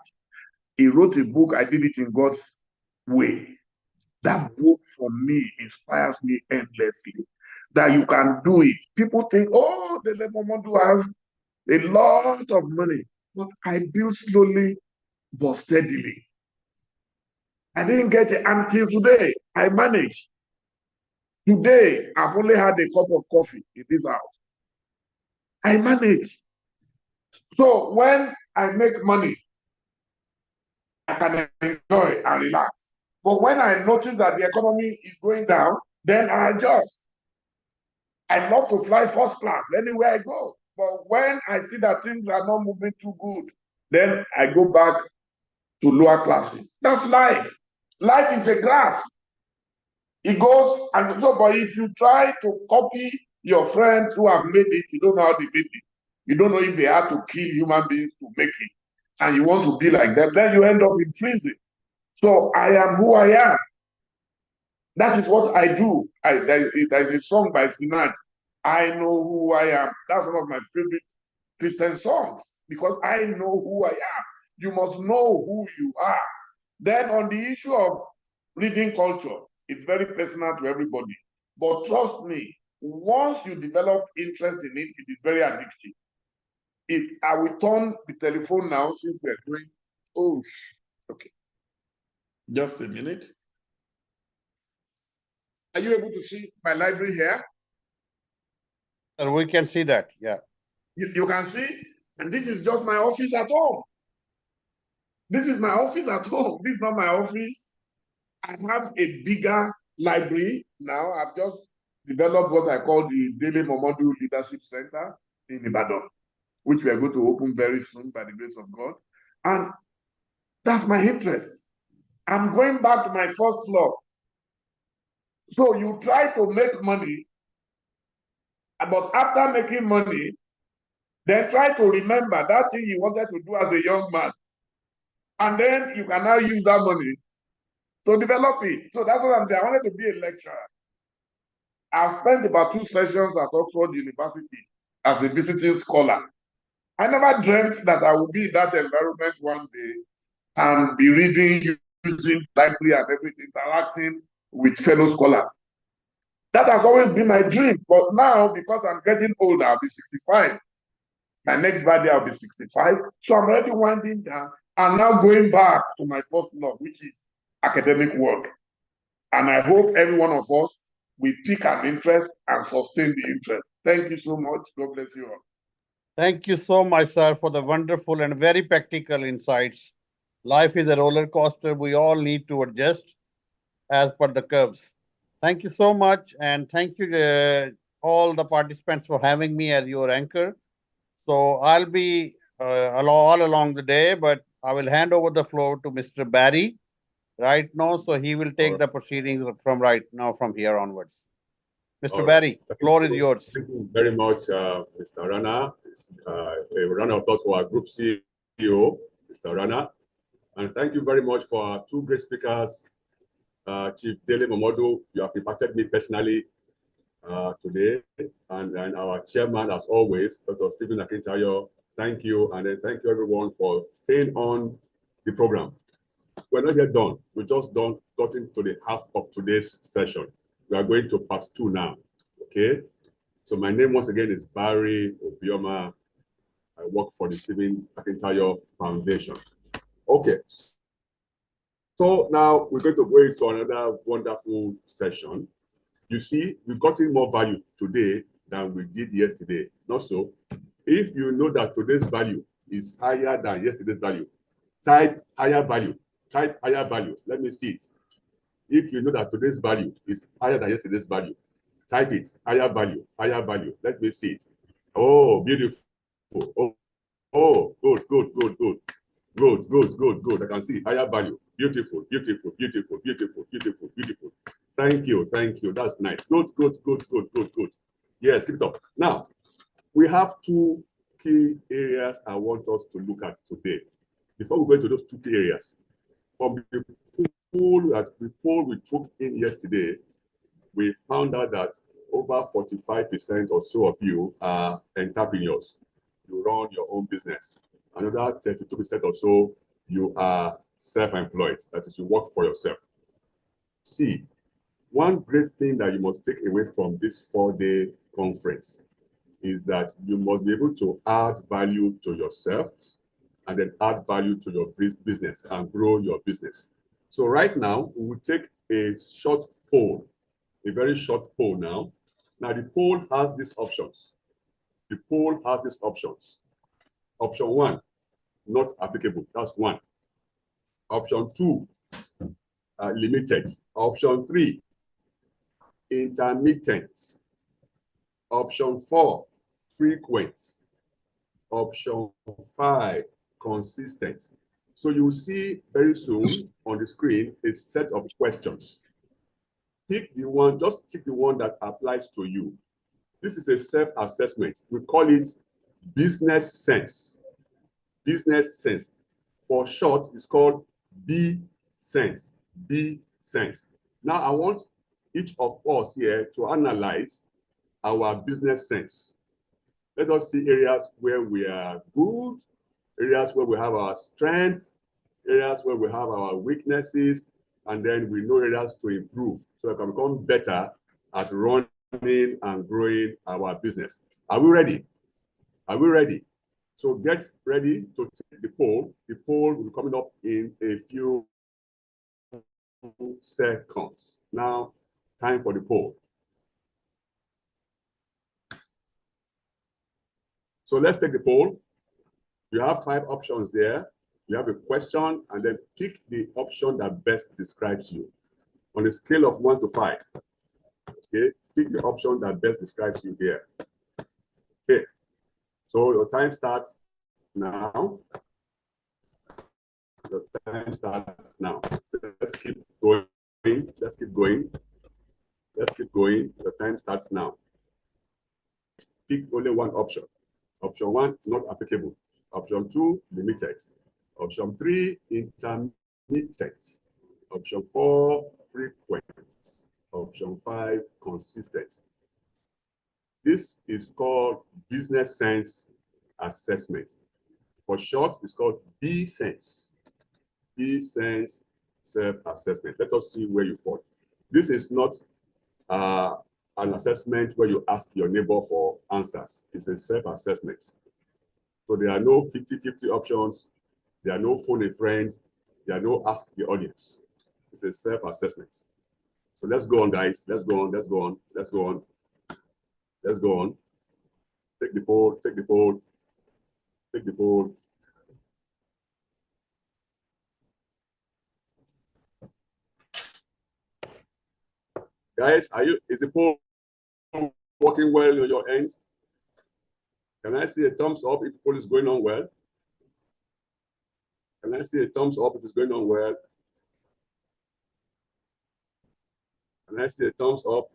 He wrote a book, I Did It in God's Way. That book, for me, inspires me endlessly, that you can do it. People think, oh, the Lemomodu has a lot of money. But I built slowly but steadily. I didn't get it until today. I managed. Today, I've only had a cup of coffee in this house. I manage. So when I make money, I can enjoy and relax. But when I notice that the economy is going down, then I adjust. I love to fly first class anywhere I go. But when I see that things are not moving too good, then I go back to lower classes. That's life. Life is a graph. It goes, and so, but if you try to copy your friends who have made it, you don't know how they made it. You don't know if they had to kill human beings to make it. And you want to be like them, then you end up in prison. So I am who I am. That is what I do. There is a song by Sinach, I know who I am. That's one of my favorite Christian songs, because I know who I am. You must know who you are. Then on the issue of reading culture, it's very personal to everybody. But trust me, once you develop interest in it, it is very addictive. I will turn the telephone now, since we're doing Oh, okay. Just a minute. Are you able to see my library here? And we can see that, yeah. You can see, and this is just my office at home. This is my office at home. This is not my office. I have a bigger library now. I've just developed what I call the Dele Momodu Leadership Center in Ibadan, which we are going to open very soon by the grace of God. And that's my interest. I'm going back to my first floor. So you try to make money, but after making money, then try to remember that thing you wanted to do as a young man. And then you can now use that money to develop it. So that's what I'm doing. I wanted to be a lecturer. I've spent about 2 sessions at Oxford University as a visiting scholar. I never dreamt that I would be in that environment one day and be reading, using library and everything, interacting with fellow scholars. That has always been my dream. But now, because I'm getting older, I'll be 65. My next birthday, I'll be 65. So I'm already winding down and now going back to my first love, which is academic work. And I hope every one of us will pick an interest and sustain the interest. Thank you so much. God bless you all. Thank you so much, sir, for the wonderful and very practical insights. Life is a roller coaster. We all need to adjust as per the curves. Thank you so much, and thank you all the participants for having me as your anchor. So I'll be all along the day, but I will hand over the floor to Mr. Barry right now, so he will take the proceedings from right now from here onwards. Mr. Barry, the floor is yours. Thank you very much, Mr. Rana. A round of applause for our group CEO, Mr. Rana. And thank you very much for our 2 great speakers, Chief Dele Momodu. You have impacted me personally today, and our chairman, as always, Dr. Stephen Akintayo. Thank you, and then thank you everyone for staying on the program. We're not yet done. We just gotten to the half of today's session. We are going to part 2 now. Okay. So my name once again is Barry Obioma. I work for the Stephen Akintayo Foundation. Okay. So now we're going to go into another wonderful session. You see, we've gotten more value today than we did yesterday. Not so. If you know that today's value is higher than yesterday's value, type higher value. Type higher value. Let me see it. If you know that today's value is higher than yesterday's value, type it. Higher value. Higher value. Let me see it. Oh, beautiful. Oh, good, good, good, good. Good, good, good, good. I can see higher value. Beautiful, beautiful, beautiful, beautiful, beautiful, beautiful. Thank you, thank you. That's nice. Good, good, good, good, good, good. Yes, keep it up. Now, we have 2 key areas I want us to look at today. Before we go into those 2 key areas, from the poll we took in yesterday, we found out that over 45% or so of you are entrepreneurs. You run your own business. Another 32% or so, you are self-employed. That is, you work for yourself. See, one great thing that you must take away from this 4-day conference is that you must be able to add value to yourselves and then add value to your business and grow your business. So right now, we will take a short poll, a very short poll now. Now the poll has these options. The poll has these options. Option 1, not applicable. That's 1. Option 2, limited. Option 3, intermittent. Option 4, frequent. Option 5, consistent. So you will see very soon on the screen a set of questions. Pick the one, just pick the one that applies to you. This is a self-assessment. We call it business sense. Business sense. For short, it's called B sense. B sense. Now I want each of us here to analyze our business sense. Let us see areas where we are good, areas where we have our strengths, areas where we have our weaknesses, and then we know areas to improve so we can become better at running and growing our business. Are we ready? Are we ready? So get ready to take the poll. The poll will be coming up in a few seconds. Now, time for the poll. So let's take the poll. You have 5 options there. You have a question, and then pick the option that best describes you. On a scale of 1 to 5, okay, pick the option that best describes you here. Okay, so your time starts now. The time starts now. Let's keep going. Let's keep going. Let's keep going. The time starts now. Pick only one option. Option 1, not applicable. Option 2, limited. Option 3, intermittent. Option 4, frequent. Option 5, consistent. This is called business sense assessment. For short, it's called B-Sense. B-Sense self-assessment. Let us see where you fall. This is not an assessment where you ask your neighbor for answers. It's a self-assessment. So there are no 50-50 options. There are no phone a friend. There are no ask the audience. It's a self-assessment. So let's go on, guys. Let's go on. Let's go on. Let's go on. Let's go on. Take the poll. Take the poll. Take the poll. Guys, is the poll working well on your end? Can I see a thumbs up if the poll is going on well? Can I see a thumbs up if it's going on well? Can I see a thumbs up?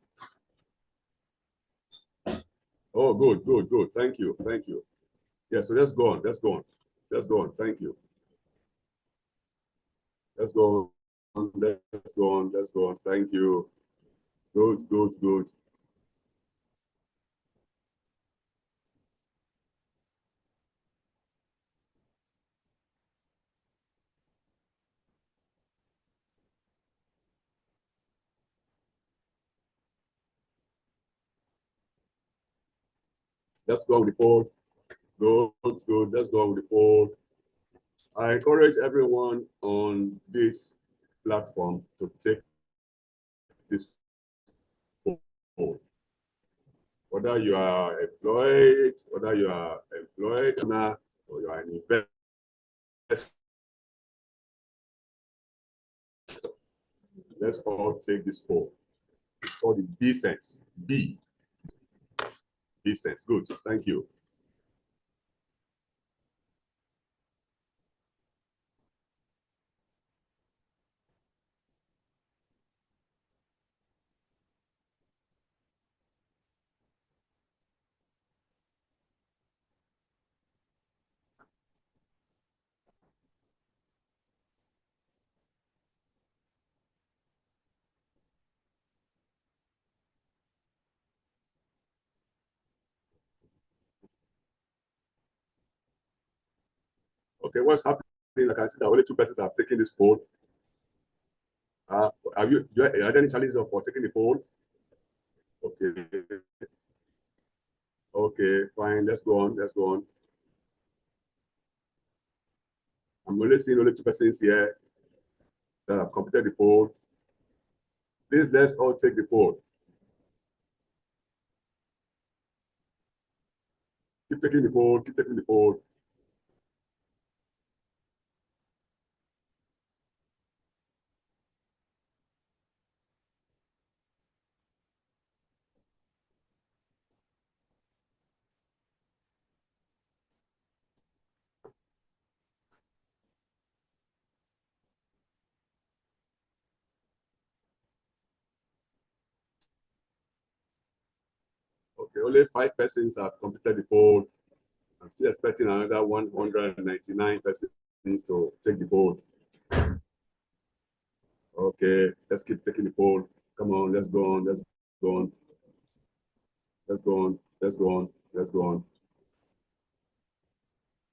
Oh, good, good, good. Thank you, thank you. Yeah, so let's go on, let's go on. Let's go on, thank you. Let's go on, let's go on, let's go on. Thank you. Good, good, good. Let's go on with the poll. Good, good. Let's go on with the poll. I encourage everyone on this platform to take this poll. Whether you are employed, or you are an investor, let's all take this poll. It's called the B-Sense. B-Sense. Good. Thank you. Okay, what's happening? I can see that only 2 persons have taken this poll. Are there any challenges for taking the poll? Okay. Okay, fine. Let's go on. Let's go on. I'm only seeing only 2 persons here that have completed the poll. Please, let's all take the poll. Keep taking the poll. Keep taking the poll. Okay, only 5 persons have completed the poll. I'm still expecting another 199 persons to take the poll. Okay, let's keep taking the poll. Come on, let's go on. Let's go on. Let's go on. Let's go on. Let's go on.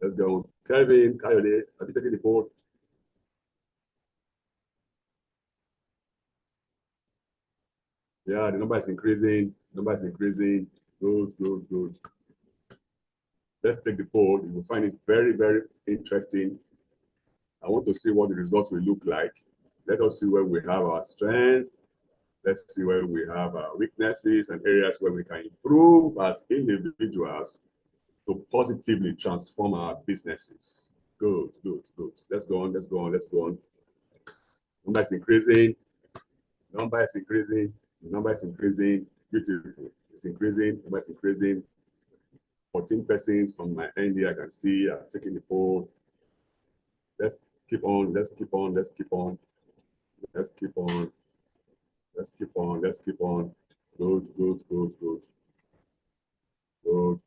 Let's go on. Kevin, Kayode, have you taken the poll? Yeah, the number is increasing. Number is increasing. Good, good, good. let's take the poll. You will find it very, very interesting. I want to see what the results will look like. Let us see where we have our strengths. Let's see where we have our weaknesses and areas where we can improve as individuals to positively transform our businesses. Good, good, good. Let's go on, let's go on, let's go on. Number is increasing. Number is increasing. Number is increasing. Beautiful. It's increasing. Number is increasing. 14 persons from my end here I can see are taking the poll. Let's keep on. Let's keep on. Let's keep on. Let's keep on. Let's keep on. Let's keep on. Good, good, good, good. Good.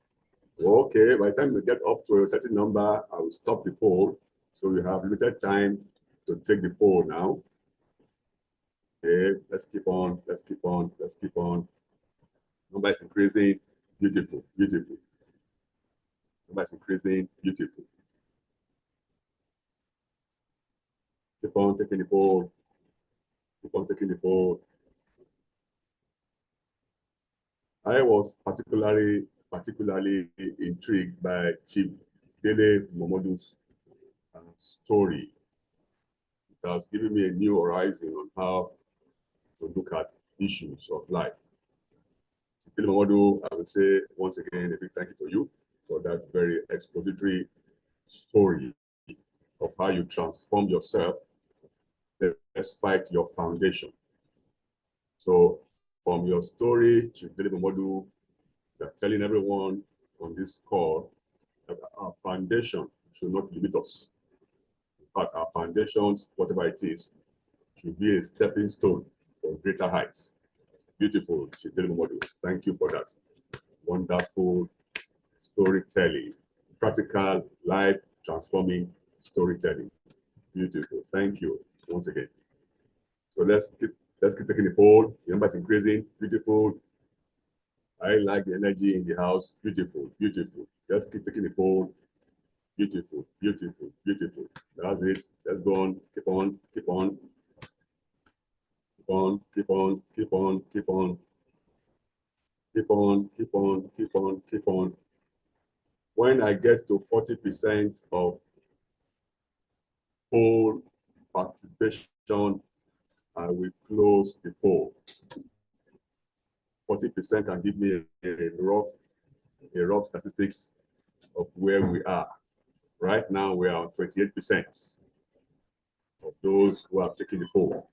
Okay, by the time we get up to a certain number, I will stop the poll. So we have limited time to take the poll now. Okay, let's keep on. Let's keep on. Let's keep on. Number is increasing. Beautiful, beautiful. Number is increasing. Beautiful. Keep on taking the poll. Keep on taking the poll. I was particularly intrigued by Chief Dele Momodu's story. It has given me a new horizon on how to look at issues of life. Chief Dele Momodu, I would say once again a big thank you to you for that very expository story of how you transform yourself despite your foundation. So from your story, Chief Dele Momodu, you're telling everyone on this call that our foundation should not limit us. In fact, our foundations, whatever it is, should be a stepping stone for greater heights. Beautiful, Chief Dele Momodu. Thank you for that. Wonderful storytelling, practical, life transforming storytelling. Beautiful. Thank you once again. So let's keep taking the poll. The number is increasing. Beautiful. I like the energy in the house. Beautiful, beautiful. Let's keep taking the poll. Beautiful, beautiful, beautiful. That's it. Let's go on. Keep on, keep on. Keep on, keep on, keep on, keep on. Keep on, keep on, keep on, keep on. When I get to 40% of poll participation, I will close the poll. 40% can give me a rough statistics of where we are. Right now, we are on 28% of those who have taken the poll.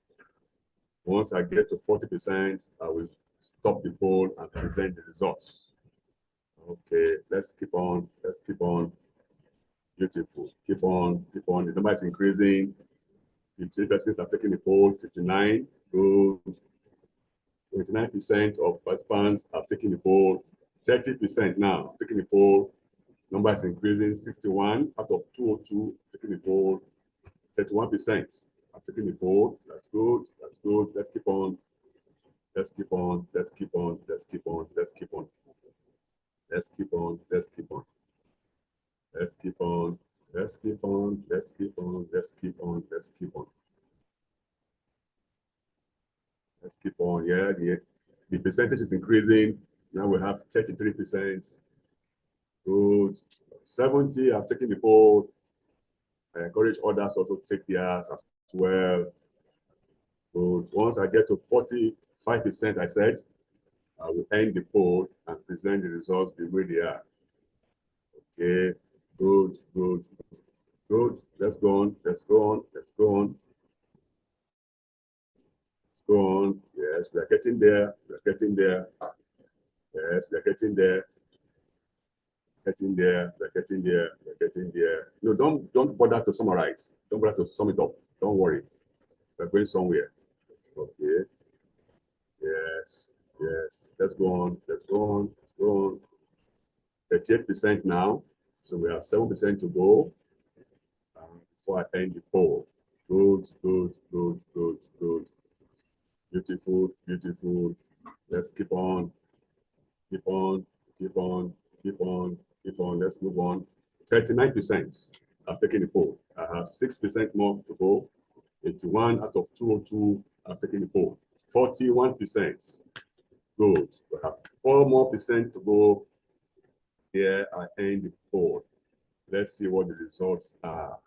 Once I get to 40%, I will stop the poll and present the results. Okay, let's keep on. Let's keep on. Beautiful. Keep on. Keep on. The number is increasing. 50 persons have taken the poll. 59. Good. 29% of participants have taken the poll. 30% now taking the poll. Number is increasing. 61 out of 202 taking the poll. 31% have taken the poll. That's good. That's good. Let's keep on. Let's keep on. Let's keep on. Let's keep on. Let's keep on. Let's keep on. Let's keep on. Let's keep on. Let's keep on. Let's keep on. Let's keep on. Let's keep on. Let's keep on. Yeah, the percentage is increasing. Now we have 33%. Good. 70 have taken the poll. I encourage others also to take theirs as well. Good. Once I get to 45%, I said, I will end the poll and present the results the way they are. Okay. Good, good, good. Let's go on. Let's go on. Let's go on. Let's go on. Yes, we are getting there. We are getting there. Yes, we are getting there. Getting there. We are getting there. We are getting there. No, don't bother to summarize. Don't bother to sum it up. Don't worry. We're going somewhere. Okay. Yes. Yes. Let's go on. Let's go on. Let's go on. 38% now. So we have 7% to go before I end the poll. Good, good, good, good, good. Beautiful, beautiful. Let's keep on. Keep on, keep on, keep on, keep on. Let's move on. 39% have taken the poll. I have 6% more to go. 81 out of 202 have taken the poll. 41%. Good. We have 4% more to go here, I end the poll. Let's see what the results are.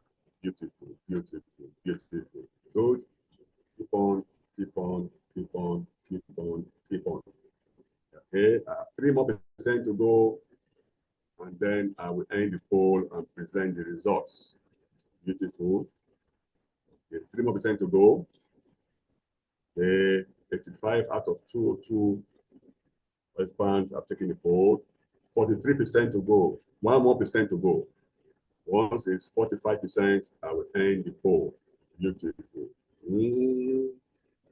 Beautiful, beautiful, beautiful. Good. Keep on, keep on, keep on, keep on, keep on. Okay, 3 more percent to go, and then I will end the poll and present the results. Beautiful. Okay, 3 more percent to go. Okay, 85 out of 202 participants have taken the poll. 43% to go. 1 more percent to go. Once it's 45%, I will end the poll. Beautiful.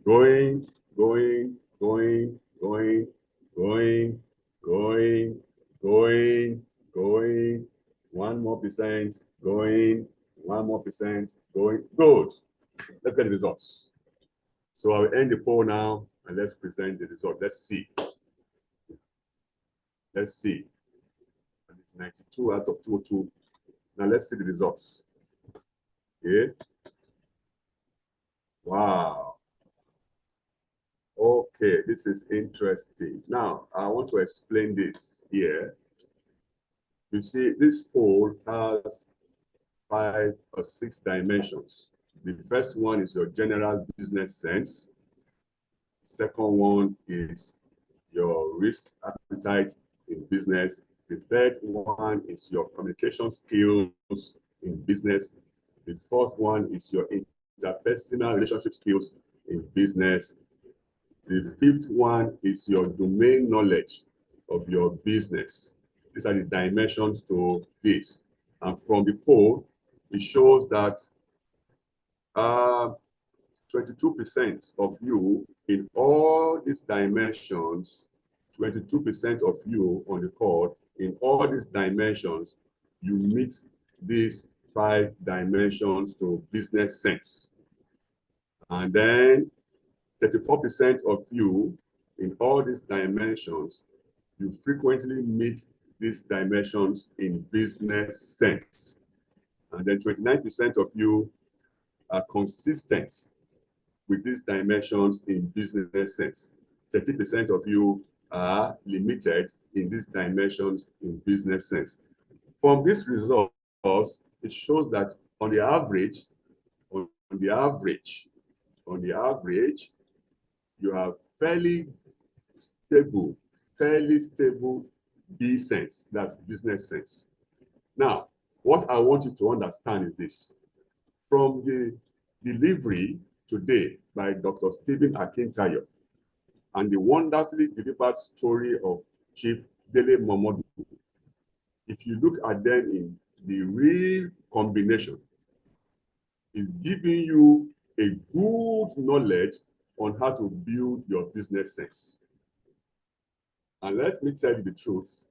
Going, going, going, going, going, going, going, going. 1 more percent, going. 1 more percent, going. Good. Let's get the results. So I will end the poll now, and let's present the result. Let's see. Let's see. And it's 92 out of 202. Now let's see the results. Okay. Wow. Okay, this is interesting. Now, I want to explain this here. You see, this poll has 5 or 6 dimensions. The first one is your general business sense. Second one is your risk appetite in business. The third one is your communication skills in business. The fourth one is your interpersonal relationship skills in business. The fifth one is your domain knowledge of your business. These are the dimensions to this. And from the poll, it shows that 22% of you in all these dimensions, 22% of you on the call, in all these dimensions, you meet these 5 dimensions to business sense. And then 34% of you in all these dimensions, you frequently meet these dimensions in business sense. And then 29% of you are consistent with these dimensions in business sense. 30% of you are limited in these dimensions in business sense. From these results, it shows that on the average, you have fairly stable B sense, that's business sense. Now, what I want you to understand is this. From the delivery today by Dr. Stephen Akintayo and the wonderfully delivered story of Chief Dele Momodu, if you look at them in the real combination, is giving you a good knowledge on how to build your business sense. And let me tell you the truth,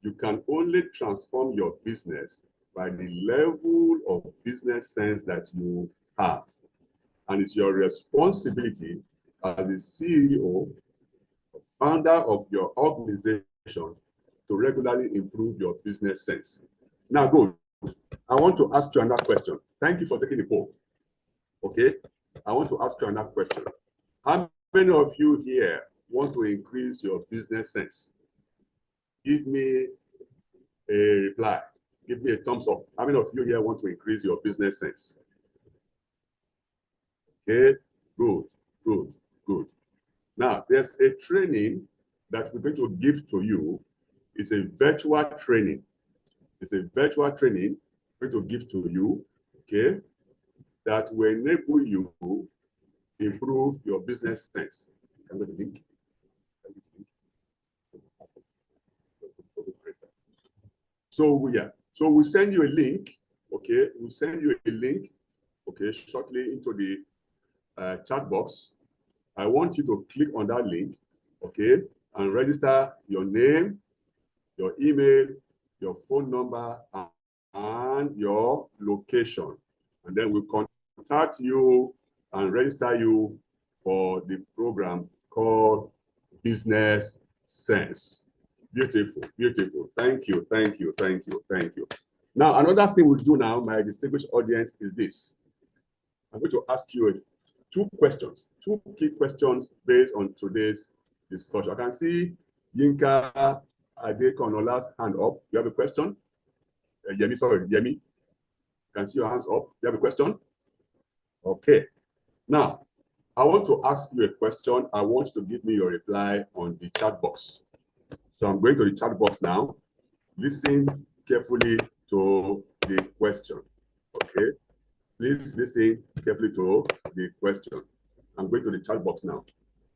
you can only transform your business by the level of business sense that you have. And it's your responsibility as a CEO, founder of your organization, to regularly improve your business sense. Now, good. I want to ask you another question. Thank you for taking the poll. Okay? I want to ask you another question. How many of you here want to increase your business sense? Give me a reply. Give me a thumbs up. How many of you here want to increase your business sense? Okay, good, good, good. Now, there's a training that we're going to give to you. It's a virtual training. It's a virtual training we're going to give to you, okay, that will enable you to improve your business sense. Can we link? So yeah, so we'll send you a link, okay? We'll send you a link, okay, shortly into the chat box. I want you to click on that link, okay, and register your name, your email, your phone number, and your location. And then we'll contact you and register you for the program called Business Sense. Beautiful, beautiful. Thank you, thank you, thank you, thank you. Now, another thing we'll do now, my distinguished audience, is this. I'm going to ask you 2 questions, 2 key questions based on today's discussion. I can see Yinka Adekonola's hand up. You have a question? Yemi, sorry, Yemi. Can see your hands up. You have a question? Okay. Now, I want to ask you a question. I want you to give me your reply on the chat box. So I'm going to the chat box now. Listen carefully to the question. Okay. Please listen carefully to the question. I'm going to the chat box now.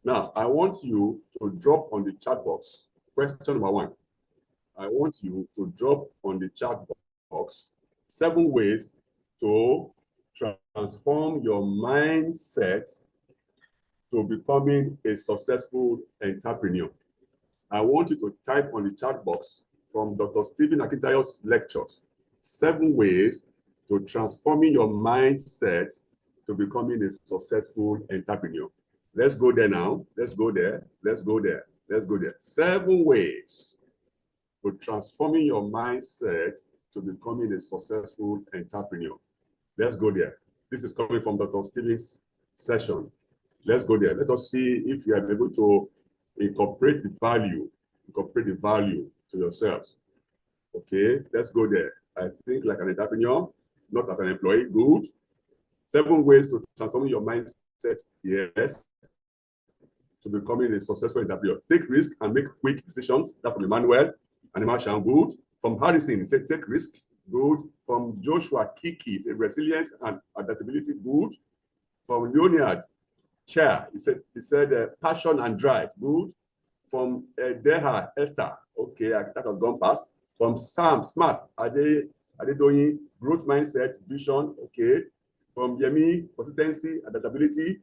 Now, I want you to drop on the chat box. Question number 1. I want you to drop on the chat box 7 ways to transform your mindset to becoming a successful entrepreneur. I want you to type on the chat box from Dr. Stephen Akintayo's lectures, 7 ways to transforming your mindset to becoming a successful entrepreneur. Let's go there now. Let's go there. Let's go there. Let's go there. 7 ways to transforming your mindset to becoming a successful entrepreneur. Let's go there. This is coming from Dr. Stephen's session. Let's go there. Let us see if you are able to incorporate the value to yourselves. Okay, let's go there. I think like an entrepreneur, not as an employee. Good. 7 ways to transform your mindset. Yes. To becoming a successful entrepreneur. Take risk and make quick decisions. That's from Emmanuel and Marshall. Good. From Harrison, he said take risk. Good. From Joshua Kiki, he said resilience and adaptability. Good. From Leonard Chair, he said passion and drive. Good. From Deha Esther, okay, that has gone past. From Sam Smart, are they doing growth mindset, vision? Okay. From Yemi, consistency, adaptability.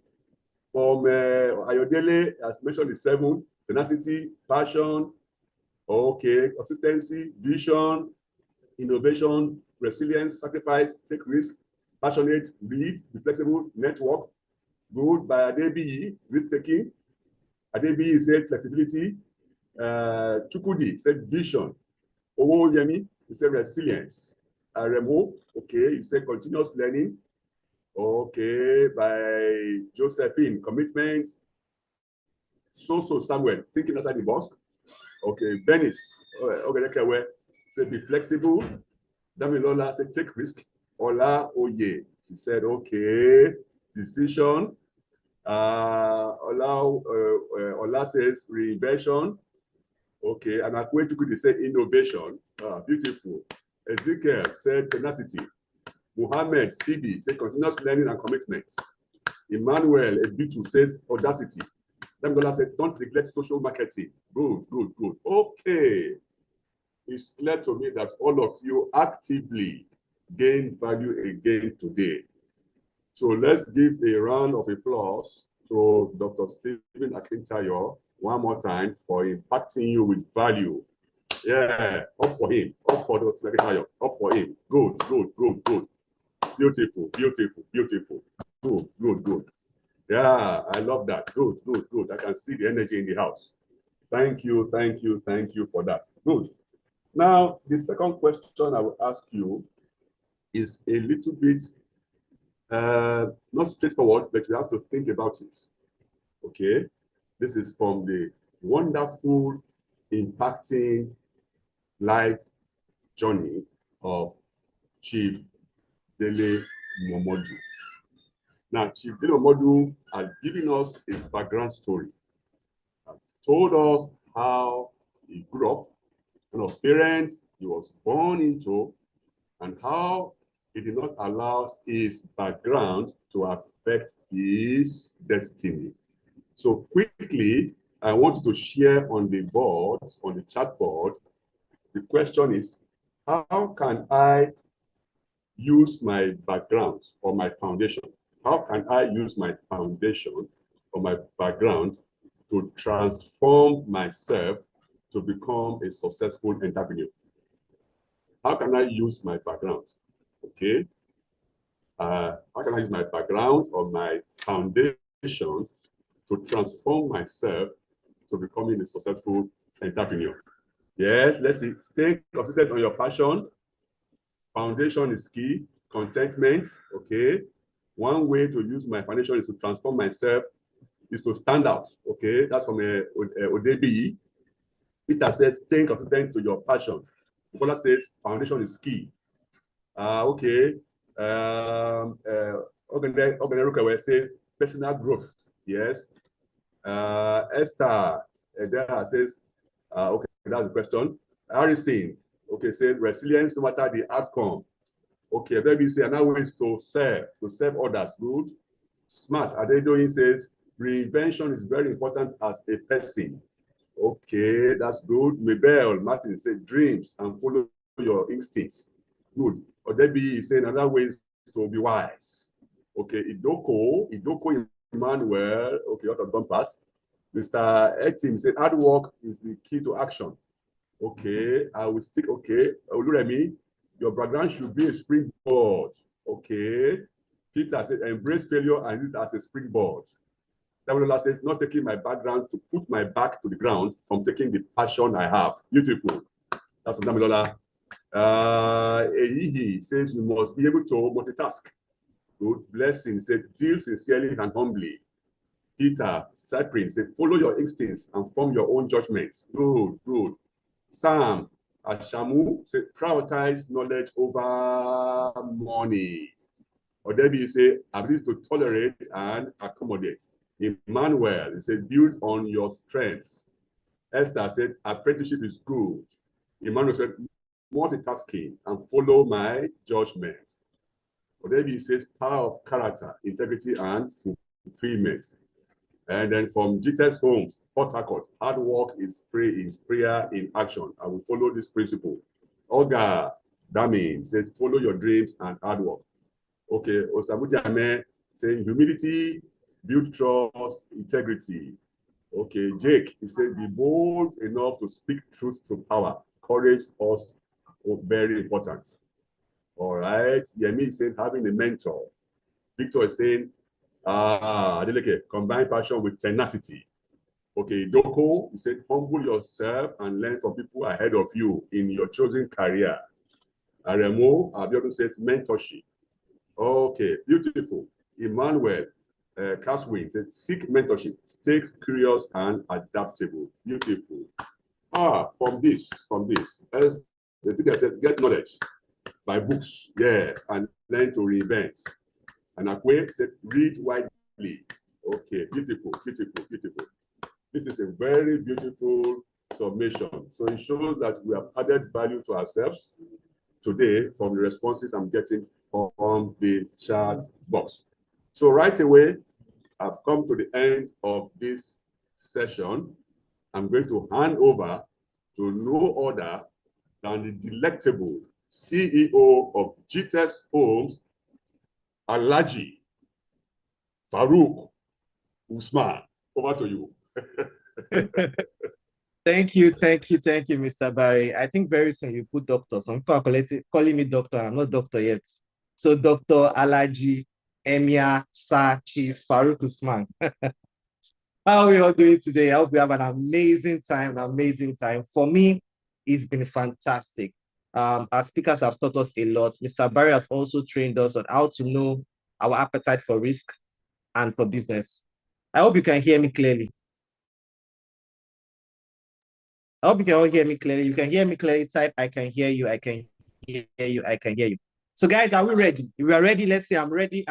From Ayodele, as mentioned, the 7, tenacity, passion, okay, consistency, vision, innovation, resilience, sacrifice, take risk, passionate, lead, be flexible, network. Good. By Adebi, risk-taking. Adebi said flexibility. Chukudi said vision. Owo Yemi, he said resilience. Remo, okay, he said continuous learning. Okay, by Josephine, commitment. So Samuel, thinking outside the box. Okay, Venice, okay, said be flexible. Damilola said take risk. Ola Oye, she said okay, decision. Ola says reinvention. Okay, and Akwetuku said innovation. Beautiful. Ezekiel said tenacity. Muhammad Sidi said continuous learning and commitment. Emmanuel Ebitu says audacity. Damilola said don't neglect social marketing. Good. Okay. It's clear to me that all of you actively gain value again today. So let's give a round of applause to Dr. Stephen Akintayo one more time for impacting you with value. Yeah, up for him, up for Dr. Akintayo, up for him. Good. Beautiful. Good. Yeah, I love that. Good. I can see the energy in the house. Thank you for that. Good. Now, the second question I will ask you is a little bit not straightforward, but you have to think about it. Okay, this is from the wonderful, impacting life journey of Chief Dele Momodu. Now, Chief Dele Momodu has given us his background story, has told us how he grew up, kind of parents he was born into, and how he did not allow his background to affect his destiny. So quickly, I want you to share on the board, on the chat board. The question is, how can I use my background or my foundation? How can I use my foundation or my background to transform myself to become a successful entrepreneur? How can I use my background? Okay. How can I use my background or my foundation to transform myself to becoming a successful entrepreneur? Yes, let's see. Stay consistent on your passion. Foundation is key. Contentment. Okay. One way to use my foundation is to transform myself, is to stand out. Okay. That's from Odebi. Peter says, staying consistent to your passion. Bukola says, foundation is key. Okay. Ogenerukawe says, personal growth. Yes. Esther there says, okay, that's the question. Harrison, okay, says resilience no matter the outcome. Okay, maybe say another way is to serve others. Good. Smart. Adedoyin says reinvention is very important as a person. Okay, that's good. Mabel Martin said dreams and follow your instincts. Good. Odebi is saying another way is to be wise. Okay, Idoko Emmanuel. Okay, what has gone past? Mr. Etim said hard work is the key to action. Okay, I will stick. Okay, Oluremi, your background should be a springboard. Okay, Peter said embrace failure and use it as a springboard. Damilola says not taking my background to put my back to the ground from taking the passion I have. Beautiful. That's what Damilola. Eyihi says you must be able to multitask. Good. Blessing said deal sincerely and humbly. Peter Cyprian said follow your instincts and form your own judgments. Good, good. Sam Ashamu said prioritize knowledge over money. Odebi say ability to tolerate and accommodate. Emmanuel said build on your strengths. Esther said apprenticeship is good. Emmanuel said multitasking and follow my judgment. Odebi says power of character, integrity, and fulfillment. And then from GTEX Homes, Port Harcourt, hard work is prayer in action. I will follow this principle. Olga Damin says, follow your dreams and hard work. Okay, Osamu Jame saying humility, build trust, integrity. Okay, Jake, he said, be bold enough to speak truth to power. Courage is very important. All right, Yemi is saying, having a mentor. Victor is saying, Adeleke, combine passion with tenacity. Okay, Doko, you said humble yourself and learn from people ahead of you in your chosen career. Aremo, Abiodun says mentorship. Okay, beautiful. Emmanuel Caswin said seek mentorship, stay curious and adaptable. Beautiful. From this, as I think I said, get knowledge by books, yes, and learn to reinvent. And Akwe said, read widely. Okay, beautiful, beautiful, beautiful. This is a very beautiful submission. So it shows that we have added value to ourselves today from the responses I'm getting from the chat box. So right away, I've come to the end of this session. I'm going to hand over to no other than the delectable CEO of GTEX Homes, Alhaji Farouk Usman. Over to you. Thank you, Mr. Barry. I think very soon you put doctor. Some people are calling me doctor. I'm not doctor yet. So Dr. Alhaji Emir Sir Chief Farouk Usman. How are we all doing today? I hope we have an amazing time, For me, it's been fantastic. Our speakers have taught us a lot. Mr. Barry has also trained us on how to know our appetite for risk and for business. I hope you can hear me clearly. I hope you can all hear me clearly. You can hear me clearly. Type, I can hear you. I can hear you. I can hear you. So guys, are we ready? If we are ready, let's say I'm ready.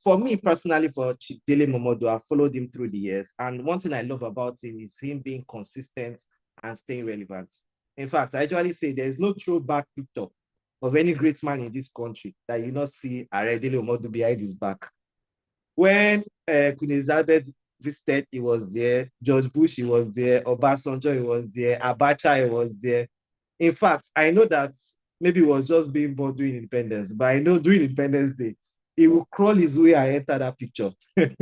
For me personally, for Chief Dele Momodu, I've followed him through the years. And one thing I love about him is him being consistent and staying relevant. In fact, I usually say there's no throwback picture of any great man in this country that you not see Are Dele Momodu behind his back. When Queen Elizabeth visited, he was there. George Bush, he was there. Obasanjo, he was there. Abacha, he was there. In fact, I know that maybe he was just being born during independence, but I know during Independence Day, he will crawl his way and enter that picture. And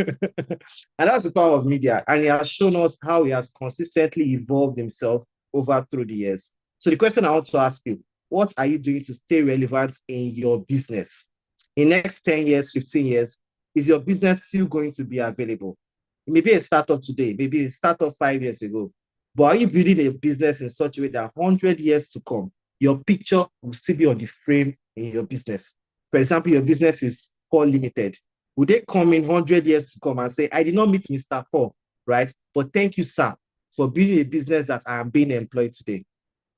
that's the power of media. And he has shown us how he has consistently evolved himself over through the years. So the question I want to ask you, what are you doing to stay relevant in your business? In the next 10 years, 15 years, is your business still going to be available? Maybe a startup today, maybe a startup 5 years ago. But are you building a business in such a way that 100 years to come, your picture will still be on the frame in your business? For example, your business is Paul Limited. Would they come in 100 years to come and say, I did not meet Mr. Paul, right? But thank you, sir, for building a business that I am being employed today.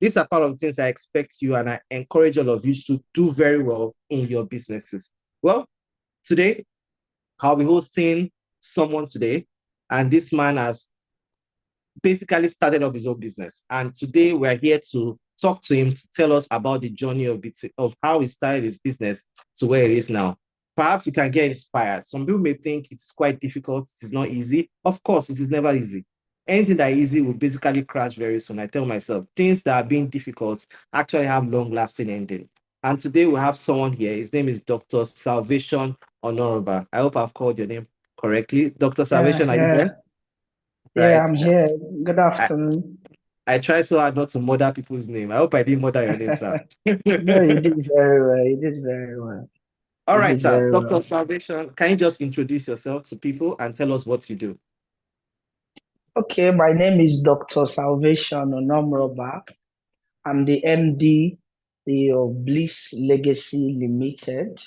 These are part of the things I expect you, and I encourage all of you to do very well in your businesses. Well, today, I'll be hosting someone today, and this man has basically started up his own business. And today we're here to talk to him to tell us about the journey of how he started his business to where it is now. Perhaps you can get inspired. Some people may think it's quite difficult, it is not easy. Of course, it is never easy. Anything that is easy will basically crash very soon. I tell myself, things that are being difficult actually have long-lasting ending. And today we have someone here. His name is Dr. Salvation Honorable. I hope I've called your name correctly. Dr. Salvation, are you there? Yeah, Right. I'm here. Good afternoon. I try so hard not to murder people's name. I hope I didn't murder your name, sir. No, you did very well. You did very well. All You right, did sir. very Dr. well. Salvation, can you just introduce yourself to people and tell us what you do? Okay, my name is Dr. Salvation Onomroba. I'm the MD of Bliss Legacy Limited,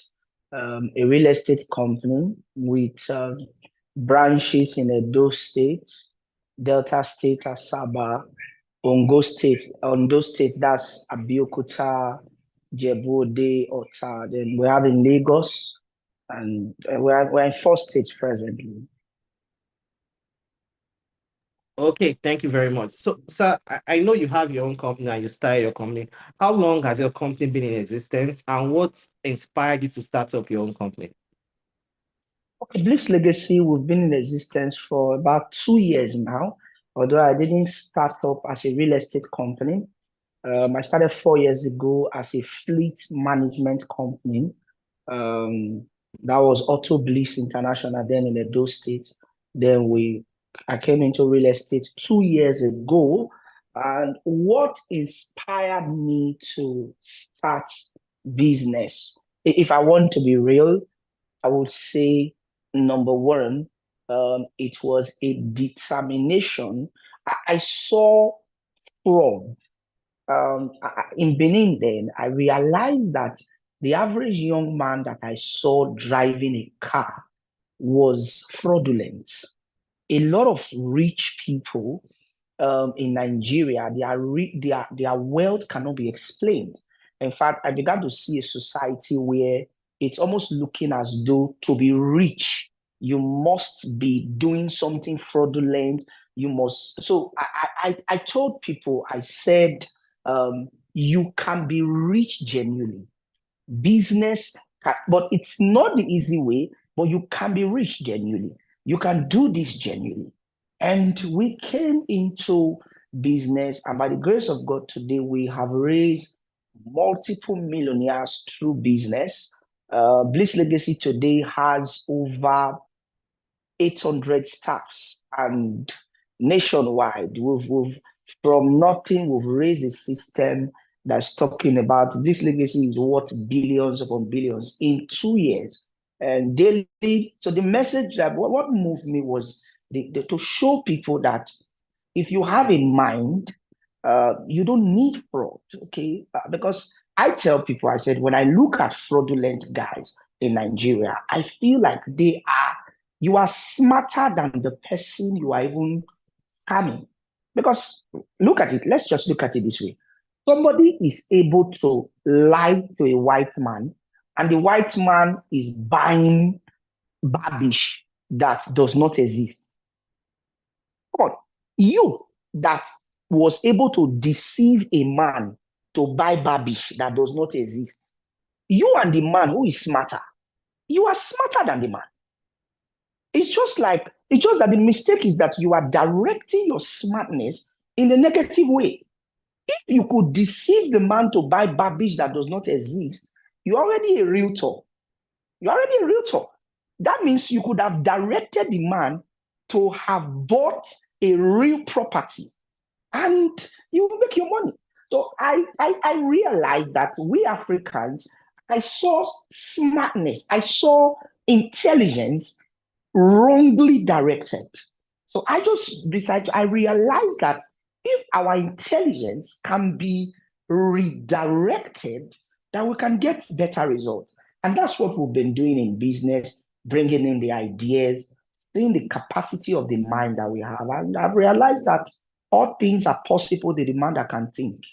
a real estate company with branches in Edo State, Delta State, Asaba, Ondo State, that's Abeokuta, Jebu-Ode, Ota. Then we have in Lagos, and we're in 4 states presently. Okay, thank you very much. So, sir, I know you have your own company and you started your company. How long has your company been in existence, and what inspired you to start up your own company? Okay, Bliss Legacy, we've been in existence for about 2 years now, although I didn't start up as a real estate company. I started 4 years ago as a fleet management company. That was Auto Bliss International, then in Edo State. Then I came into real estate 2 years ago. And what inspired me to start business? If I want to be real, I would say number one, it was a determination. I saw fraud. In Benin then, I realized that the average young man that I saw driving a car was fraudulent. A lot of rich people in Nigeria, their wealth cannot be explained. In fact, I began to see a society where it's almost looking as though to be rich, you must be doing something fraudulent. You must. So I told people, I said, you can be rich genuinely. Business, but it's not the easy way, but you can be rich genuinely. You can do this genuinely. And we came into business, and by the grace of God, today we have raised multiple millionaires through business. Bliss Legacy today has over 800 staffs, and nationwide, we've from nothing, we've raised a system that's talking about this legacy is worth billions upon billions in 2 years. And daily, so the message that what moved me was to show people that if you have a mind, you don't need fraud, okay? Because I tell people, I said, when I look at fraudulent guys in Nigeria, I feel like you are smarter than the person you are even scamming. Because look at it, let's just look at it this way. Somebody is able to lie to a white man, and the white man is buying babish that does not exist. Come on, you that was able to deceive a man to buy babish that does not exist, you and the man who is smarter, you are smarter than the man. It's just that the mistake is that you are directing your smartness in the negative way. If you could deceive the man to buy babish that does not exist, you're already a realtor. You're already a realtor. That means you could have directed the man to have bought a real property, and you will make your money. So I realized that we Africans, I saw smartness, I saw intelligence wrongly directed. So I realized that if our intelligence can be redirected, that we can get better results. And that's what we've been doing in business, bringing in the ideas, seeing the capacity of the mind that we have. And I've realized that all things are possible to the man that can think.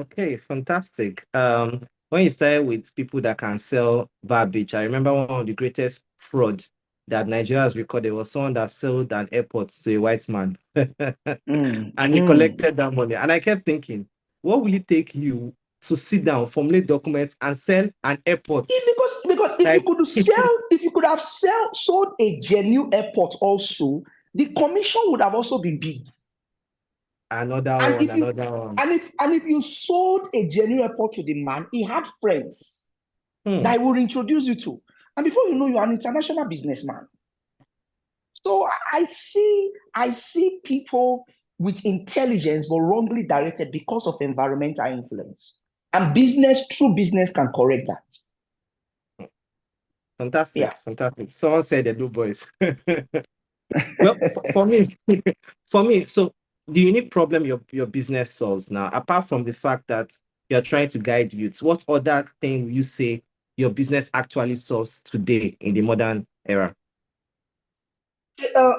Okay, fantastic. When you started with people that can sell garbage, I remember one of the greatest fraud that Nigeria has recorded was someone that sold an airport to a white man. And he collected that money. And I kept thinking, what will it take you to sit down, formulate documents, and sell an airport? Because if you could have sold a genuine airport also, the commission would have also been big. Another And one, if you another one. and if you sold a genuine airport to the man, he had friends that he would introduce you to. And before you know, you're an international businessman. So I see people with intelligence but wrongly directed because of environmental influence. And true business can correct that. Fantastic, Yeah. fantastic. Someone said the blue boys. Well, for me, so the unique problem your business solves now, apart from the fact that you're trying to guide youth, what other thing you say your business actually solves today in the modern era?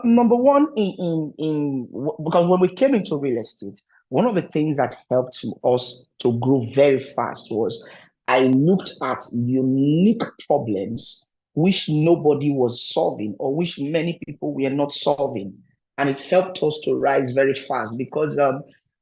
Number one, because when we came into real estate, one of the things that helped us to grow very fast was I looked at unique problems which nobody was solving or which many people were not solving. And it helped us to rise very fast because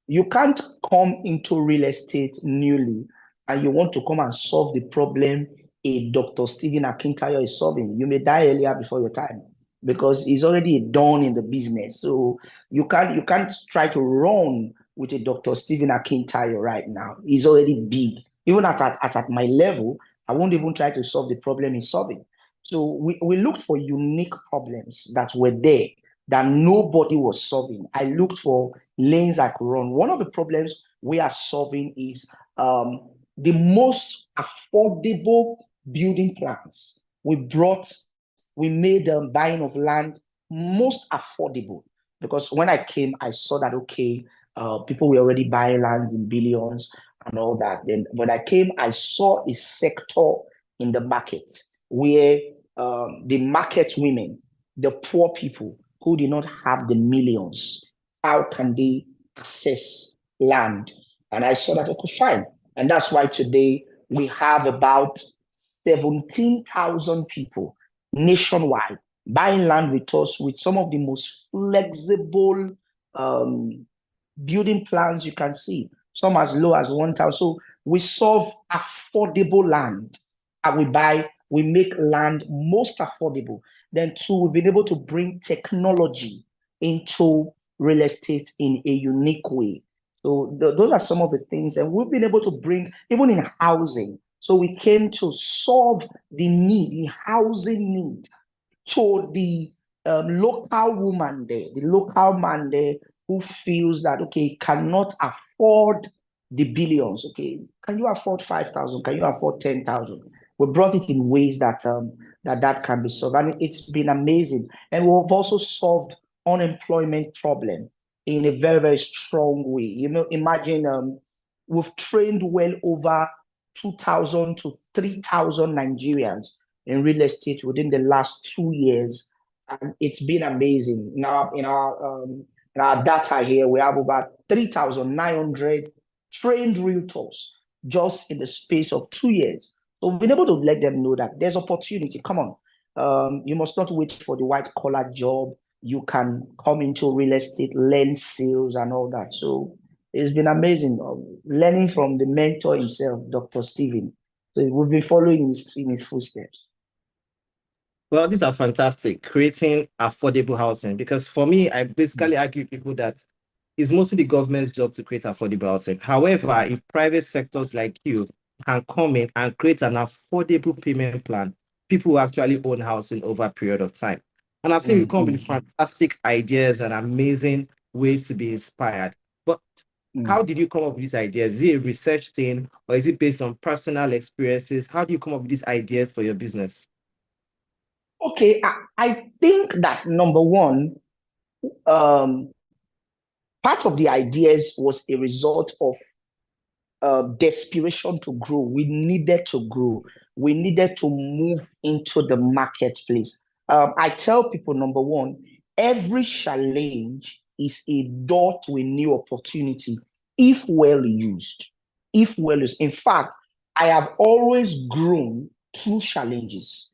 you can't come into real estate newly and you want to come and solve the problem a Dr. Stephen Akintayo is solving. You may die earlier before your time, because he's already done in the business. So you can't try to run with a Dr. Stephen Akintayo right now. He's already big. Even as at my level, I won't even try to solve the problem he's solving. So we looked for unique problems that were there that nobody was solving. I looked for lanes I could run. One of the problems we are solving is the most affordable building plans. We made buying of land most affordable, because when I came, I saw that, okay, people were already buying lands in billions and all that. Then when I came, I saw a sector in the market where the market women, the poor people who did not have the millions, how can they access land? And I saw that, okay, fine. And that's why today we have about 17,000 people nationwide buying land with us with some of the most flexible building plans you can see, some as low as 1,000. So we solve affordable land and we make land most affordable. Then two, we've been able to bring technology into real estate in a unique way. So those are some of the things, and we've been able to bring even in housing. So we came to solve the housing need to the local woman there, the local man there who feels that, okay, cannot afford the billions. Okay, can you afford 5,000? Can you afford 10,000? We brought it in ways that that can be solved, and it's been amazing. And we've also solved unemployment problem in a very, very strong way. You know, imagine we've trained well over 2,000 to 3,000 Nigerians in real estate within the last 2 years, and it's been amazing. Now, in our data here, we have over 3,900 trained realtors just in the space of 2 years. So we've been able to let them know that there's opportunity. Come on, you must not wait for the white collar job. You can come into real estate, learn sales and all that. So it's been amazing learning from the mentor himself, Dr. Stephen. So we've been following in his footsteps. Well, these are fantastic, creating affordable housing, because for me, I basically argue with people that it's mostly the government's job to create affordable housing. However, if private sectors like you can come in and create an affordable payment plan, people will actually own housing over a period of time. And I've seen you come up with fantastic ideas and amazing ways to be inspired. But how did you come up with these ideas? Is it a research thing, or is it based on personal experiences? How do you come up with these ideas for your business? Okay, I think that number one, part of the ideas was a result of desperation to grow. We needed to grow. We needed to move into the marketplace. I tell people, number one, every challenge is a door to a new opportunity if well used. If well used. In fact, I have always grown through challenges.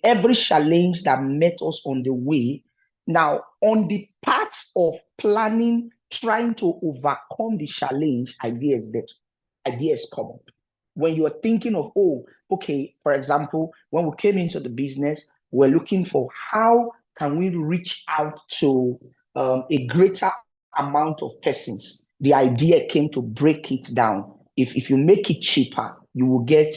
Every challenge that met us on the way. Now, on the parts of planning, trying to overcome the challenge, ideas come up. When you're thinking of, oh, okay, for example, when we came into the business, we're looking for how can we reach out to a greater amount of persons. The idea came to break it down. If you make it cheaper, you will get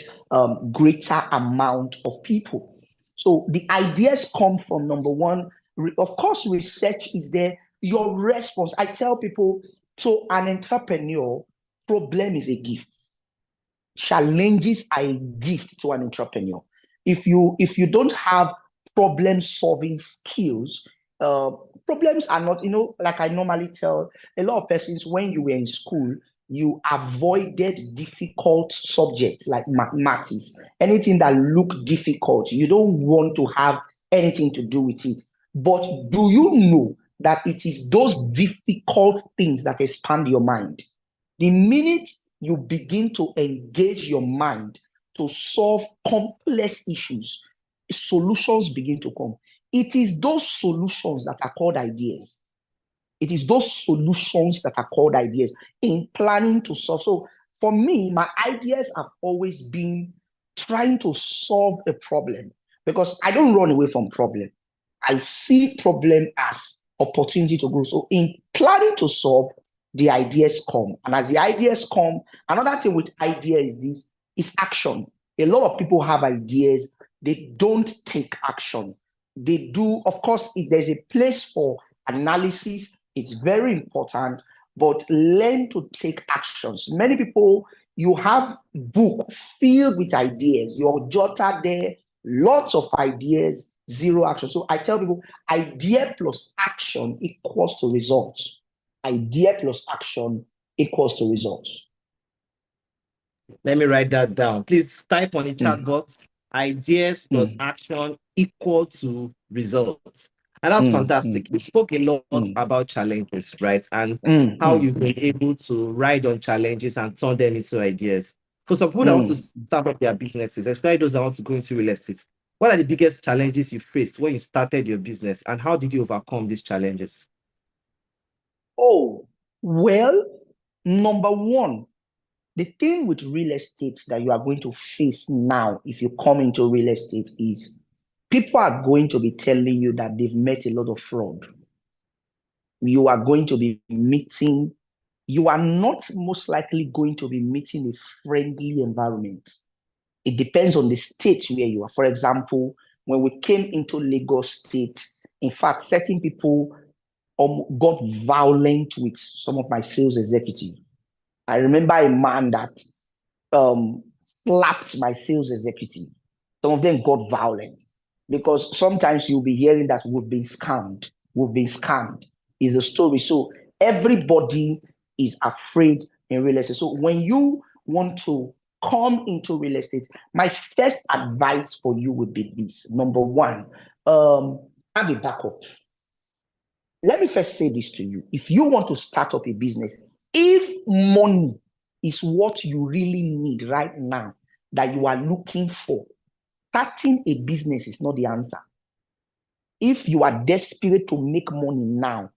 greater amount of people. So the ideas come from, number one, of course, research is there. Your response, I tell people, to an entrepreneur, problem is a gift. Challenges are a gift to an entrepreneur. If you don't have problem-solving skills, problems are not, like I normally tell a lot of persons, when you were in school, you avoided difficult subjects like mathematics, anything that looked difficult. You don't want to have anything to do with it. But do you know that it is those difficult things that expand your mind? The minute you begin to engage your mind to solve complex issues, solutions begin to come. It is those solutions that are called ideas. It is those solutions that are called ideas in planning to solve. So for me, my ideas have always been trying to solve a problem, because I don't run away from problem. I see problem as opportunity to grow. So in planning to solve, the ideas come. And as the ideas come, another thing with idea is action. A lot of people have ideas, they don't take action. They do, of course, if there's a place for analysis, it's very important, but learn to take actions. Many people, you have book filled with ideas, your jotter there, lots of ideas, zero action. So I tell people, idea plus action equals to results. Idea plus action equals to results. Let me write that down. Please type on the chat box. Ideas plus action equal to results. And that's fantastic. You spoke a lot about challenges, right? And how you've been able to ride on challenges and turn them into ideas. For some people that want to start up their businesses, especially those that want to go into real estate, what are the biggest challenges you faced when you started your business, and how did you overcome these challenges? Oh, well, number one, the thing with real estate that you are going to face now, if you come into real estate, is people are going to be telling you that they've met a lot of fraud. You are going to be meeting, you are not most likely going to be meeting a friendly environment. It depends on the state where you are. For example, when we came into Lagos State, in fact, certain people got violent with some of my sales executives. I remember a man that slapped my sales executive. Some of them got violent, because sometimes you'll be hearing that we've been scammed. We've been scammed is a story. So everybody is afraid in real estate. So when you want to come into real estate, my first advice for you would be this. Number one, have a backup. Let me first say this to you. If you want to start up a business, if money is what you really need right now, that you are looking for, starting a business is not the answer. If you are desperate to make money now,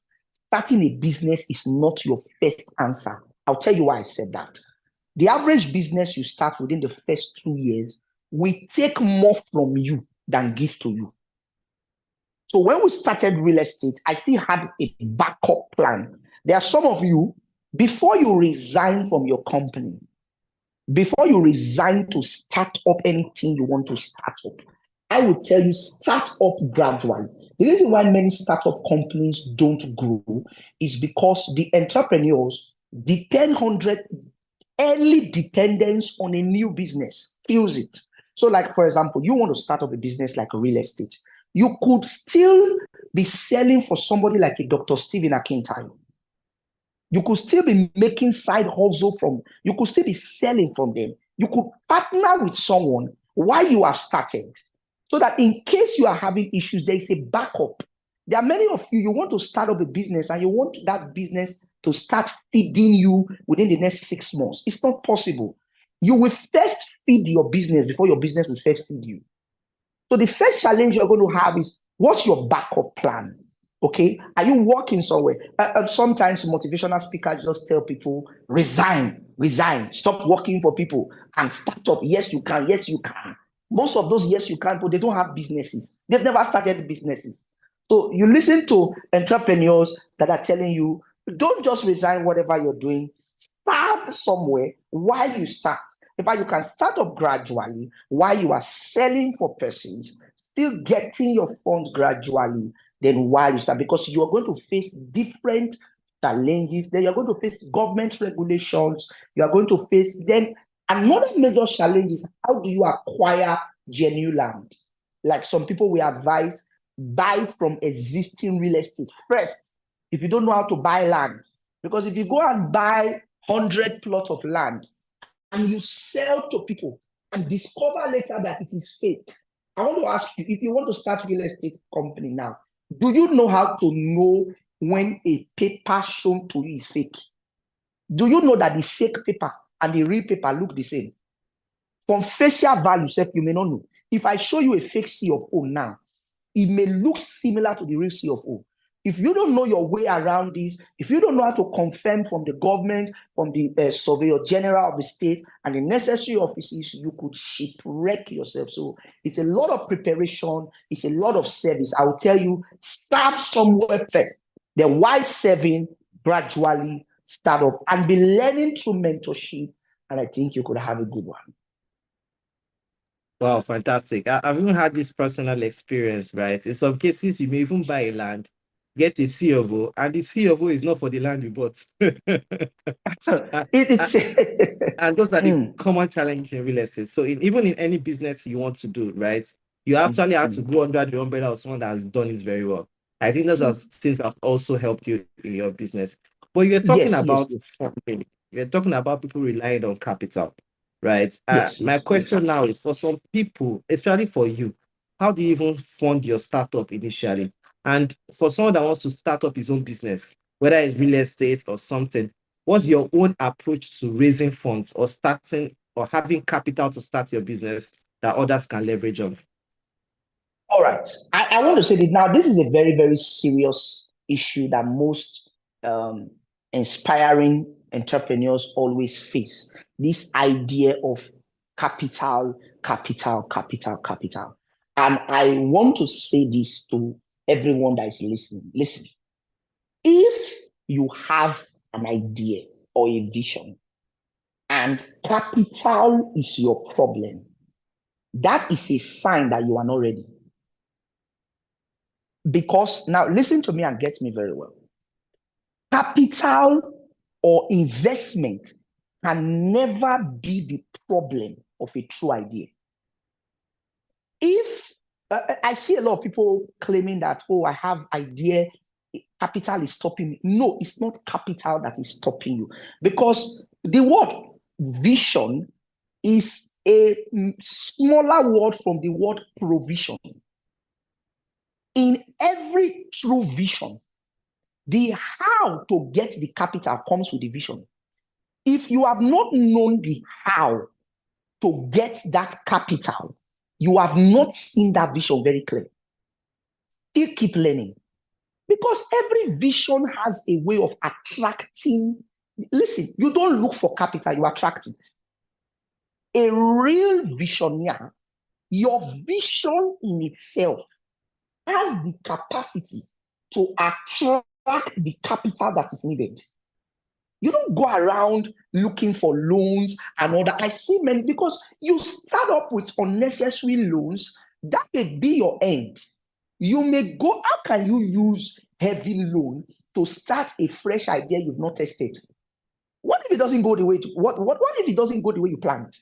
starting a business is not your first answer. I'll tell you why I said that. The average business you start within the first 2 years will take more from you than give to you. So when we started real estate, I still had a backup plan. There are some of you, before you resign from your company, before you resign to start up anything you want to start up, I would tell you, start up gradually. The reason why many startup companies don't grow is because the entrepreneurs depend on early dependence on a new business, kills it. So like, for example, you want to start up a business like a real estate. You could still be selling for somebody like a Dr. Stephen Akintayo. You could still be making side hustle you could still be selling from them. You could partner with someone while you are started, so that in case you are having issues, there is a backup. There are many of you, you want to start up a business and you want that business to start feeding you within the next 6 months. It's not possible. You will first feed your business before your business will first feed you. So the first challenge you're going to have is, what's your backup plan? Okay, are you working somewhere? Sometimes motivational speakers just tell people, resign, stop working for people and start up. Yes, you can. Yes, you can. Most of those yes, you can, but they don't have businesses. They've never started businesses. So you listen to entrepreneurs that are telling you, don't just resign whatever you're doing. Start somewhere while you start. In fact, you can start up gradually while you are selling for persons, still getting your funds gradually, then while you start, because you're going to face different challenges. Then you're going to face government regulations. You are going to face then another major challenge is, how do you acquire genuine land? Like some people we advise, buy from existing real estate first. If you don't know how to buy land, because if you go and buy 100 plots of land and you sell to people and discover later that it is fake, I want to ask you, if you want to start a real estate company now, do you know how to know when a paper shown to you is fake? Do you know that the fake paper and the real paper look the same? From facial value, you may not know. If I show you a fake C of O now, it may look similar to the real C of O. If you don't know your way around this, if you don't know how to confirm from the government, from the surveyor general of the state and the necessary offices, you could shipwreck yourself. So it's a lot of preparation. It's a lot of service. I will tell you, start somewhere first. Then while serving, gradually start up and be learning through mentorship. And I think you could have a good one. Wow, fantastic. I've even had this personal experience, right? In some cases, you may even buy a land, get a CFO, and the CFO is not for the land you bought. And those are the common challenges in real estate. So even in any business you want to do, right, you actually have to go under the umbrella of someone that has done it very well. I think those are things that also helped you in your business. But you're talking about funding. You're talking about people relying on capital, right? My question now is, for some people, especially for you, how do you even fund your startup initially? And for someone that wants to start up his own business, whether it's real estate or something, what's your own approach to raising funds or starting or having capital to start your business that others can leverage on? All right. I want to say that now this is a very, very serious issue that most inspiring entrepreneurs always face. This idea of capital. And I want to say this to everyone that is listening. Listen, if you have an idea or a vision and capital is your problem, that is a sign that you are not ready. Because now listen to me and get me very well. Capital or investment can never be the problem of a true idea. If I see a lot of people claiming that, oh, I have idea, capital is stopping me. No, it's not capital that is stopping you, because the word vision is a smaller word from the word provision. In every true vision, the how to get the capital comes with the vision. If you have not known the how to get that capital, you have not seen that vision very clear. Still keep learning. Because every vision has a way of attracting. Listen, you don't look for capital, you attract it. A real visionaire, your vision in itself has the capacity to attract the capital that is needed. You don't go around looking for loans and all that. I see many, because you start up with unnecessary loans, that may be your end. You may go, how can you use heavy loan to start a fresh idea you've not tested? What if it doesn't go the way what if it doesn't go the way you planned?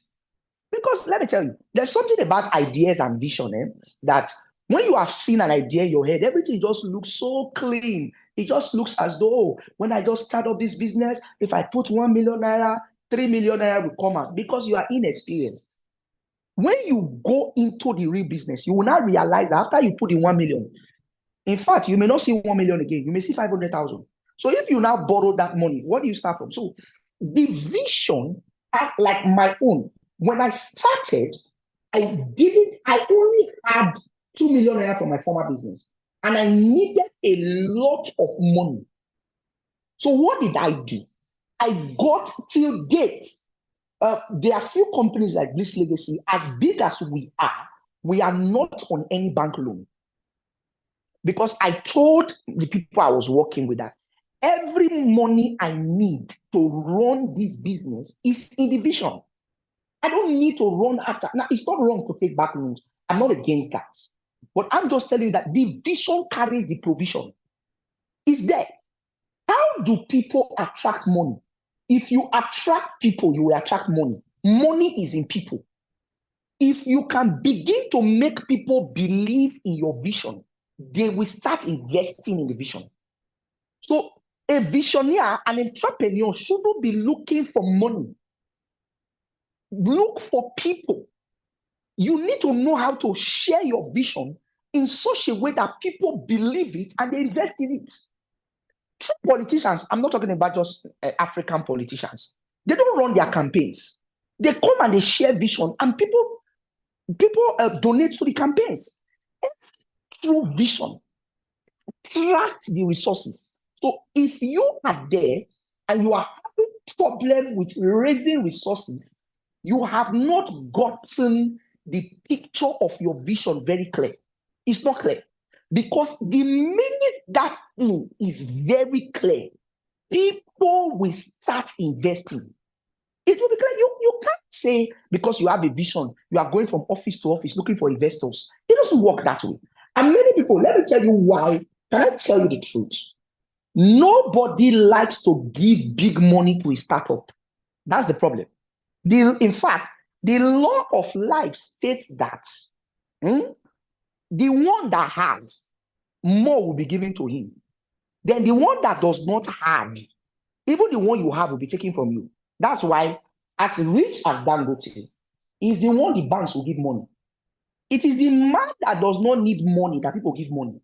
Because let me tell you, there's something about ideas and vision that when you have seen an idea in your head, everything just looks so clean. It just looks as though, when I just start up this business, if I put 1 million naira, 3 million naira will come out, because you are inexperienced. When you go into the real business, you will not realize that after you put in 1 million, In fact, you may not see 1 million again. You may see 500,000. So if you now borrow that money, what do you start from? So the vision, as like my own, when I started, I only had 2 million naira from my former business, and I needed a lot of money. So what did I do? I got till date. There are few companies like Bliss Legacy, as big as we are not on any bank loan. Because I told the people I was working with that every money I need to run this business is in the vision. I don't need to run after. Now, it's not wrong to take back loans. I'm not against that. But I'm just telling you that the vision carries the provision. It's there. How do people attract money? If you attract people, you will attract money. Money is in people. If you can begin to make people believe in your vision, they will start investing in the vision. So a visionary, an entrepreneur shouldn't be looking for money. Look for people. You need to know how to share your vision in such a way that people believe it and they invest in it. True politicians, I'm not talking about just African politicians. They don't run their campaigns. They come and they share vision, and people donate to the campaigns. True vision attracts the resources. So if you are there and you are having problem with raising resources, you have not gotten the picture of your vision very clear. It's not clear. Because the minute that thing is very clear, people will start investing. It will be clear. You can't say because you have a vision, you are going from office to office looking for investors. It doesn't work that way. And many people, let me tell you why. Can I tell you the truth? Nobody likes to give big money to a startup. That's the problem. In fact, the law of life states that the one that has, more will be given to him. Then the one that does not have, even the one you have will be taken from you. That's why, as rich as Dangote, is the one the banks will give money. It is the man that does not need money that people give money.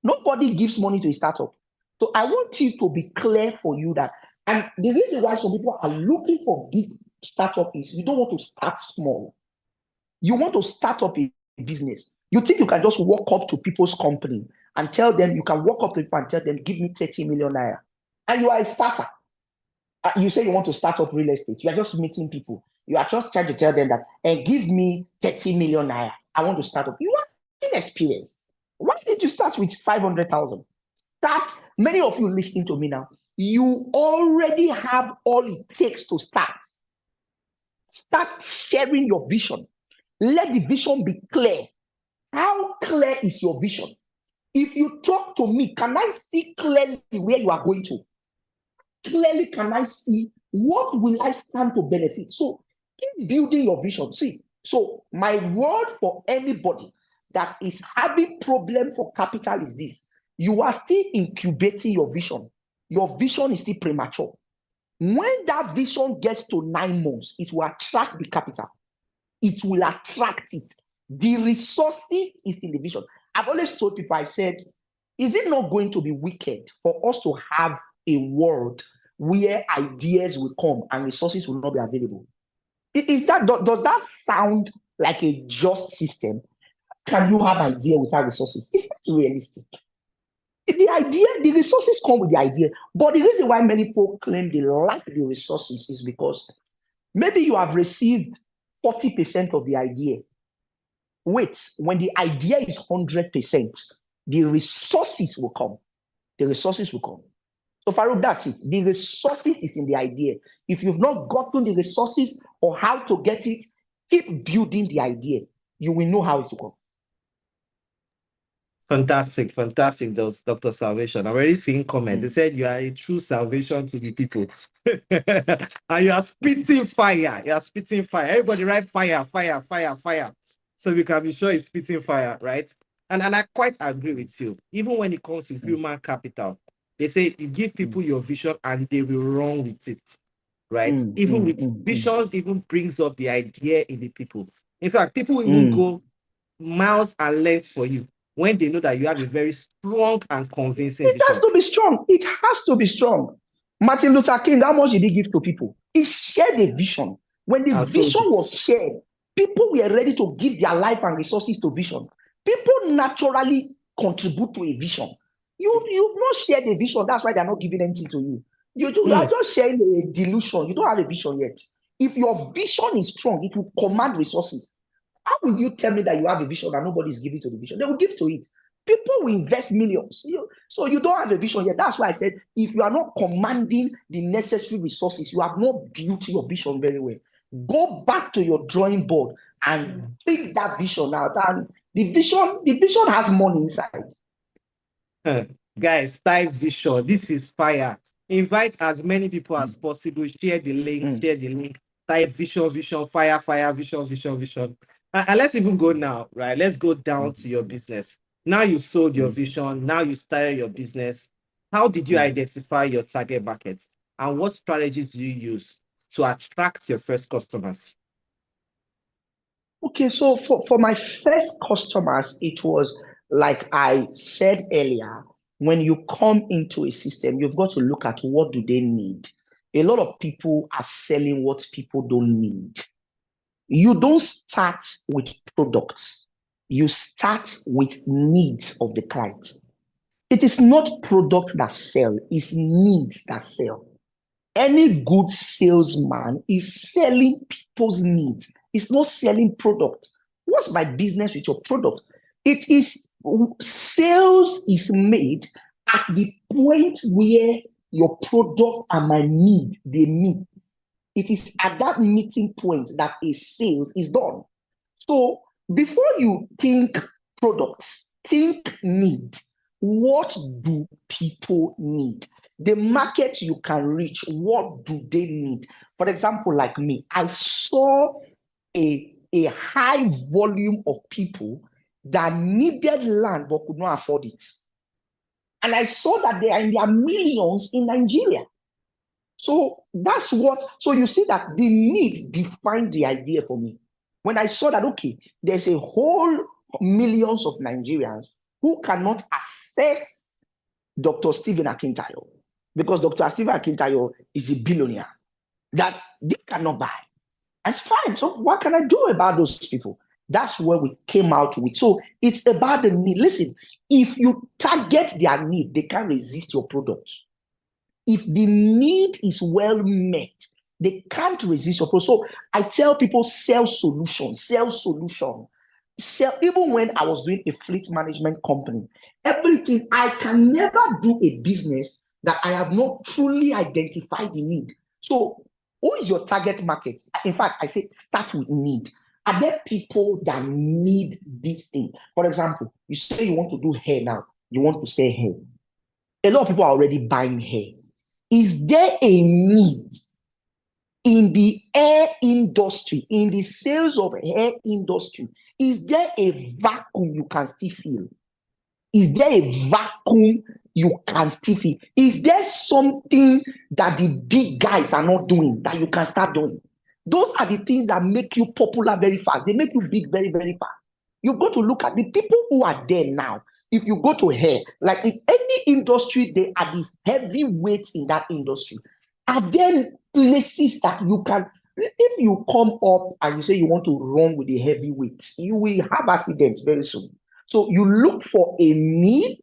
Nobody gives money to a startup. So I want you to be clear for you that, and the reason why some people are looking for big startup is you don't want to start small. You want to start up a business. You think you can just walk up to people's company and tell them, you can walk up to people and tell them, give me 30 million naira. And you are a starter. You say you want to start up real estate. You are just meeting people. You are just trying to tell them that, and give me 30 million naira. I want to start up. You are inexperienced. Why did you start with 500,000? Many of you listening to me now, you already have all it takes to start. Start sharing your vision. Let the vision be clear. How clear is your vision? If you talk to me, can I see clearly where you are going to? Clearly, can I see what will I stand to benefit? So keep building your vision. See, so my word for anybody that is having problem for capital is this. You are still incubating your vision. Your vision is still premature. When that vision gets to 9 months, it will attract the capital. It will attract it. The resources is in the vision. I've always told people, I said, is it not going to be wicked for us to have a world where ideas will come and resources will not be available? Does that sound like a just system? Can you have idea without resources? It's not realistic. The idea, the resources come with the idea. But the reason why many people claim they lack the resources is because maybe you have received 40% of the idea. Wait, when the idea is 100%, the resources will come. The resources will come. So Farouk, that's it. The resources is in the idea. If you've not gotten the resources or how to get it, keep building the idea. You will know how it will come. Fantastic, fantastic, those Dr. Salvation. I'm already seeing comments. They said you are a true salvation to the people. And you are spitting fire. You are spitting fire. Everybody write fire, fire, fire, fire. So we can be sure it's spitting fire, right? And I quite agree with you. Even when it comes to human capital, they say you give people your vision and they will run with it, right? Even with visions, even brings up the idea in the people. In fact, people will even go miles and lengths for you. when they know that you have a very strong and convincing It vision? has to be strong. It has to be strong. Martin Luther King, how much did he give to people? He shared a vision. When the And so vision it- was shared, people were ready to give their life and resources to vision. People naturally contribute to a vision. You've not shared a vision. That's why they're not giving anything to you. You are just sharing a delusion. You don't have a vision yet. If your vision is strong, it will command resources. How will you tell me that you have a vision and nobody is giving to the vision? They will give to it. People will invest millions. So you don't have a vision yet. That's why I said, if you are not commanding the necessary resources, you have not built your vision very well. Go back to your drawing board and take that vision out. And the vision has money inside. Guys, type vision. This is fire. Invite as many people as possible. Share the link. Share the link. Type vision, fire, vision. And let's even go now, right? Let's go down to your business. Now you sold your vision. Now you started your business. How did you identify your target market? And what strategies do you use to attract your first customers? Okay, so for my first customers, it was like I said earlier, when you come into a system, you've got to look at what do they need. A lot of people are selling what people don't need. You don't start with products. You start with needs of the client. It is not products that sell, it's needs that sell. Any good salesman is selling people's needs. It's not selling products. What's my business with your product? It is sales is made at the point where your product and my need, they meet. It is at that meeting point that a sale is done. So before you think products, think need. What do people need? The market you can reach, what do they need? For example, like me, I saw a high volume of people that needed land but could not afford it. And I saw that they are in their millions in Nigeria. So that's so you see that the need defined the idea for me. When I saw that, okay, there's a whole millions of Nigerians who cannot access Dr. Stephen Akintayo because Dr. Stephen Akintayo is a billionaire that they cannot buy. That's fine. So what can I do about those people? That's where we came out with. So it's about the need. Listen, if you target their need, they can't resist your product. If the need is well met, they can't resist your product. So I tell people, sell solution. Even when I was doing a fleet management company, everything, I can never do a business that I have not truly identified the need. So who is your target market? In fact, I say start with need. Are there people that need this thing? For example, you say you want to do hair now. You want to sell hair. A lot of people are already buying hair. Is there a need in the hair industry, in the sales of hair industry? Is there a vacuum you can still fill? Is there a vacuum you can still fill? Is there something that the big guys are not doing that you can start doing? Those are the things that make you popular very fast. They make you big very, very fast. You've got to look at the people who are there now. If you go to hair, like in any industry, they are the heavyweights in that industry. Are there places that you can, if you come up and you say you want to run with the heavyweights, you will have accidents very soon. So you look for a need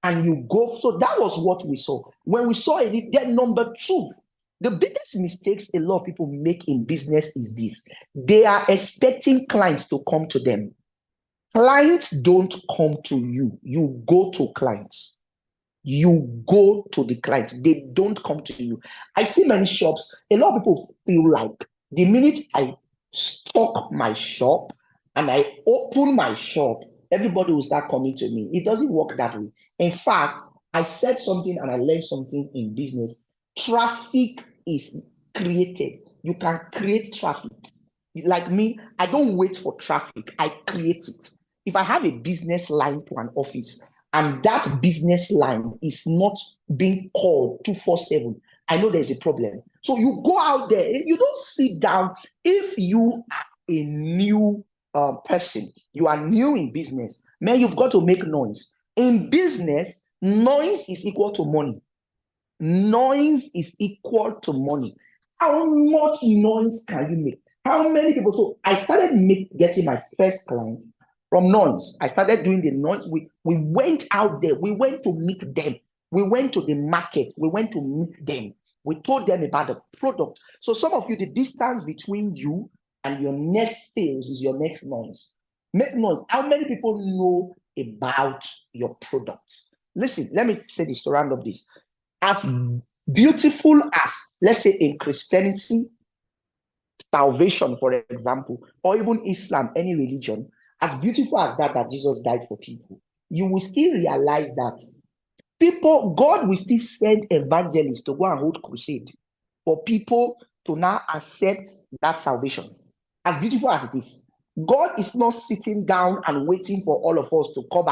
and you go. So that was what we saw. When we saw a need, then number two, the biggest mistakes a lot of people make in business is this. They are expecting clients to come to them. Clients don't come to you. You go to clients. You go to the clients. They don't come to you. I see many shops. A lot of people feel like the minute I stock my shop and I open my shop, everybody will start coming to me. It doesn't work that way. In fact, I said something and I learned something in business. Traffic is created. You can create traffic. Like me, I don't wait for traffic. I create it. If I have a business line to an office and that business line is not being called 24/7, I know there's a problem. So you go out there, you don't sit down. If you are a new person, you are new in business, Man, you've got to make noise. In business, noise is equal to money. Noise is equal to money. How much noise can you make? How many people? So I started getting my first client from noise. I started doing the noise. We went out there. We went to meet them. We went to the market. We went to meet them. We told them about the product. So some of you, the distance between you and your next sales is your next noise. Make noise. How many people know about your product? Listen, let me say this to round up this. As beautiful as, let's say, in Christianity, salvation, for example, or even Islam, any religion, as beautiful as that Jesus died for people, you will still realize that God will still send evangelists to go and hold crusade for people to now accept that salvation. As beautiful as it is, God is not sitting down and waiting for all of us to come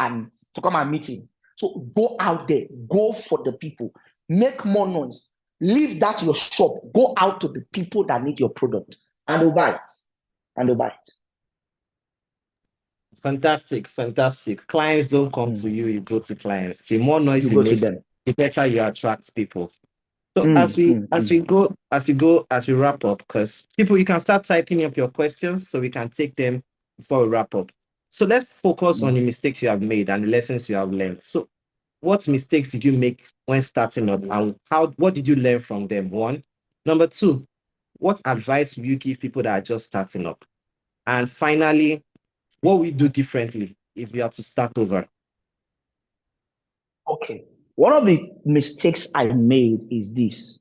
and meet him. So go out there, go for the people, make more noise, leave that your shop, go out to the people that need your product, and they'll buy it. And they'll buy it. Fantastic. Clients don't come to you, you go to clients. The more noise You go to make, them. the better you attract people. So as we wrap up, because people, you can start typing up your questions so we can take them before we wrap up. So let's focus on the mistakes you have made and the lessons you have learned. So what mistakes did you make when starting up, and what did you learn from them? One. Number two, what advice will you give people that are just starting up? And finally, what we do differently if we are to start over? Okay. One of the mistakes I made is this.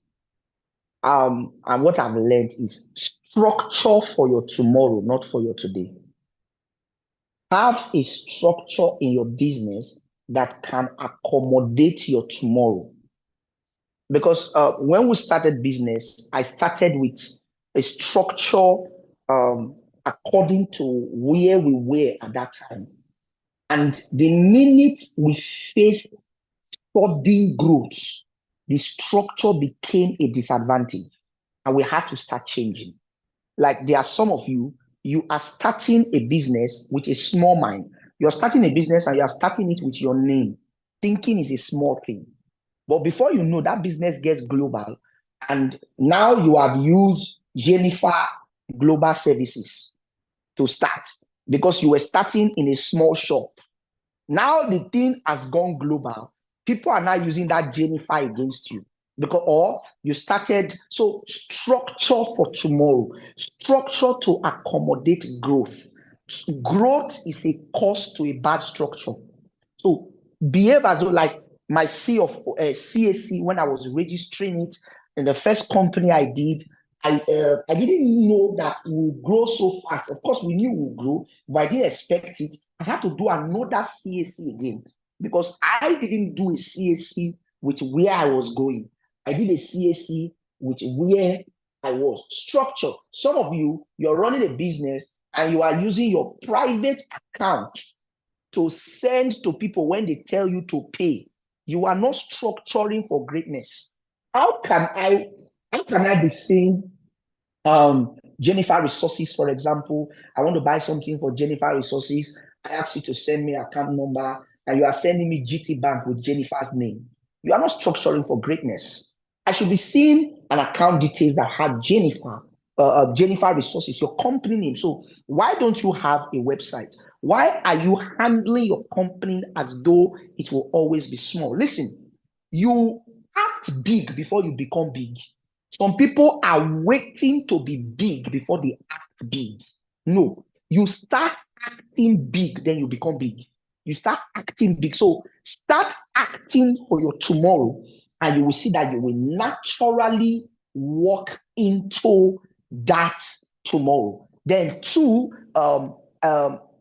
And what I've learned is structure for your tomorrow, not for your today. Have a structure in your business that can accommodate your tomorrow. Because when we started business, I started with a structure according to where we were at that time. And the minute we faced sudden growth, the structure became a disadvantage, and we had to start changing. Like there are some of you, you are starting a business with a small mind. You're starting a business and you are starting it with your name, thinking it's a small thing. But before you know, that business gets global, and now you have used Jennifer Global Services to start because you were starting in a small shop. Now the thing has gone global. People are now using that Jennifer against you or you started. So structure for tomorrow, structure to accommodate growth. Growth is a cost to a bad structure. So behave as though, like my CAC, when I was registering it in the first company I did, I didn't know that we would grow so fast. Of course, we knew we would grow, but I didn't expect it. I had to do another CAC again because I didn't do a CAC with where I was going. I did a CAC with where I was. Structure. Some of you, you're running a business and you are using your private account to send to people when they tell you to pay. You are not structuring for greatness. How can I be saying, Jennifer Resources, for example, I want to buy something for Jennifer Resources. I ask you to send me account number, and you are sending me GT Bank with Jennifer's name. You are not structuring for greatness. I should be seeing an account details that had Jennifer Resources, your company name. So why don't you have a website? Why are you handling your company as though it will always be small? Listen, you act big before you become big. Some people are waiting to be big before they act big. No, you start acting big, then you become big. You start acting big. So start acting for your tomorrow, and you will see that you will naturally walk into that tomorrow. Then two,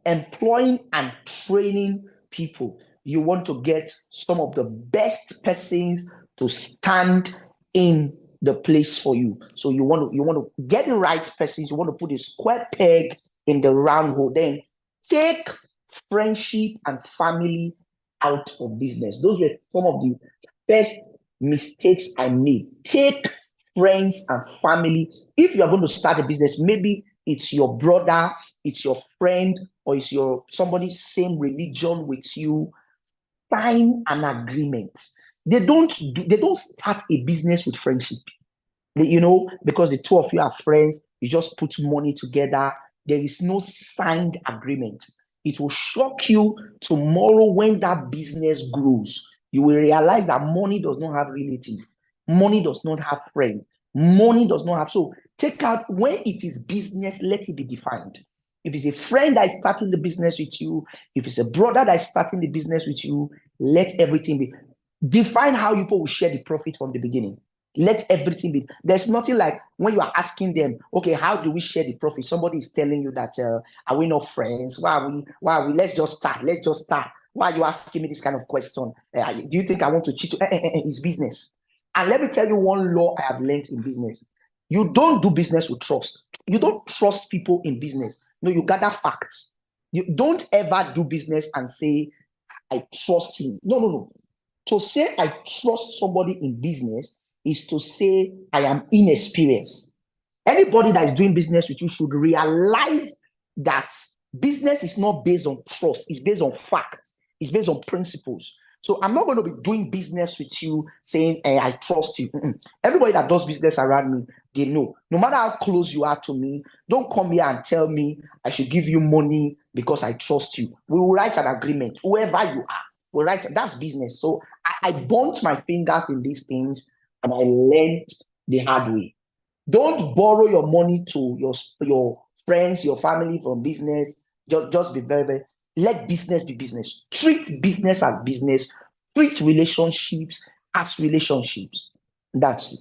employing and training people. You want to get some of the best persons to stand in the place for you. So you want to get the right persons. You want to put a square peg in the round hole. Then take friendship and family out of business. Those were some of the first mistakes I made. Take friends and family. If you are going to start a business, maybe it's your brother, it's your friend, or it's your somebody same religion with you, sign an agreement. They don't start a business with friendship. Because the two of you are friends, you just put money together. There is no signed agreement. It will shock you tomorrow when that business grows. You will realize that money does not have relative. Money does not have friend. Money does not have. So take out, when it is business, let it be defined. If it's a friend that is starting the business with you, if it's a brother that is starting the business with you, let everything be. Define how you people will share the profit from the beginning. Let everything be. There's nothing like when you are asking them, okay, how do we share the profit? Somebody is telling you that, are we not friends? Why are we? Let's just start. Why are you asking me this kind of question? Do you think I want to cheat you? It's business. And let me tell you one law I have learned in business. You don't do business with trust. You don't trust people in business. No, you gather facts. You don't ever do business and say, I trust him. No. To say I trust somebody in business is to say I am inexperienced. Anybody that is doing business with you should realize that business is not based on trust. It's based on facts. It's based on principles. So I'm not going to be doing business with you saying, hey, I trust you. Everybody that does business around me, they know. No matter how close you are to me, don't come here and tell me I should give you money because I trust you. We will write an agreement. Whoever you are, we'll write. That's business. So I burnt my fingers in these things and I learned the hard way. Don't borrow your money to your friends, your family from business. Just be very, very. Let business be business. Treat business as business. Treat relationships as relationships. That's it.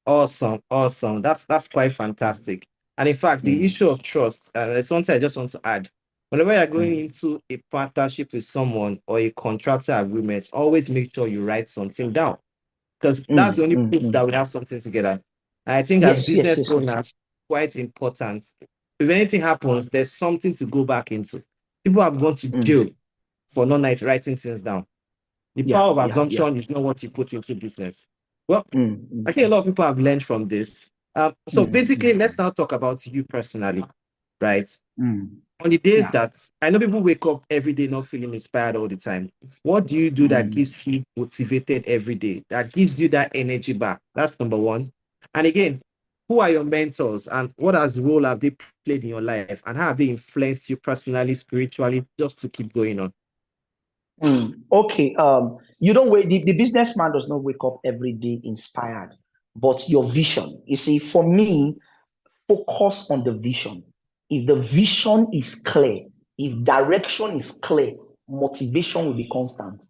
Awesome. That's quite fantastic. And in fact, the issue of trust, there's one thing I just want to add. Whenever you're going into a partnership with someone or a contractor agreement, always make sure you write something down, because that's the only proof that we have something together. And I think as business owners, quite important. If anything happens, there's something to go back into. People have gone to jail for not writing things down. The power of assumption is not what you put into business. Well, I think a lot of people have learned from this. So basically, let's now talk about you personally, right? On the days that I know people wake up every day not feeling inspired all the time, what do you do that keeps you motivated every day, that gives you that energy back? That's number one. And again, who are your mentors and what has the role have they played in your life and how have they influenced you personally, spiritually, just to keep going on? Okay. You don't wait. The businessman does not wake up every day inspired, but your vision. You see, for me, focus on the vision. If the vision is clear, if direction is clear, motivation will be constant.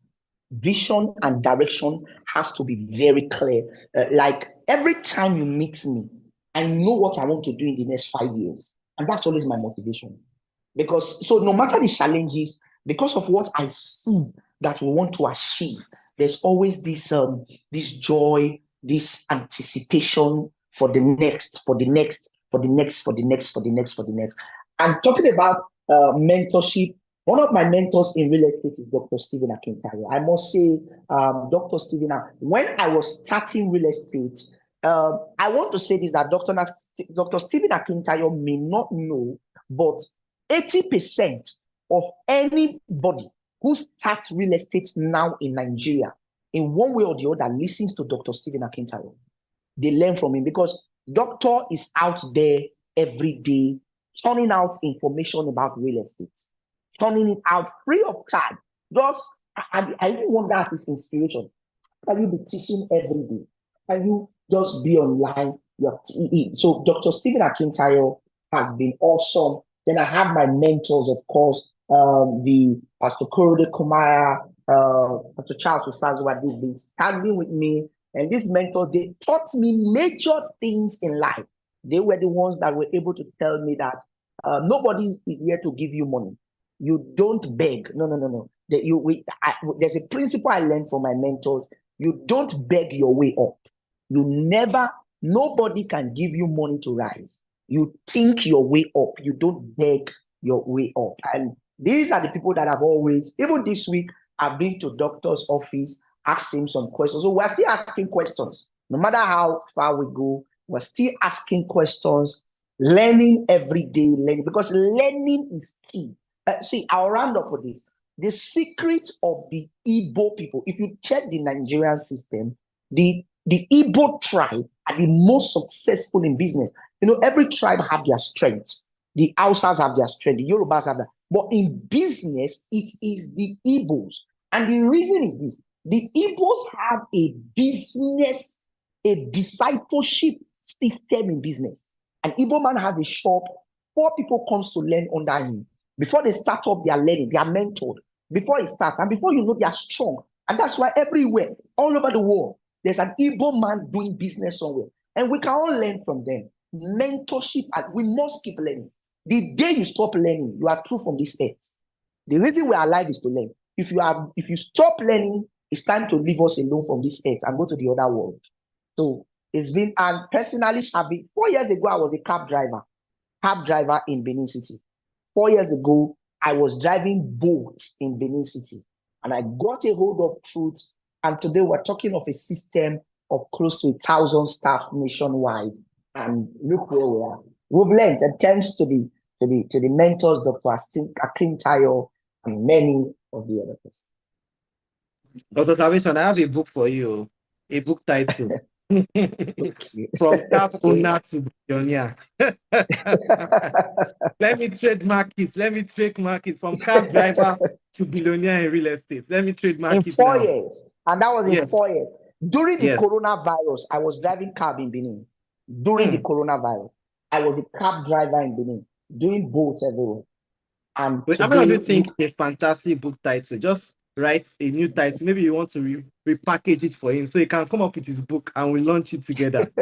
Vision and direction has to be very clear. Like every time you meet me, I know what I want to do in the next 5 years. And that's always my motivation. Because so no matter the challenges, because of what I see that we want to achieve, there's always this joy, this anticipation for the next. I'm talking about mentorship. One of my mentors in real estate is Dr. Stephen Akintayo. I must say, Dr. Stephen, when I was starting real estate, I want to say this, that Dr. Stephen Akintayo may not know, but 80% of anybody who starts real estate now in Nigeria, in one way or the other, listens to Dr. Stephen Akintayo. They learn from him because Doctor is out there every day, turning out information about real estate, turning it out free of charge. Just, I even want that as inspiration. Can you be teaching every day? Can you just be online? So Dr. Stephen Akintayo has been awesome. Then I have my mentors, of course, the Pastor Korode Kumaya, Pastor Charles Osazuwa, they've been standing with me. And these mentors, they taught me major things in life. They were the ones that were able to tell me that nobody is here to give you money. You don't beg. No. There's a principle I learned from my mentors. You don't beg your way up. Nobody can give you money to rise. You think your way up. You don't beg your way up. And these are the people that have always, even this week, I've been to doctor's office, asked him some questions. So we're still asking questions. No matter how far we go, we're still asking questions. Learning every day, learning, because learning is key. See, I'll round up with this. The secret of the Igbo people, if you check the Nigerian system, the Igbo tribe are the most successful in business. You know, every tribe have their strengths. The Hausas have their strength, the Yorubas have that. But in business, it is the Igbos. And the reason is this: the Igbos have a business, a discipleship system in business. An Igbo man has a shop, 4 people comes to learn under him. Before they start up, they are learning, they are mentored. Before it starts, and before you know, they are strong. And that's why everywhere, all over the world, there's an Igbo man doing business somewhere. And we can all learn from them. Mentorship, and we must keep learning. The day you stop learning, you are through from this earth. The reason we are alive is to learn. If you stop learning, it's time to leave us alone from this earth and go to the other world. So it's been, and personally, 4 years ago, I was a cab driver in Benin City. 4 years ago, I was driving boats in Benin City, and I got a hold of truth. And today we're talking of a system of close to 1,000 staff nationwide. And look where we are. We've learned, and thanks to the mentors, Dr. Akin Tayo, and many of the other persons. Dr. Salvation, I have a book for you, a book title. From cab owner to billionaire. Let me trademark it from cab driver to billionaire in real estate. Let me trademark it in 4 now. years. And that was in Yes. 4 years. During the Yes. coronavirus, I was driving cab in Benin. During the coronavirus, I was a cab driver in Benin, doing boats everywhere. And Wait, I mean, you think a fantastic book title, just write a new title. Maybe you want to repackage it for him so he can come up with his book and we launch it together.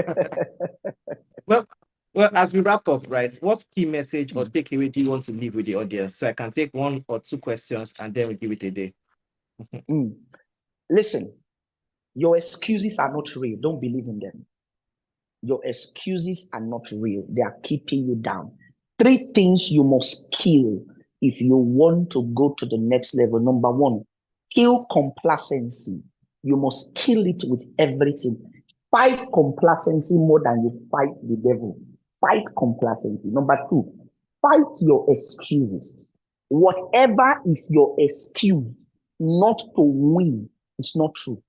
Well, as we wrap up, right, what key message or takeaway do you want to leave with the audience? So I can take 1 or 2 questions and then we give it a day. Listen, your excuses are not real. Don't believe in them. Your excuses are not real. They are keeping you down. 3 things you must kill if you want to go to the next level. Number 1, kill complacency. You must kill it with everything. Fight complacency more than you fight the devil. Fight complacency. Number 2, fight your excuses. Whatever is your excuse not to win, it's not true.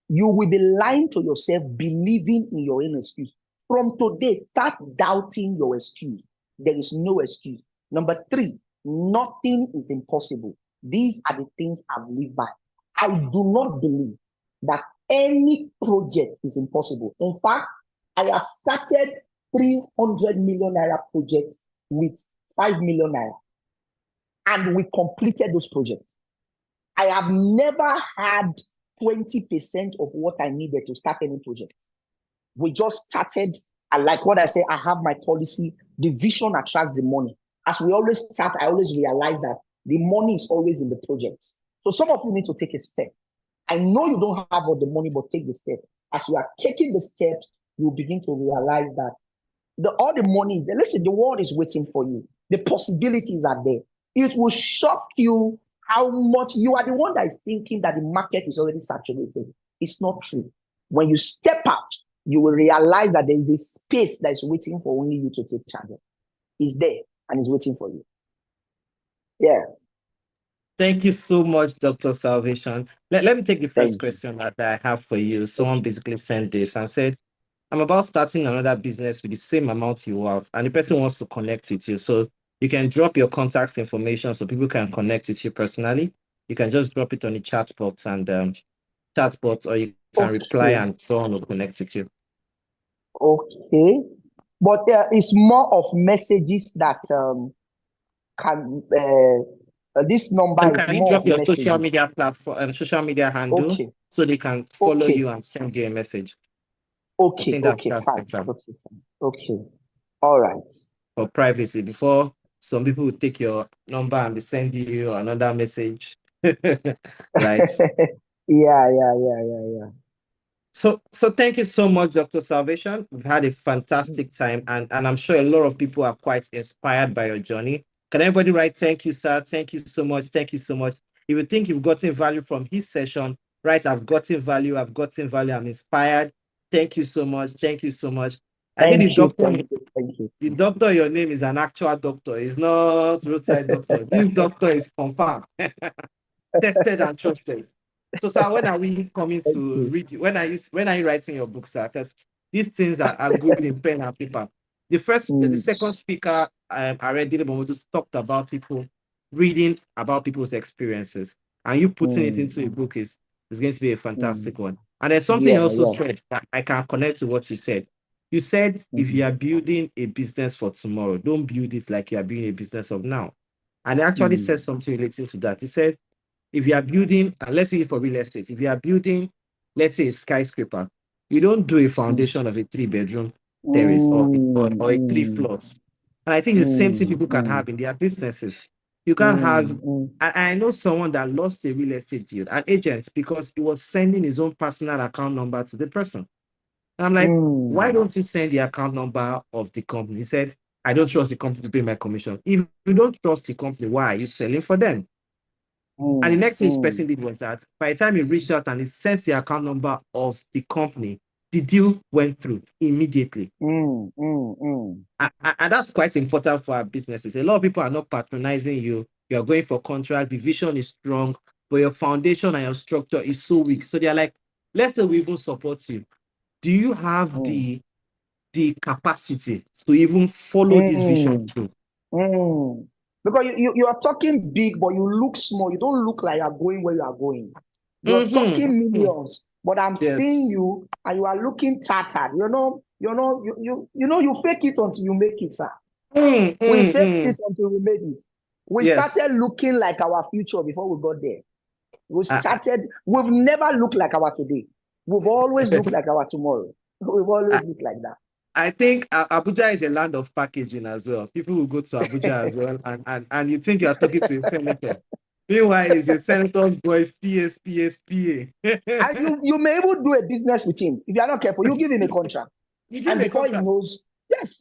You will be lying to yourself, believing in your own excuse. From today, start doubting your excuse. There is no excuse. Number 3, nothing is impossible. These are the things I've lived by. I do not believe that any project is impossible. In fact, I have started 300 million naira projects with 5 million naira. And we completed those projects. I have never had 20% of what I needed to start any project. We just started, and like what I say, I have my policy. The vision attracts the money. As we always start, I always realize that the money is always in the projects. So some of you need to take a step. I know you don't have all the money, but take the step. As you are taking the steps, you begin to realize that all the money is there. Listen, the world is waiting for you. The possibilities are there. It will shock you how much you are the one that is thinking that the market is already saturated. It's not true. When you step out, you will realize that there is a space that is waiting for only you to take charge of. It's there and it's waiting for you. Yeah. Thank you so much, Dr. Salvation. Let me take the first Thank you. question that I have for you. Someone basically sent this and said, I'm about starting another business with the same amount you have, and the person wants to connect with you. So you can drop your contact information so people can connect with you personally. You can just drop it on the chat box and or you can reply and someone will connect with you. Okay. But it's more of messages that can this number is Can you more drop of your messages. social media platform, social media handle, so they can follow you and send you a message? Okay, fine. Okay. All right. For privacy, before some people will take your number and they send you another message. Right. Yeah. So thank you so much, Dr. Salvation. We've had a fantastic time, and I'm sure a lot of people are quite inspired by your journey. Can everybody write, thank you, sir? Thank you so much. Thank you so much. If you think you've gotten value from his session, right? I've gotten value. I'm inspired. Thank you so much. Thank you so much. I think the doctor Thank you. The doctor, your name is an actual doctor. It's not roadside doctor. This doctor is confirmed, tested and trusted. So, sir, when are we coming to read you? When are you writing your book, sir? Because these things are good in pen and paper. The second speaker, I read Momodu, talked about people reading about people's experiences, and you putting it into a book is going to be a fantastic one. And there's something you also said that I can connect to what you said. You said if you are building a business for tomorrow, don't build it like you are building a business of now. And it actually says something relating to that. He said, if you are building, let's say for real estate, if you are building, let's say a skyscraper, you don't do a foundation of a 3-bedroom terrace or a 3 floors. And I think the same thing people can have in their businesses. You can have, I know someone that lost a real estate deal, an agent, because he was sending his own personal account number to the person. And I'm like, why don't you send the account number of the company? He said, I don't trust the company to pay my commission. If you don't trust the company, why are you selling for them? And the next thing this person did was that by the time he reached out and he sent the account number of the company, the deal went through immediately. And that's quite important for our businesses. A lot of people are not patronizing you. You're going for contract. The vision is strong, but your foundation and your structure is so weak. So they're like, let's say we even support you. Do you have the capacity to even follow this vision through? Because you are talking big, but you look small. You don't look like you're going where you are going. You're talking millions, but I'm seeing you and you are looking tattered. You fake it until you make it, sir. We faked it until we made it. We started looking like our future before we got there. We've never looked like our today. We've always looked like our tomorrow. We've always looked like that. I think Abuja is a land of packaging as well. People will go to Abuja as well, and you think you're talking to a senator. Meanwhile, it's a senator's boys, PS, PA. And you may even do a business with him. If you're not careful, you give him a contract. And before he knows,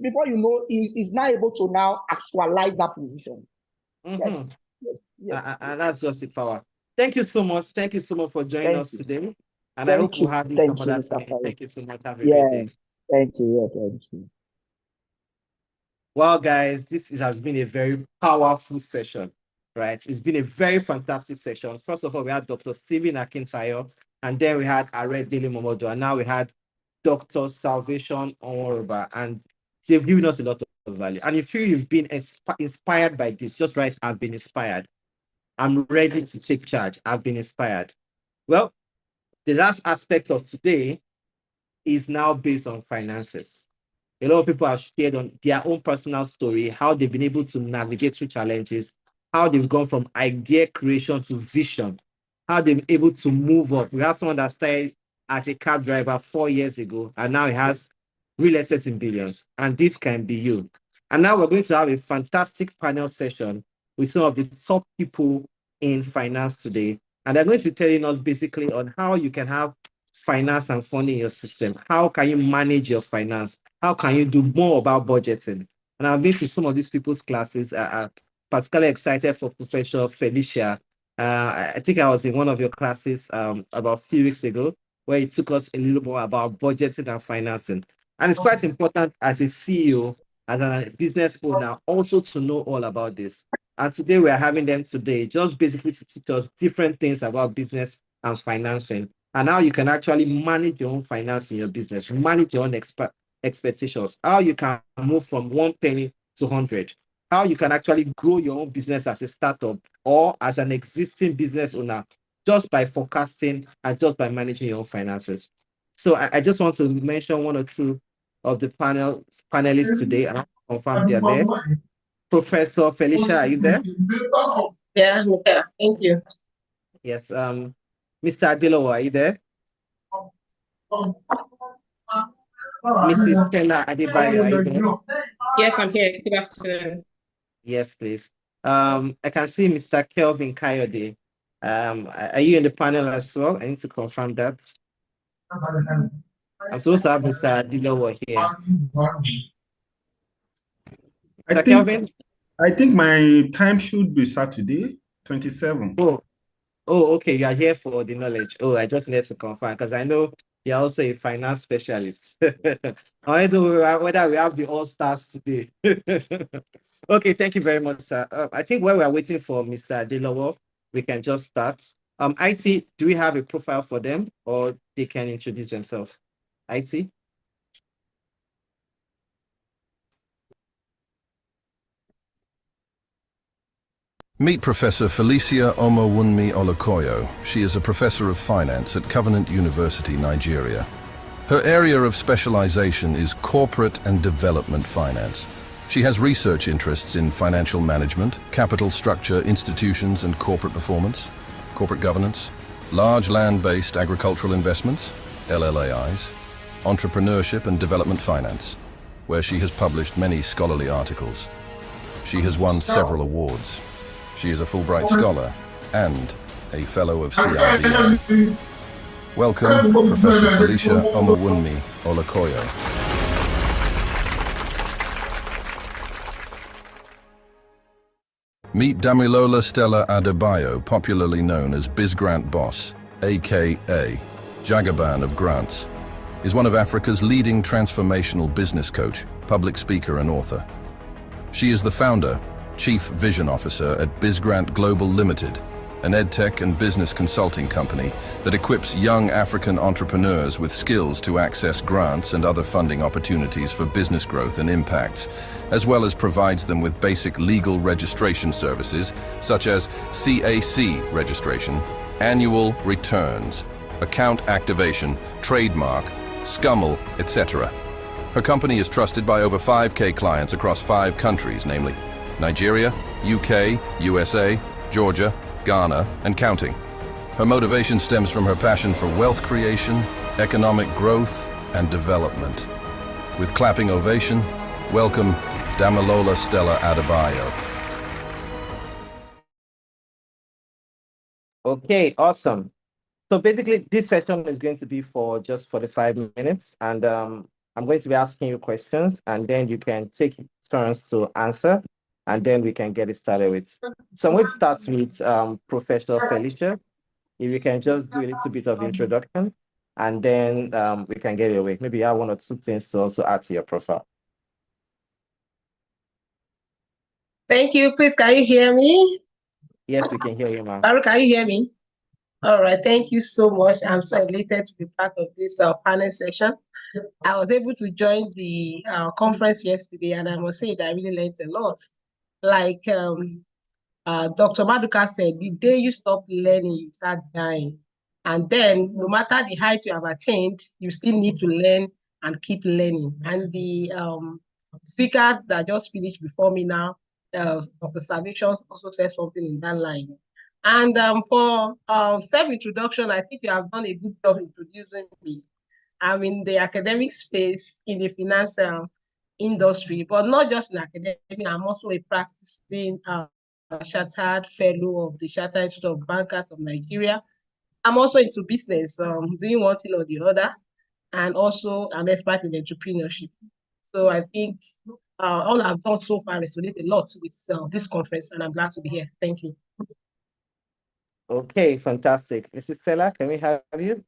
before you know, he's now able to now actualize that position. Yes. And that's just the power. Thank you so much. Thank you so much for joining us today. And I hope we'll have you some other time. Thank you so much. Have a great day. Thank you. Thank you. Well, guys, has been a very powerful session, right? It's been a very fantastic session. First of all, we had Dr. Stephen Akintayo, and then we had Aredele Momodu, and now we had Dr. Salvation Onworoba, and they've given us a lot of value. And if you've been inspired by this, just write, I've been inspired. I'm ready to take charge. I've been inspired. Well, the last aspect of today is now based on finances. A lot of people have shared on their own personal story, how they've been able to navigate through challenges, how they've gone from idea creation to vision, how they've been able to move up. We have someone that started as a cab driver 4 years ago, and now he has real estate in billions. And this can be you. And now we're going to have a fantastic panel session with some of the top people in finance today. And they're going to be telling us basically on how you can have finance and funding in your system. How can you manage your finance? How can you do more about budgeting? And I've been to some of these people's classes. Particularly excited for Professor Felicia. I think I was in one of your classes about a few weeks ago, where he took us a little more about budgeting and financing. And it's quite important as a CEO, as a business owner, also to know all about this. And today we're having them today, just basically to teach us different things about business and financing, and how you can actually manage your own finance in your business, manage your own expectations, how you can move from 1 penny to 100, how you can actually grow your own business as a startup or as an existing business owner, just by forecasting and just by managing your own finances. So I just want to mention one or two of the panelists today, and I'll confirm they're there. Professor Felicia, are you there? Yeah, I'm here. Thank you. Yes. Mr. Adilowo, are you there? Mrs. Stella Adebayo, are you there? Yes, I'm here. Good afternoon. Yes, please. I can see Mr. Kelvin Kayode. Are you in the panel as well? I need to confirm that. I'm supposed to have Mr. Adilowo here. Mr. Kelvin? I think my time should be Saturday, 27. Oh, okay. You are here for the knowledge. Oh, I just need to confirm because I know You're also a finance specialist. I don't know whether we have the all-stars today. Okay, thank you very much, sir. I think while we are waiting for Mr. Adelowo, we can just start. IT, do we have a profile for them or they can introduce themselves? IT? Meet Professor Felicia Omowunmi Olukoyo. She is a professor of finance at Covenant University, Nigeria. Her area of specialization is corporate and development finance. She has research interests in financial management, capital structure, institutions and corporate performance, corporate governance, large land-based agricultural investments, LLAIs, entrepreneurship and development finance, where she has published many scholarly articles. She has won several awards. She is a Fulbright Scholar and a Fellow of CRDA. Welcome, Professor Felicia Omowunmi Olukoyo. Meet Damilola Stella Adebayo, popularly known as Biz Grant Boss, aka Jagaban of Grants, is one of Africa's leading transformational business coach, public speaker and author. She is the founder, Chief Vision Officer at BizGrant Global Limited, an edtech and business consulting company that equips young African entrepreneurs with skills to access grants and other funding opportunities for business growth and impacts, as well as provides them with basic legal registration services such as CAC registration, annual returns, account activation, trademark, SCUML, etc. Her company is trusted by over 5K clients across 5 countries, namely Nigeria, UK, USA, Georgia, Ghana, and counting. Her motivation stems from her passion for wealth creation, economic growth, and development. With clapping ovation, welcome Damilola Stella Adebayo. Okay, awesome. So basically, this session is going to be for just 45 minutes, and I'm going to be asking you questions, and then you can take turns to answer, and then we can get it started with. So I'm going to start with Professor Felicia. If you can just do a little bit of introduction, and then we can get it away. Maybe you have 1 or 2 things to also add to your profile. Thank you. Please, can you hear me? Yes, we can hear you, ma'am. Baru, can you hear me? All right. Thank you so much. I'm so elated to be part of this panel session. I was able to join the conference yesterday, and I must say that I really learned a lot. Like Dr. Maduka said, the day you stop learning, you start dying. And then no matter the height you have attained, you still need to learn and keep learning. And the speaker that just finished before me now, Dr. Salvation, also said something in that line. And for self-introduction, I think you have done a good job introducing me. I'm in the academic space, in the finance industry, but not just in academia. I'm also a practicing chartered fellow of the Chartered Institute of Bankers of Nigeria. I'm also into business, doing one thing or the other, and also an expert in entrepreneurship. So I think all I've done so far resonate a lot with this conference, and I'm glad to be here. Thank you. Okay, fantastic. Mrs. Stella, can we have you?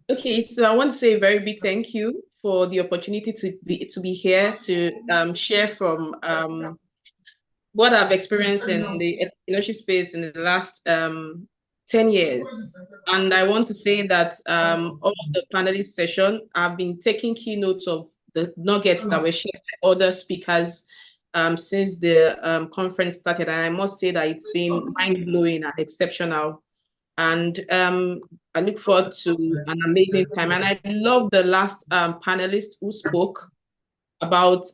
Okay, so I want to say a very big thank you for the opportunity to be here to share from what I've experienced in the entrepreneurship space in the last 10 years. And I want to say that all the panelist session, I've been taking keynotes of the nuggets that were shared by other speakers since the conference started. And I must say that it's been mind-blowing and exceptional. And I look forward to an amazing time. And I love the last panelist who spoke about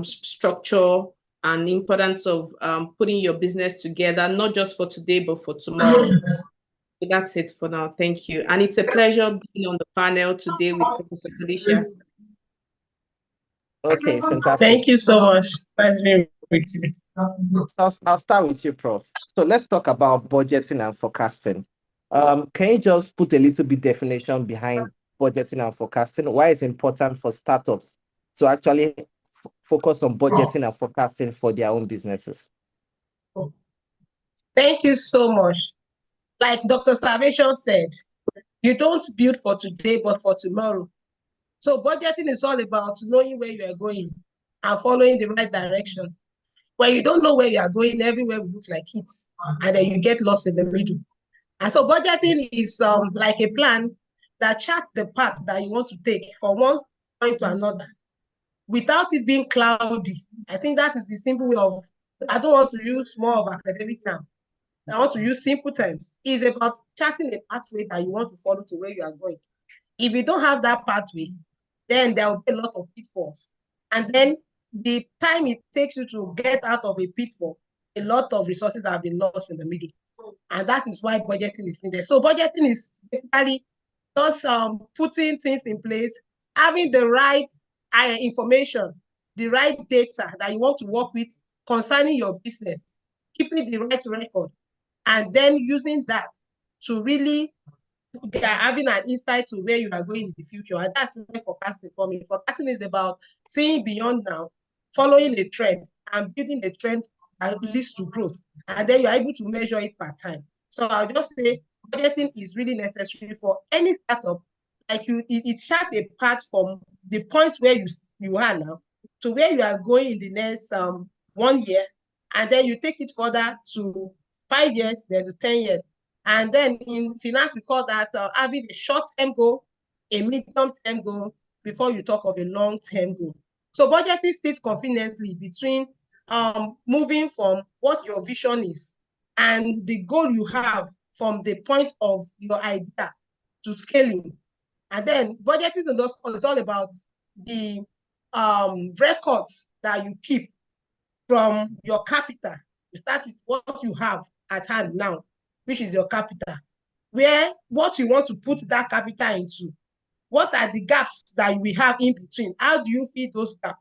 structure and the importance of putting your business together, not just for today, but for tomorrow. So that's it for now. Thank you. And it's a pleasure being on the panel today with Professor Felicia. Okay, fantastic. Thank you so much. Nice being with you. I'll start with you, Prof. So let's talk about budgeting and forecasting. Can you just put a little bit definition behind budgeting and forecasting? Why it's important for startups to actually focus on budgeting and forecasting for their own businesses? Thank you so much. Like Dr. Salvation said, you don't build for today, but for tomorrow. So budgeting is all about knowing where you are going and following the right direction. When you don't know where you are going, everywhere will look like it, and then you get lost in the middle. And so budgeting is like a plan that charts the path that you want to take from one point to another without it being cloudy. I think that is the simple way of, I don't want to use more of academic term. I want to use simple terms. It's about charting a pathway that you want to follow to where you are going. If you don't have that pathway, then there will be a lot of pitfalls. And then the time it takes you to get out of a pitfall, a lot of resources have been lost in the middle. And that is why budgeting is needed. So budgeting is basically just putting things in place, having the right information, the right data that you want to work with concerning your business, keeping the right record, and then using that to really having an insight to where you are going in the future. And that's where forecasting comes in. Forecasting is about seeing beyond now, following a trend, and building a trend that leads to growth. And then you're able to measure it per time. So I'll just say budgeting is really necessary for any startup. Like it charts a path from the point where you are now to where you are going in the next 1 year, and then you take it further to 5 years, then to 10 years. And then in finance, we call that having a short-term goal, a medium-term goal, before you talk of a long-term goal. So budgeting sits conveniently between moving from what your vision is and the goal you have from the point of your idea to scaling. And then budgeting is all about the records that you keep from your capital. You start with what you have at hand now, which is your capital, where what you want to put that capital into, what are the gaps that we have in between, how do you fill those gaps?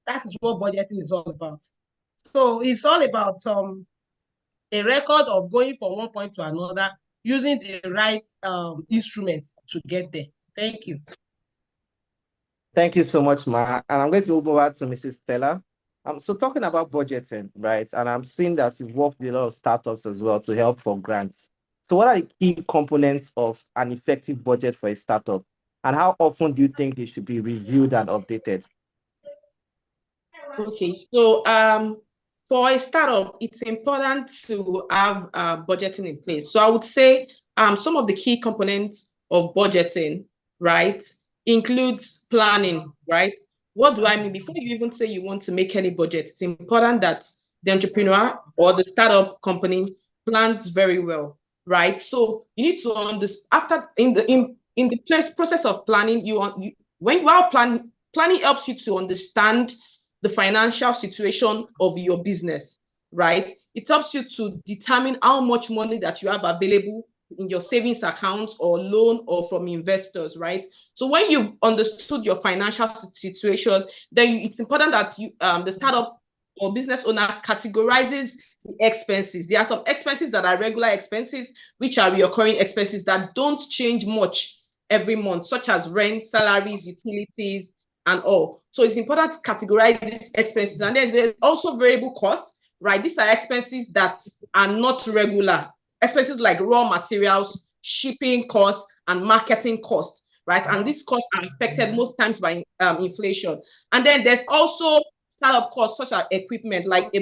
That is what budgeting is all about. So it's all about a record of going from one point to another, using the right instruments to get there. Thank you. Thank you so much, Ma. And I'm going to move over to Mrs. Stella. So talking about budgeting, right? And I'm seeing that you've worked with a lot of startups as well to help for grants. So what are the key components of an effective budget for a startup? And how often do you think they should be reviewed and updated? Okay, so for a startup, it's important to have budgeting in place. So I would say some of the key components of budgeting, right, includes planning, right? What do I mean? Before you even say you want to make any budget, it's important that the entrepreneur or the startup company plans very well, right? So you need to understand after in the process of planning, while planning helps you to understand the financial situation of your business, right? It helps you to determine how much money that you have available in your savings account or loan or from investors, right? So when you've understood your financial situation, then it's important that you, the startup or business owner categorizes the expenses. There are some expenses that are regular expenses, which are recurring expenses that don't change much every month, such as rent, salaries, utilities, and all. So it's important to categorize these expenses. And then there's also variable costs, right? These are expenses that are not regular. Expenses like raw materials, shipping costs, and marketing costs, right? And these costs are affected most times by inflation. And then there's also startup costs such as equipment, like a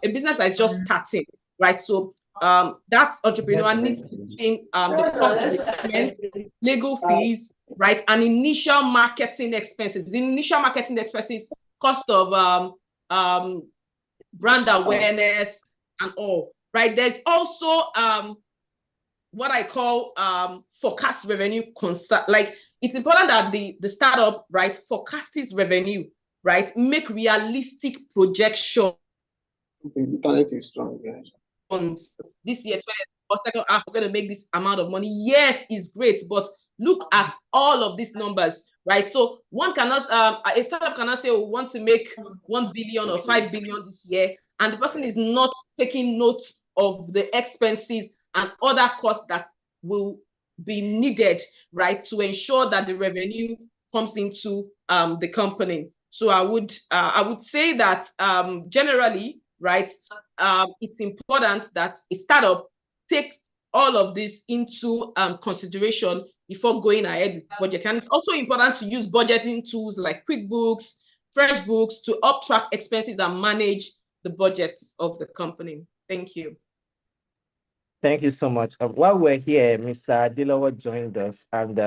business that is just starting, right? So that entrepreneur needs to think the cost of equipment, legal fees, right? And initial marketing expenses. The initial marketing expenses, cost of brand awareness and all, right? There's also what I call forecast revenue concern. Like it's important that the startup, right, forecast its revenue, right? Make realistic projections. Internet is strong, guys. This year, or second half, we're going to make this amount of money. Yes, it's great, but look at all of these numbers, right? So one cannot, a startup cannot say, we want to make 1 billion or 5 billion this year, and the person is not taking note of the expenses and other costs that will be needed, right, to ensure that the revenue comes into the company. So I would say that generally, right, it's important that a startup takes all of this into consideration before going ahead with budgeting. And it's also important to use budgeting tools like QuickBooks, FreshBooks to up track expenses and manage the budget of the company. Thank you. Thank you so much. While we're here, Mr. Adilowo joined us, and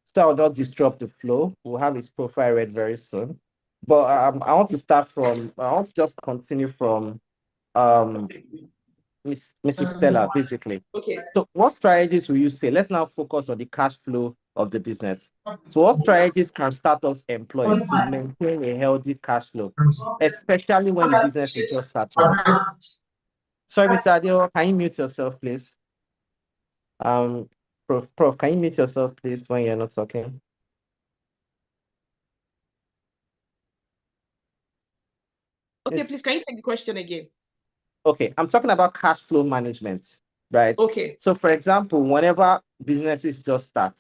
so I'll not disrupt the flow. We'll have his profile read very soon. But I want to just continue from Mrs. Stella, basically. Okay. So what strategies will you say? Let's now focus on the cash flow of the business. So what strategies can startups employ to maintain a healthy cash flow, especially when the business is just starting? Sorry, Mr. Adio, can you mute yourself, please? Prof, can you mute yourself, please, when you're not talking? Okay, please, can you take the question again? Okay, I'm talking about cash flow management, right? Okay. So, for example, whenever businesses just start,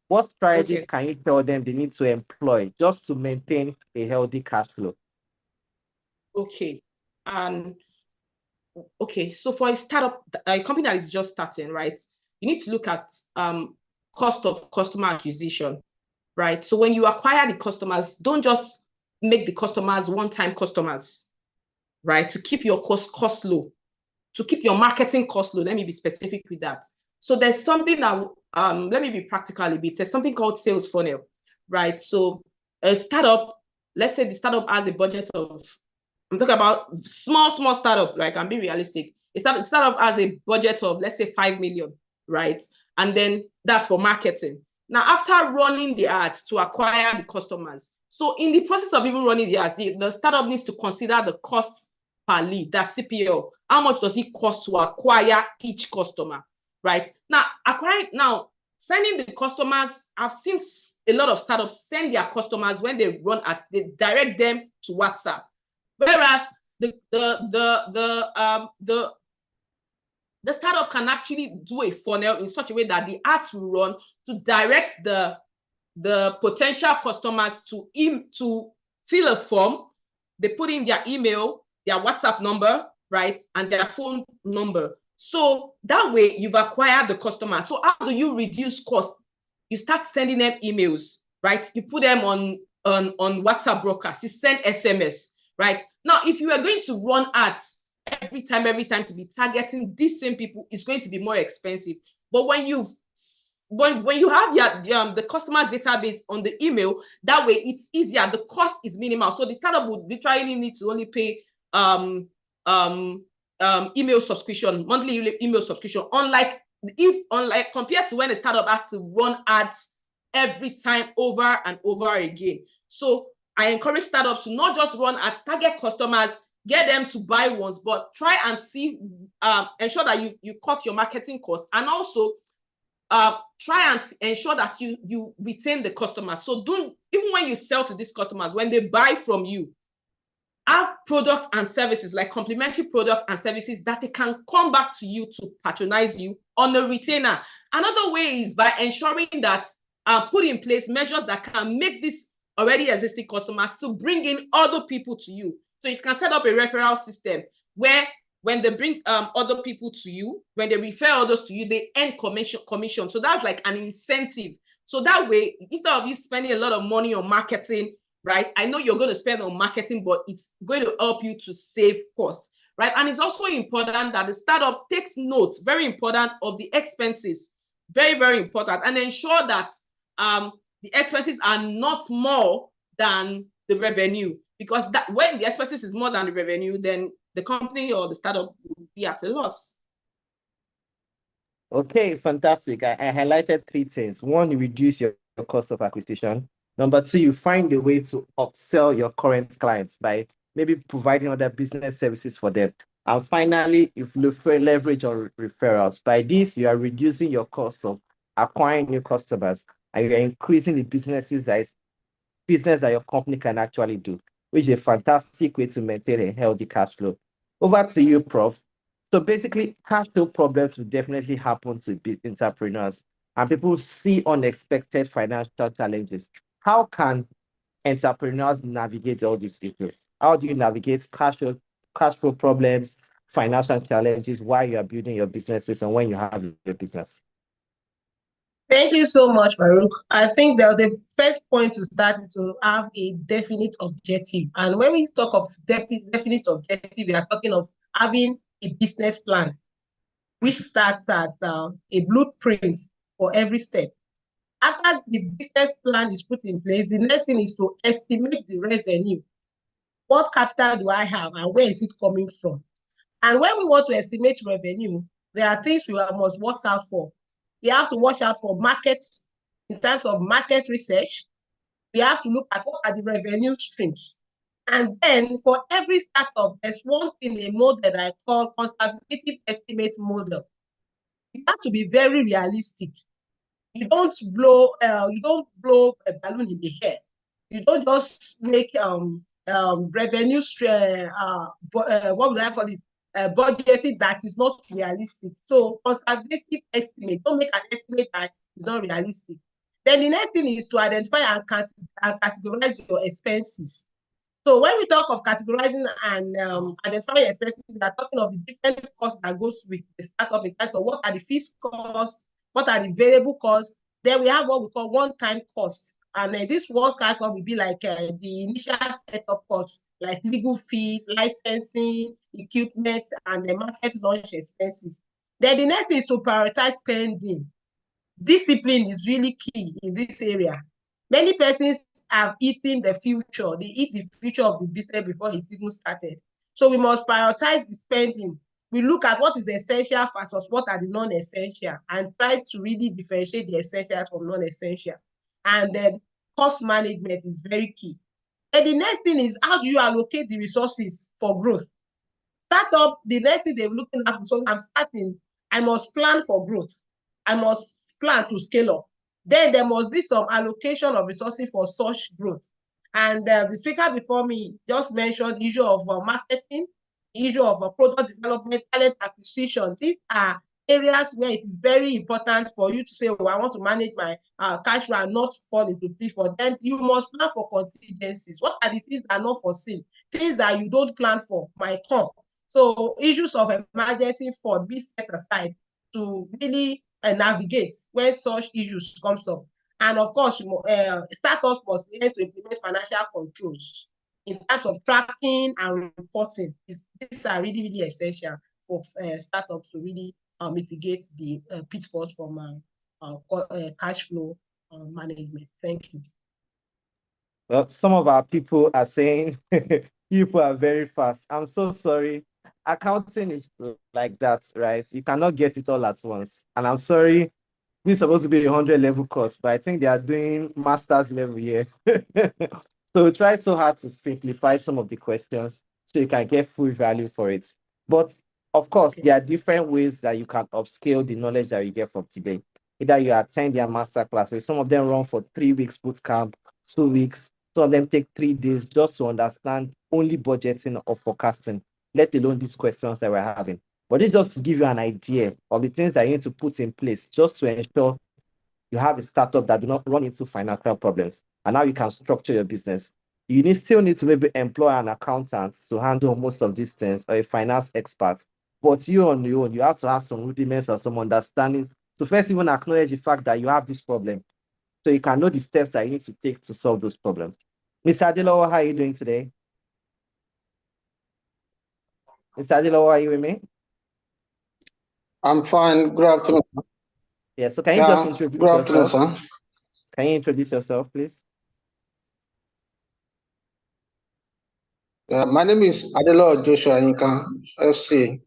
what strategies can you tell them they need to employ just to maintain a healthy cash flow? Okay. Okay, so for a startup, a company that is just starting, right, you need to look at cost of customer acquisition, right? So when you acquire the customers, don't just make the customers one-time customers, right? To keep your cost low, to keep your marketing cost low. Let me be specific with that. So there's something that, let me be practical a bit. There's something called sales funnel, right? So a startup, let's say the startup has a budget of, I'm talking about small startup, like I'm being realistic. A startup has a budget of, let's say 5 million, right? And then that's for marketing. Now, after running the ads to acquire the customers, so in the process of even running the ads, the startup needs to consider the cost per lead, that CPL. How much does it cost to acquire each customer, right? Now, sending the customers, I've seen a lot of startups send their customers when they run ads, they direct them to WhatsApp. Whereas the startup can actually do a funnel in such a way that the ads will run to direct the potential customers to fill a form. They put in their email, their WhatsApp number, right, and their phone number. So that way you've acquired the customer. So how do you reduce cost? You start sending them emails, right? You put them on WhatsApp broadcast. You send SMS, right? Now, if you are going to run ads every time to be targeting these same people, it's going to be more expensive. But when you have the customer's database on the email, that way it's easier. The cost is minimal. So the startup would literally need to only pay email subscription, monthly email subscription. Unlike compared to when a startup has to run ads every time over and over again. So I encourage startups to not just run ads, target customers, get them to buy once, but try and see, ensure that you cut your marketing costs, and also try and ensure that you retain the customers. So even when you sell to these customers, when they buy from you, have products and services, like complementary products and services that they can come back to you to patronize you on a retainer. Another way is by ensuring that put in place measures that can make these already existing customers to bring in other people to you. So you can set up a referral system where when they bring other people to you, when they refer others to you, they earn commission. So that's like an incentive. So that way, instead of you spending a lot of money on marketing, right? I know you're going to spend on marketing, but it's going to help you to save costs, right? And it's also important that the startup takes note, very important, of the expenses, very, very important, and ensure that the expenses are not more than the revenue, because when the expenses is more than the revenue, then the company or the startup will be at a loss. Okay, fantastic. I highlighted 3 things. 1, you reduce your cost of acquisition. Number 2, you find a way to upsell your current clients by maybe providing other business services for them. And finally, if you leverage on referrals, by this, you are reducing your cost of acquiring new customers, and you're increasing the business that your company can actually do, which is a fantastic way to maintain a healthy cash flow. Over to you, Prof. So basically, cash flow problems will definitely happen to entrepreneurs, and people see unexpected financial challenges. How can entrepreneurs navigate all these issues? How do you navigate cash flow problems, financial challenges while you are building your businesses and when you have your business? Thank you so much, Farouk. I think that the first point to start is to have a definite objective. And when we talk of definite objective, we are talking of having a business plan, which starts at a blueprint for every step. After the business plan is put in place, the next thing is to estimate the revenue. What capital do I have and where is it coming from? And when we want to estimate revenue, there are things we must watch out for. We have to watch out for market, in terms of market research. We have to look at what are the revenue streams. And then for every startup, there's one thing, a model that I call conservative estimate model. You have to be very realistic. You don't blow a balloon in the air. You don't just make revenue what would I call it? Budgeting that is not realistic. So conservative estimate, don't make an estimate that is not realistic. Then the next thing is to identify and categorize your expenses. So when we talk of categorizing and identifying expenses, we are talking of the different costs that goes with the startup in terms of what are the fixed costs, what are the variable costs. Then we have what we call one-time cost. And this one-time cost will be like the initial setup costs, like legal fees, licensing, equipment, and the market launch expenses. Then the next is to prioritize spending. Discipline is really key in this area. Many persons have eaten the future. They eat the future of the business before it even started. So we must prioritize the spending. We look at what is essential versus what are the non-essential and try to really differentiate the essentials from non-essential. And then cost management is very key. And the next thing is, how do you allocate the resources for growth? Startup, the next thing they're looking at, so I'm starting, I must plan for growth. I must plan to scale up. Then there must be some allocation of resources for such growth. And the speaker before me just mentioned the issue of marketing, the issue of product development, talent acquisition. These are areas where it is very important for you to say, oh, I want to manage my cash flow and not fall into pitfall. Then you must plan for contingencies. What are the things that are not foreseen? Things that you don't plan for might come. So issues of emergency fund be set aside to really navigate when such issues comes up. And of course, startups must learn to implement financial controls in terms of tracking and reporting. These are really, really essential for startups to really mitigate the pitfalls from cash flow management. Thank you. Well, some of our people are saying people are very fast. I'm so sorry. Accounting is like that, right? You cannot get it all at once. And I'm sorry, this is supposed to be a 100 level course, but I think they are doing master's level here. So we try so hard to simplify some of the questions so you can get full value for it. But of course, there are different ways that you can upscale the knowledge that you get from today. Either you attend their master classes, some of them run for 3 weeks boot camp, 2 weeks, some of them take 3 days just to understand only budgeting or forecasting, let alone these questions that we're having. But it's just to give you an idea of the things that you need to put in place just to ensure you have a startup that do not run into financial problems. And now you can structure your business. You still need to maybe employ an accountant to handle most of these things, or a finance expert. But you on your own, you have to have some rudiments or some understanding to first even acknowledge the fact that you have this problem, so you can know the steps that you need to take to solve those problems. Mr. Adilowo, how are you doing today? Mr. Adilowo, are you with me? I'm fine. Good afternoon. Yeah, so can you just introduce good afternoon, yourself? sir. Can you introduce yourself, please? My name is Adelo Joshua Inka, FC,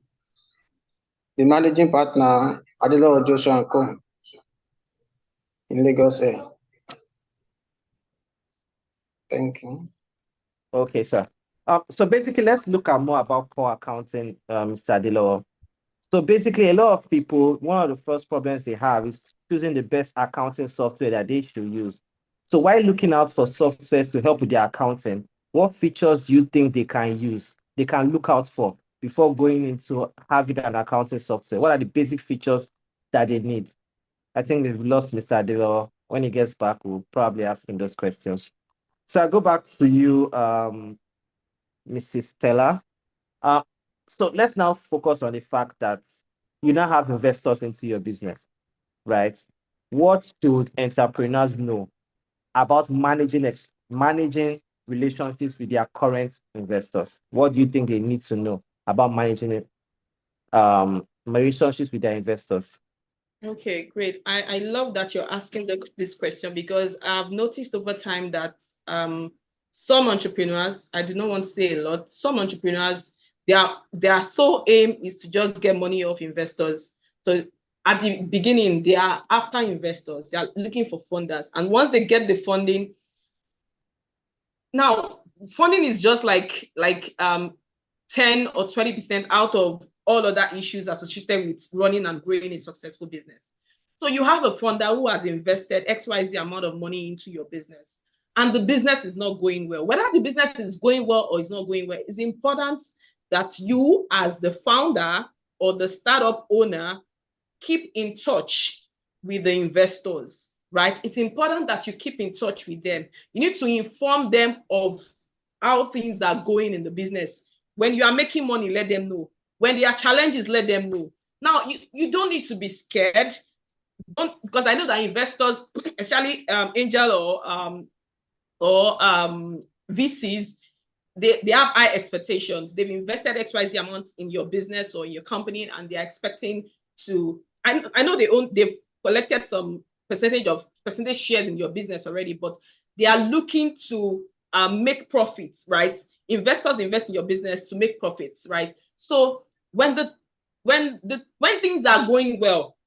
the managing partner, Adelo Joshua & Co. in Lagos. Thank you. Okay, sir. So basically, let's look at more about core accounting, Mr. Adilowo. So basically, a lot of people, one of the first problems they have is choosing the best accounting software that they should use. So while looking out for softwares to help with their accounting, what features do you think they can use, they can look out for before going into having an accounting software? What are the basic features that they need? I think we've lost Mr. Adilowo. When he gets back, we'll probably ask him those questions. So I'll go back to you, Mrs. Stella. So let's now focus on the fact that you now have investors into your business, right? What should entrepreneurs know about managing relationships with their current investors? What do you think they need to know about managing relationships with their investors? Okay, great. I love that you're asking this question, because I've noticed over time that some entrepreneurs, I do not want to say a lot, some entrepreneurs, their sole aim is to just get money off investors. So at the beginning, they are after investors, they are looking for funders. And once they get the funding, now funding is just like 10 or 20% out of all other issues associated with running and growing a successful business. So you have a funder who has invested XYZ amount of money into your business, and the business is not going well. Whether the business is going well or is not going well, it's important that you, as the founder or the startup owner, keep in touch with the investors, right? It's important that you keep in touch with them. You need to inform them of how things are going in the business. When you are making money, let them know. When there are challenges, let them know. Now, you don't need to be scared, because I know that investors, especially angel or VCs, they have high expectations. They've invested XYZ amount in your business or in your company, and they're expecting to, I know they've collected some percentage shares in your business already, but they are looking to make profits, right? Investors invest in your business to make profits, right? So when things are going well,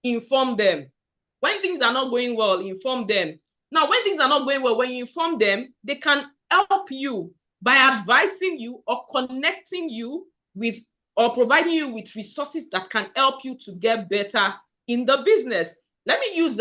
inform them. When things are not going well, inform them. Now, when things are not going well, when you inform them, they can help you by advising you or connecting you with, or providing you with resources that can help you to get better in the business. Let me use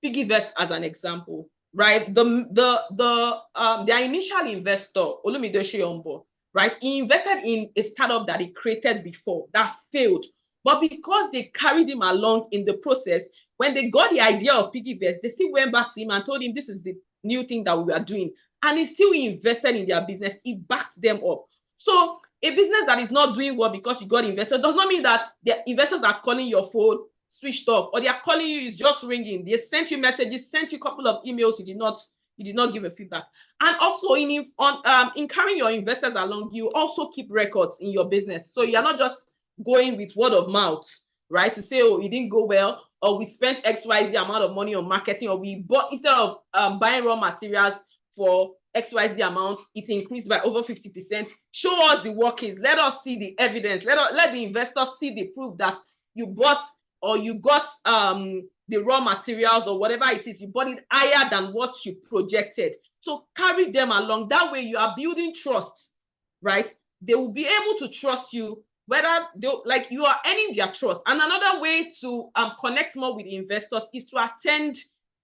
Piggyvest as an example, right? Their initial investor, Olumide Sheyombo, right? He invested in a startup that he created before that failed. But because they carried him along in the process, when they got the idea of Piggyvest, they still went back to him and told him this is the new thing that we are doing. And he still invested in their business. He backed them up. So a business that is not doing well because you got investors does not mean that the investors are calling your phone switched off, or they are calling you, it's just ringing. They sent you messages, sent you a couple of emails, you did not give a feedback. And also in carrying your investors along, you also keep records in your business. So you're not just going with word of mouth, right? To say, oh, it didn't go well, or we spent XYZ amount of money on marketing, or we bought, instead of buying raw materials for XYZ amount, it increased by over 50%. Show us the workings. Let us see the evidence. Let the investors see the proof that you bought or you got the raw materials or whatever it is, you bought it higher than what you projected. So carry them along. That way you are building trust, right? They will be able to trust you, whether like you are earning their trust. And another way to connect more with investors is to attend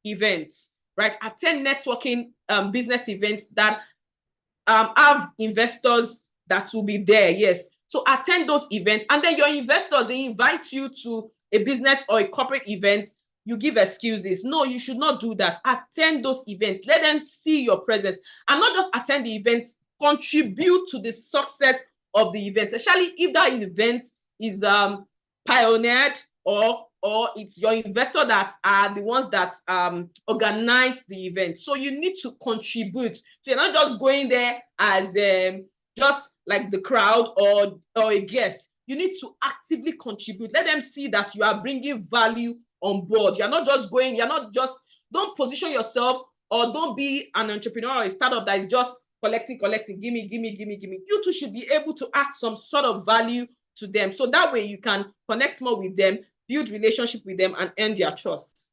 events, right? Attend networking business events that have investors that will be there. Yes. So attend those events, and then your investors, they invite you to a business or a corporate event. You give excuses. No, you should not do that. Attend those events. Let them see your presence, and not just attend the events, contribute to the success of the event, especially if that event is pioneered or it's your investor that are the ones that organize the event. So you need to contribute. So you're not just going there as just like the crowd or a guest. You need to actively contribute. Let them see that you are bringing value on board. You're not just going, don't position yourself, or don't be an entrepreneur or a startup that is just collecting, give me. You too should be able to add some sort of value to them. So that way you can connect more with them, build relationship with them, and earn their trust.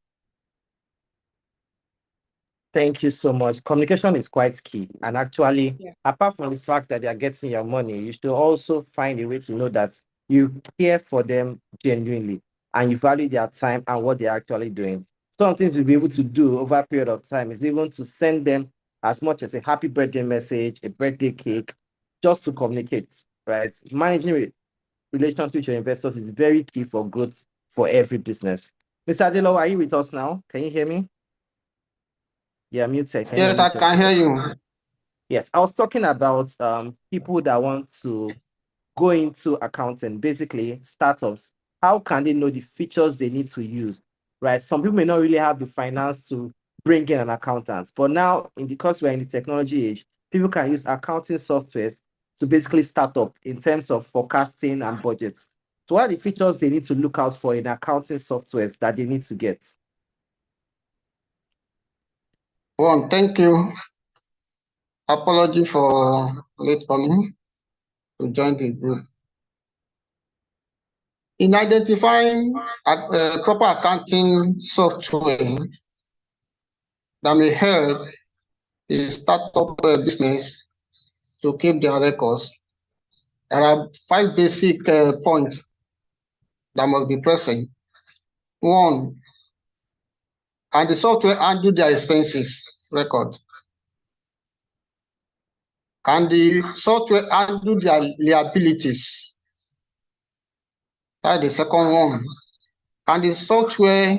Thank you so much. Communication is quite key. And actually, apart from the fact that they are getting your money, you should also find a way to know that you care for them genuinely and you value their time and what they're actually doing. Some things you'll be able to do over a period of time is even to send them as much as a happy birthday message, a birthday cake, just to communicate, right? Managing relations with your investors is very key for growth for every business. Mr. Adelo, are you with us now? Can you hear me? Yeah, muted. Yes, I can hear you. Yes, I was talking about people that want to go into accounting, basically startups. How can they know the features they need to use, right? Some people may not really have the finance to bring in an accountant, but now, because we're in the technology age, people can use accounting softwares to basically start up in terms of forecasting and budgets. So what are the features they need to look out for in accounting softwares that they need to get? One, thank you. Apology for late coming to join the group. In identifying proper accounting software that may help a startup business to keep their records, there are 5 basic points that must be present. One, can the software handle their expenses record? Can the software handle their liabilities? That's the second one. Can the software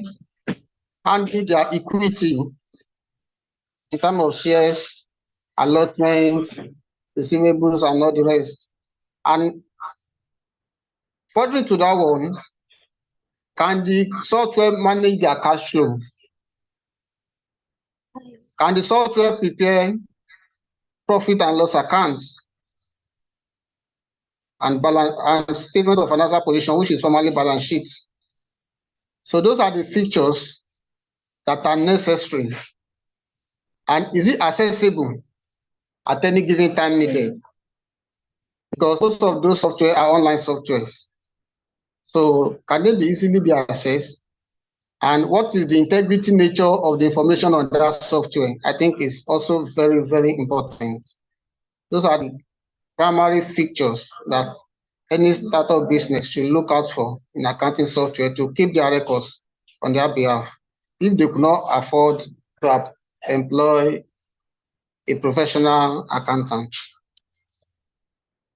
handle their equity in terms of shares, allotments, receivables, and all the rest? And further to that one, can the software manage their cash flow? Can the software prepare profit and loss accounts and balance and statement of financial position, which is formally balance sheets? So those are the features that are necessary. And is it accessible at any given time needed? Because most of those software are online softwares. So can they be easily be accessed? And what is the integrity nature of the information on that software? I think is also very, very important. Those are the primary features that any startup business should look out for in accounting software to keep their records on their behalf. If they could not afford to employ a professional accountant.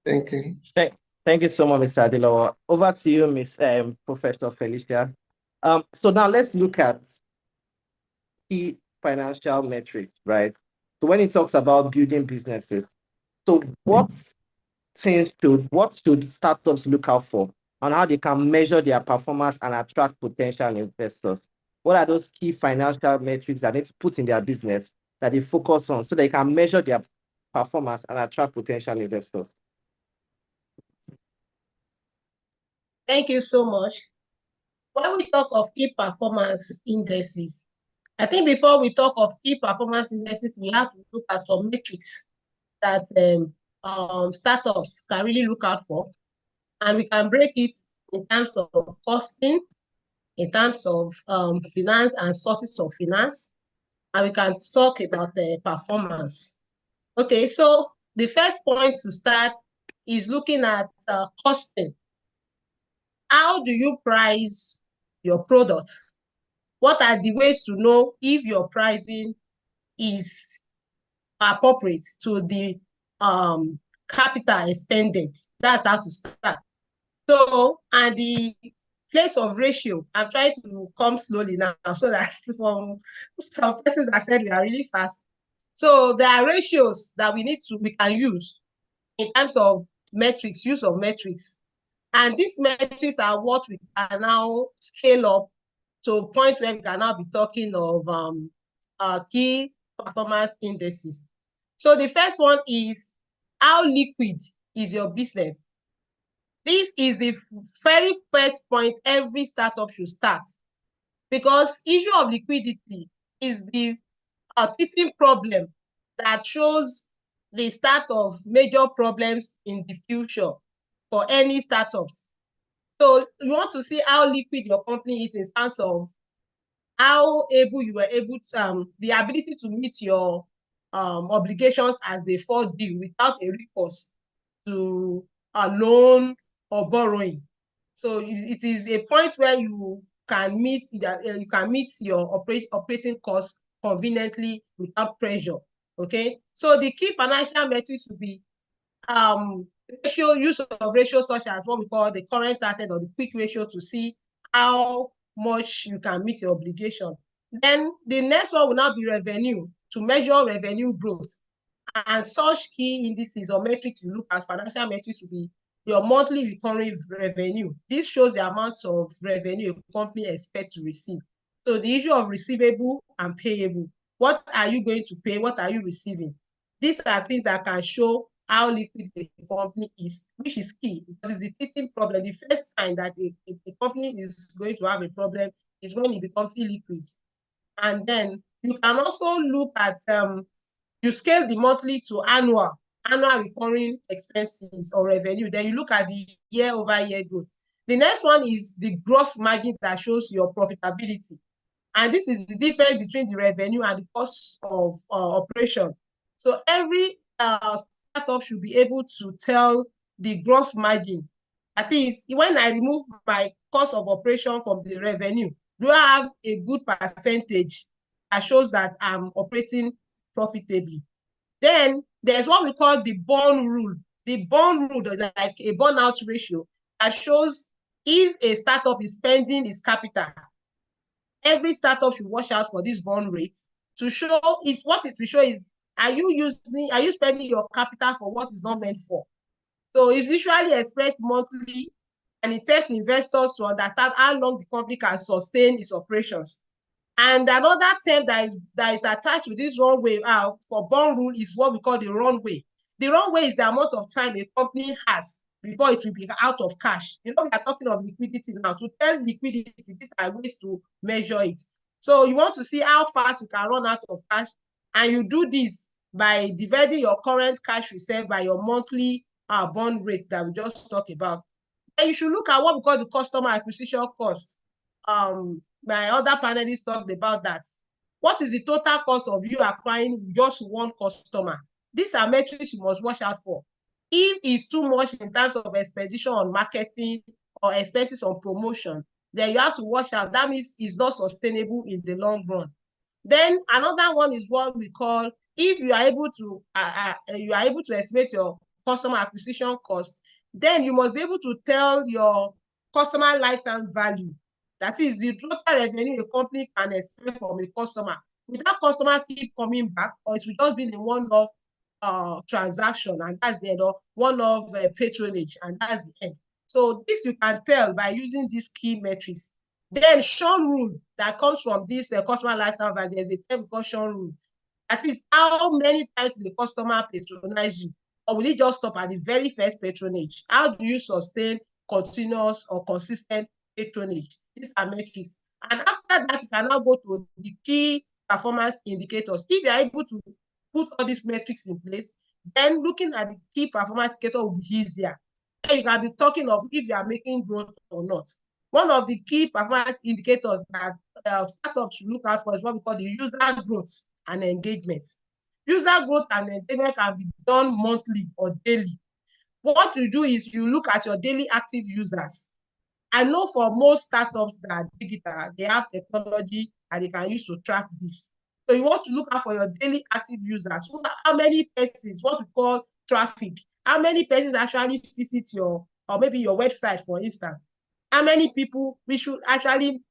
Thank you. Thank you so much, Mr. Adilowo. Over to you, Ms. Professor Felicia. So now let's look at key financial metrics, right? So when it talks about building businesses, so what should startups look out for and how they can measure their performance and attract potential investors? What are those key financial metrics that they need to put in their business that they focus on so they can measure their performance and attract potential investors? Thank you so much. When we talk of key performance indices, I think before we talk of key performance indices, we have to look at some metrics that startups can really look out for. And we can break it in terms of costing, in terms of finance and sources of finance, and we can talk about the performance. Okay, so the first point to start is looking at costing. How do you price your product? What are the ways to know if your pricing is appropriate to the capital expended? That's how to start. So, and the place of ratio, I'm trying to come slowly now so that from some persons that said we are really fast. So there are ratios that we can use in terms of metrics, use of metrics. And these metrics are what we can now scale up to a point where we can now be talking of key performance indices. So the first one is how liquid is your business? This is the very first point every startup should start, because issue of liquidity is the teething problem that shows the start of major problems in the future for any startups. So you want to see how liquid your company is in terms of how able you were able to, the ability to meet your obligations as they fall due without a recourse to a loan or borrowing. So it is a point where you can meet your operating costs conveniently without pressure. Okay, so the key financial metrics will be use of ratios such as what we call the current asset or the quick ratio to see how much you can meet your obligation. Then the next one will now be revenue, to measure revenue growth. And such key indices or metrics you look at, financial metrics, will be your monthly recurring revenue. This shows the amount of revenue a company expects to receive. So the issue of receivable and payable. What are you going to pay? What are you receiving? These are things that can show how liquid the company is, which is key because it's the teething problem. The first sign that a company is going to have a problem is when it becomes illiquid. And then you can also look at you scale the monthly to annual recurring expenses or revenue. Then you look at the year-over-year growth. The next one is the gross margin that shows your profitability. And this is the difference between the revenue and the cost of operation. So every startup should be able to tell the gross margin. That is, when I remove my cost of operation from the revenue, do I have a good percentage that shows that I'm operating profitably? Then there's what we call the burn rule. The burn rule is like a burnout ratio that shows if a startup is spending its capital. Every startup should watch out for this burn rate to show it. What it will show is, are you spending your capital for what is not meant for? So it's usually expressed monthly, and it tells investors to understand how long the company can sustain its operations. And another term that is attached to this runway for burn rule is what we call the runway. The runway is the amount of time a company has before it will be out of cash. We are talking of liquidity now. To tell liquidity, these are ways to measure it. So you want to see how fast you can run out of cash, and you do this by dividing your current cash reserve by your monthly burn rate that we just talked about. And you should look at what we call the customer acquisition cost. My other panelists talked about that. What is the total cost of you acquiring just one customer? These are metrics you must watch out for. If it's too much in terms of expenditure on marketing or expenses on promotion, then you have to watch out. That means it's not sustainable in the long run. Then another one is what we call, if you are able to estimate your customer acquisition cost, then you must be able to tell your customer lifetime value. That is the total revenue a company can expect from a customer. Will that customer keep coming back, or it will just be the one-off transaction, and that's the end, or one-off patronage, and that's the end. So this you can tell by using these key metrics. Then churn rule that comes from this customer lifetime value. There's a term called churn rule. That is, how many times will the customer patronize you, or will it just stop at the very first patronage? How do you sustain continuous or consistent patronage? These are metrics. And after that, you can now go to the key performance indicators. If you are able to put all these metrics in place, then looking at the key performance indicator will be easier. And you can be talking of if you are making growth or not. One of the key performance indicators that startups should look out for is what we call the user growth and engagement. User growth and engagement can be done monthly or daily. What you do is you look at your daily active users. I know for most startups that are digital, they have technology that they can use to track this. So you want to look out for your daily active users. How many persons, what we call traffic, how many persons actually visit your, or maybe your website, for instance. How many people we should actually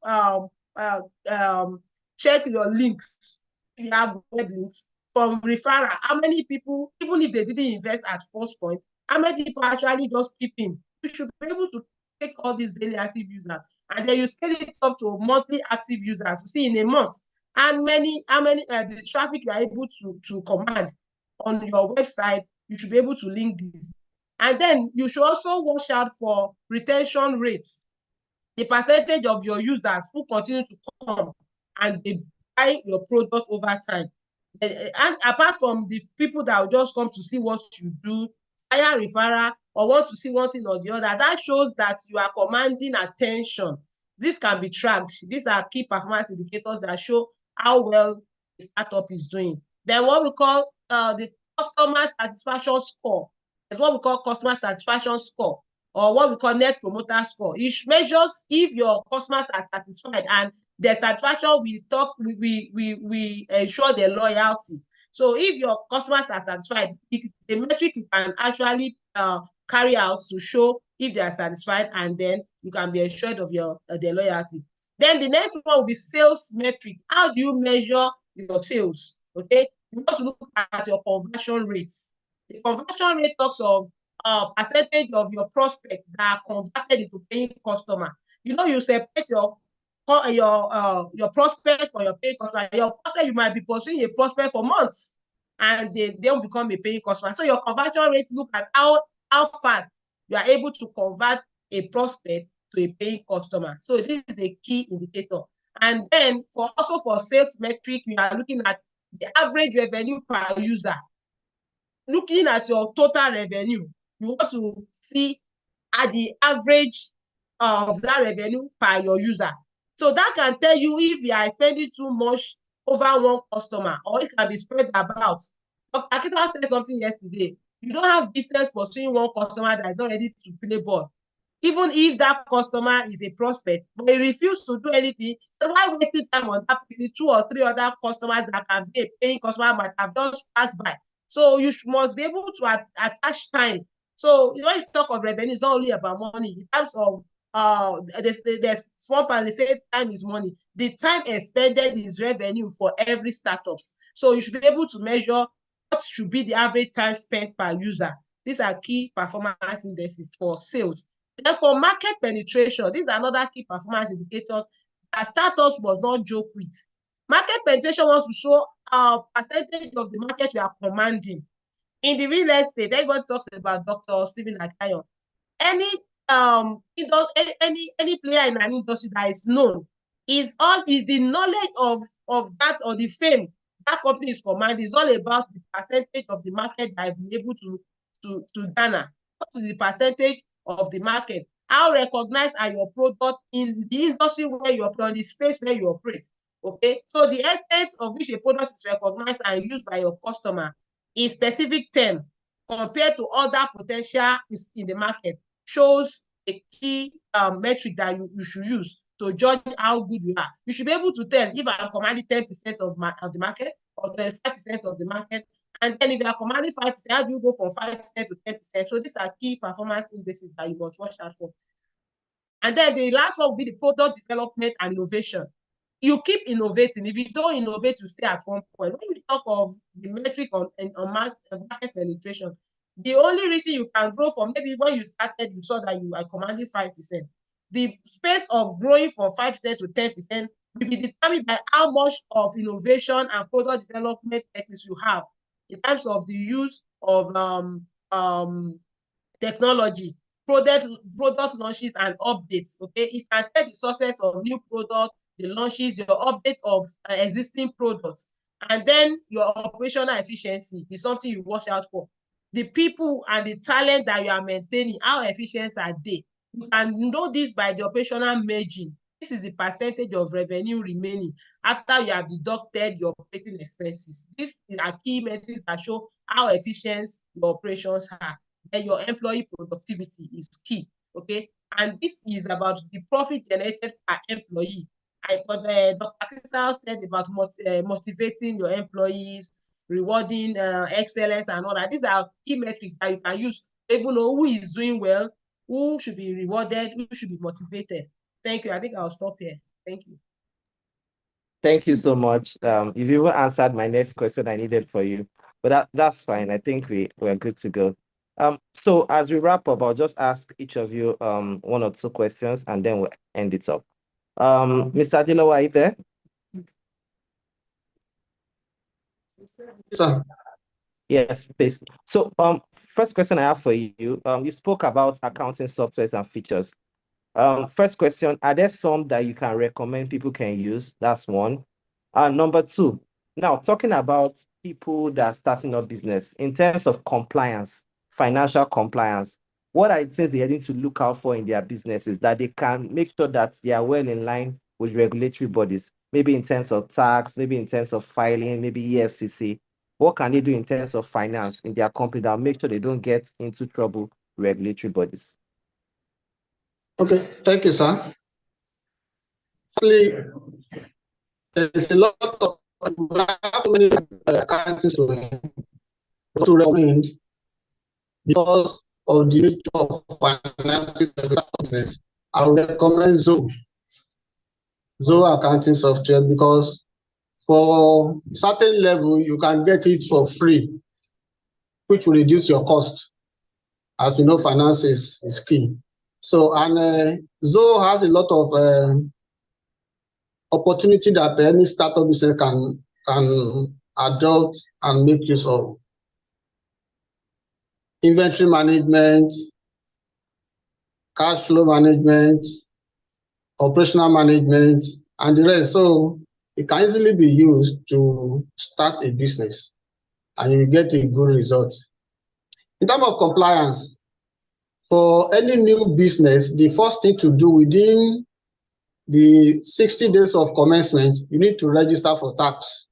check your links, if you have web links, from referral. How many people, even if they didn't invest at first point, how many people actually just keep in? You should be able to take all these daily active users, and then you scale it up to monthly active users. You see in a month how many the traffic you are able to command on your website. You should be able to link this. And then you should also watch out for retention rates, the percentage of your users who continue to come and they buy your product over time. And apart from the people that will just come to see what you do, hire referral, or want to see one thing or the other, that shows that you are commanding attention. This can be tracked. These are key performance indicators that show how well the startup is doing. Then what we call the customer satisfaction score. It's what we call customer satisfaction score, or what we call net promoter score. It measures if your customers are satisfied, and their satisfaction we ensure their loyalty. So if your customers are satisfied, it's a metric you can actually carry out to show if they are satisfied, and then you can be assured of their loyalty. Then the next one will be sales metric. How do you measure your sales? Okay, you want to look at your conversion rates. The conversion rate talks of percentage of your prospects that are converted into paying customer. You know, you separate your prospect from your paying customer. Your prospect, you might be pursuing a prospect for months, and they don't become a paying customer. So your conversion rate look at how fast you are able to convert a prospect to a paying customer. So this is a key indicator. And then for sales metric, you are looking at the average revenue per user. Looking at your total revenue, you want to see at the average of that revenue per your user. So that can tell you if you are spending too much over one customer, or it can be spread about. Akita said something yesterday. You don't have business pursuing one customer that is not ready to play ball. Even if that customer is a prospect, but he refuses to do anything, so why wasting time on that person? 2 or 3 other customers that can be a paying customer might have just passed by. So you must be able to attach time. So when you talk of revenue, it's not only about money. In terms of there's one part they say time is money. The time expended is revenue for every startups. So you should be able to measure what should be the average time spent per user. These are key performance indexes for sales. Then for market penetration, these are another key performance indicators that startups must not joke with. Market penetration wants to show percentage of the market you are commanding. In the real estate, everybody talks about Dr. Stephen Akayon. Any player in an industry that is known is the knowledge of that, or the fame that company is commanding, is all about the percentage of the market that I've been able to garner. What is the percentage of the market? How recognized are your products in the industry where you operate, on the space where you operate? Okay, so the extent of which a product is recognized and used by your customer in specific term compared to other potential in the market shows a key metric that you should use to judge how good you are. You should be able to tell if I'm commanding 10% of the market or 25% of the market. And then if you are commanding 5%, how do you go from 5% to 10%? So these are key performance indices that you must watch out for. And then the last one will be the product development and innovation. You keep innovating. If you don't innovate, you stay at one point. When we talk of the metric on market penetration, the only reason you can grow from, maybe when you started, you saw that you are commanding 5%. The space of growing from 5% to 10% will be determined by how much of innovation and product development techniques you have in terms of the use of technology, product launches and updates. Okay, it can tell the success of new product, the launches, your update of existing products, and then your operational efficiency is something you watch out for. The people and the talent that you are maintaining, how efficient are they? You can know this by the operational margin. This is the percentage of revenue remaining after you have deducted your operating expenses. These are key metrics that show how efficient your operations are. And your employee productivity is key. Okay, and this is about the profit generated per employee. Dr. Kisal said about motivating your employees, rewarding excellence and all that. These are key metrics that you can use to even know who is doing well, who should be rewarded, who should be motivated. Thank you. I think I'll stop here. Thank you. Thank you so much. You've even answered my next question I needed for you, but that's fine. I think we're good to go. So as we wrap up, I'll just ask each of you 1 or 2 questions, and then we'll end it up. Mr. Adilowo, are you there? Sir. Yes, please. So first question I have for you, you spoke about accounting softwares and features. First question, are there some that you can recommend people can use? That's one. Number 2, now talking about people that are starting up business in terms of compliance, financial compliance, what are the things they need to look out for in their businesses that they can make sure that they are well in line with regulatory bodies, maybe in terms of tax, maybe in terms of filing, maybe EFCC? What can they do in terms of finance in their company that will make sure they don't get into trouble with regulatory bodies? Okay, thank you, sir. Actually, there's a lot of so many accounting to recommend because of the nature of financing business. I would recommend Zoe accounting software because For certain level, you can get it for free, which will reduce your cost. As we know, finance is key. So, and Zoho has a lot of opportunity that any startup business can adopt and make use of. Inventory management, cash flow management, operational management, and the rest. So it can easily be used to start a business and you get a good result. In terms of compliance, for any new business, the first thing to do within the 60 days of commencement, you need to register for tax.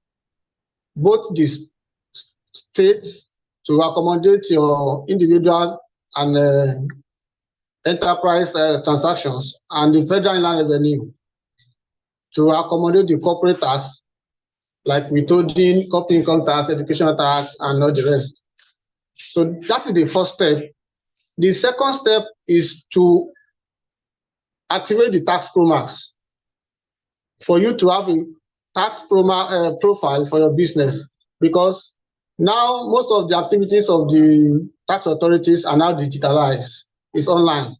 Both the states to accommodate your individual and enterprise transactions, and the federal inland revenue to accommodate the corporate tax, like withholding, company income tax, educational tax, and all the rest. So that is the first step. The second step is to activate the tax promax for you to have a tax profile for your business, because now most of the activities of the tax authorities are now digitalized. It's online.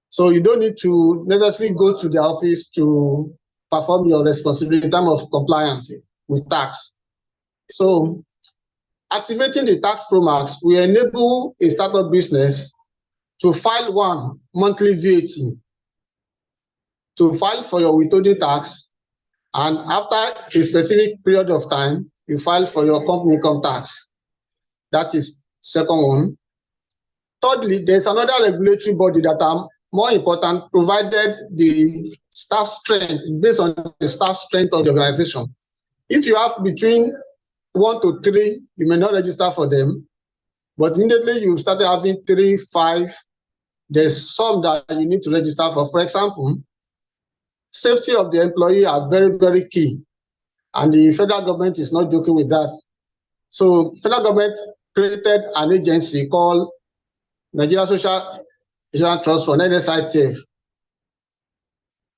So you don't need to necessarily go to the office to perform your responsibility in terms of compliance with tax. So activating the tax promax will enable a startup business to file one monthly VAT, to file for your withholding tax, and after a specific period of time, you file for your company income tax. That is second one. Thirdly, there's another regulatory body that are more important, provided the staff strength, based on the staff strength of the organization. If you have between 1 to 3, you may not register for them, but immediately you started having 3, 5, there's some that you need to register for. For example, safety of the employee are very, very key, and the federal government is not joking with that. So federal government created an agency called Nigeria Social Insurance Trust Fund, NSITF.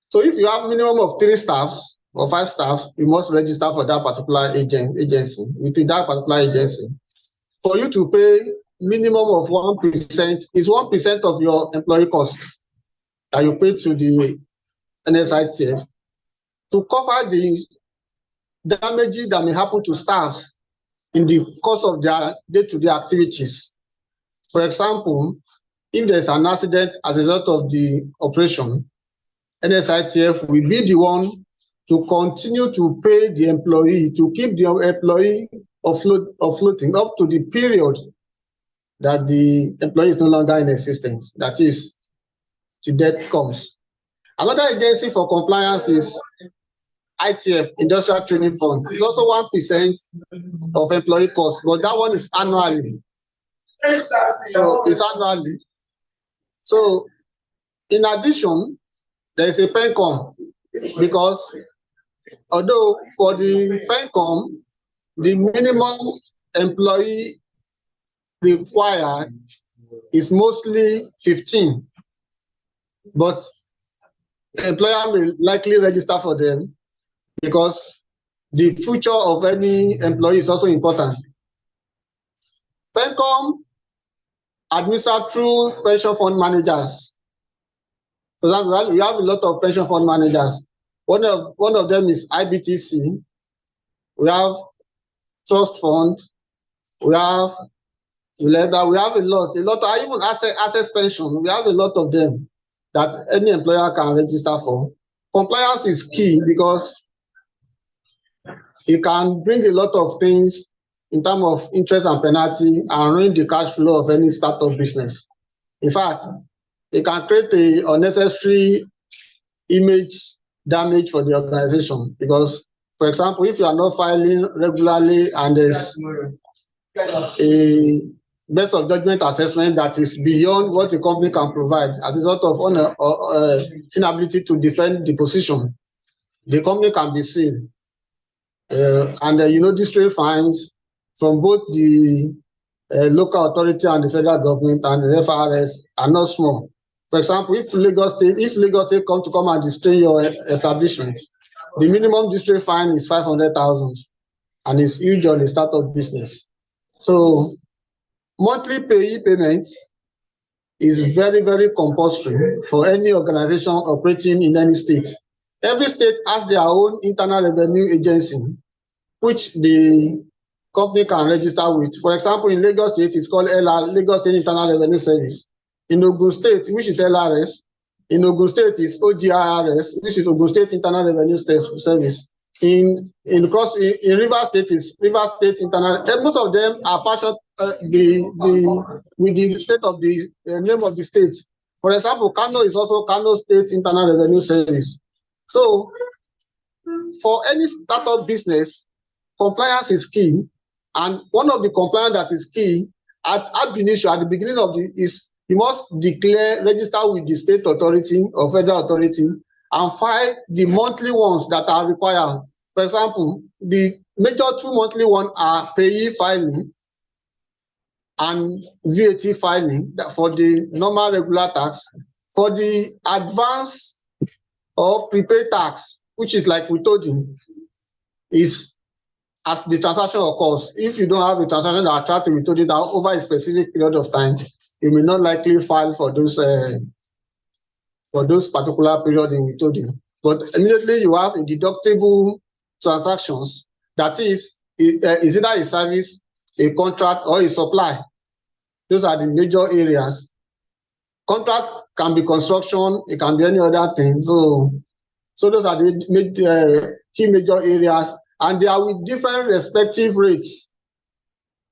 So if you have minimum of 3 staffs or 5 staffs, you must register for that particular agency, within that particular agency. For you to pay minimum of 1%, is 1% of your employee costs that you pay to the NSITF to cover the damages that may happen to staffs in the course of their day-to-day activities. For example, if there's an accident as a result of the operation, NSITF will be the one to continue to pay the employee, to keep the employee afloating up to the period that the employee is no longer in existence, that is, till death comes. Another agency for compliance is ITF, Industrial Training Fund. It's also 1% of employee costs, but that one is annually. So it's annually. So in addition, there is a PENCOM, because although for the PENCOM, the minimum employee required is mostly 15, but the employer may likely register for them because the future of any employee is also important. PENCOM administered through pension fund managers. For example, we have a lot of pension fund managers. One of them is IBTC. We have trust fund. We have a lot. Even access pension. We have a lot of them that any employer can register for. Compliance is key because it can bring a lot of things in terms of interest and penalty and ruin the cash flow of any startup business. In fact, it can create an unnecessary image damage for the organization because, for example, if you are not filing regularly and there's a best of judgment assessment that is beyond what the company can provide as a result of inability to defend the position, the company can be sued. District fines from both the local authority and the federal government and the FRS are not small. For example, if Lagos State come and destroy your establishment, The minimum district fine is 500,000 and it's huge on a startup business. So monthly payee payments is very, very compulsory for any organization operating in any state. Every state has their own internal revenue agency, which the company can register with. For example, in Lagos State, it's called Lagos State Internal Revenue Service. In Ogun State, which is LRS. In Ogun State is OGIRS, which is Ogun State Internal Revenue Service. In Rivers State is Rivers State Internal. Most of them are fashioned with the state of the name of the state. For example, Kano is also Kano State Internal Revenue Service. So, for any startup business, compliance is key, and one of the compliance that is key at initial, at the beginning of is you must declare, register with the state authority or federal authority, and file the monthly ones that are required. For example, the major two monthly ones are payee filing and VAT filing for the normal regular tax. For the advance or prepaid tax, which is like withholding, is as the transaction occurs. If you don't have a transaction that attracts withholding over a specific period of time, you may not likely file for those particular period in withholding. But immediately you have deductible transactions. That is either a service, a contract, or a supply. Those are the major areas. Contract can be construction, it can be any other thing. So those are the key major areas, and they are with different respective rates,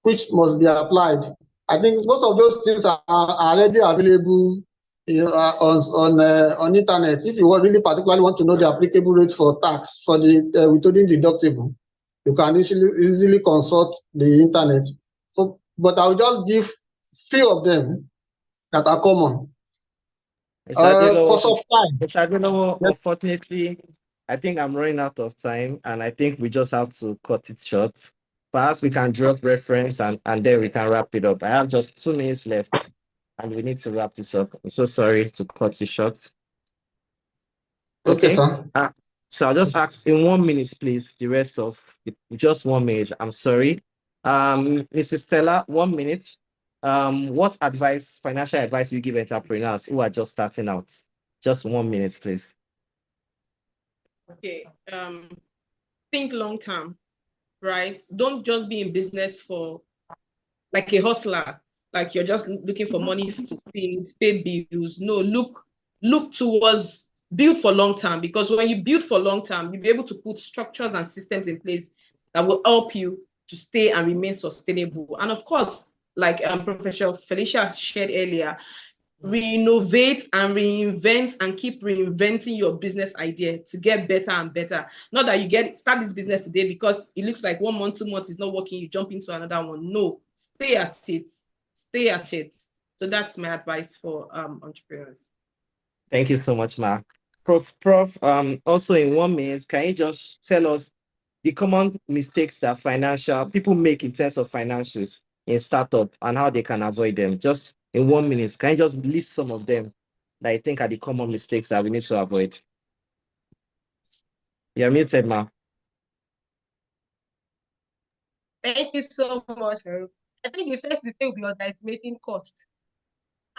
which must be applied. I think most of those things are already available on internet. If you really particularly want to know the applicable rate for tax for the withholding deductible, you can easily consult the internet. So, but I will just give few of them that are common. For supply, unfortunately, I think I'm running out of time, and I think we just have to cut it short. Perhaps we can drop reference and then we can wrap it up. I have just 2 minutes left, and we need to wrap this up. I'm so sorry to cut it short. Okay, sir. So I'll just ask in 1 minute, please, the rest of just 1 minute. I'm sorry. Mrs. Stella, 1 minute. What financial advice do you give entrepreneurs who are just starting out? Just 1 minute, please. Okay. Think long term, right? Don't just be in business for like a hustler, like you're just looking for money to pay bills. No, look towards build for long term, because when you build for long term, you'll be able to put structures and systems in place that will help you to stay and remain sustainable. And of course, like Professor Felicia shared earlier, renovate and reinvent and keep reinventing your business idea to get better and better. Not that you start this business today because it looks like 1 month, 2 months is not working, you jump into another one. No, stay at it. So that's my advice for entrepreneurs. Thank you so much, Mark. Prof, also in 1 minute, can you just tell us the common mistakes that financial people make in terms of finances in startup and how they can avoid them? Just in 1 minute, can you just list some of them that I think are the common mistakes that we need to avoid? You're muted, Ma. Thank you so much. I think the first mistake will be underestimating cost.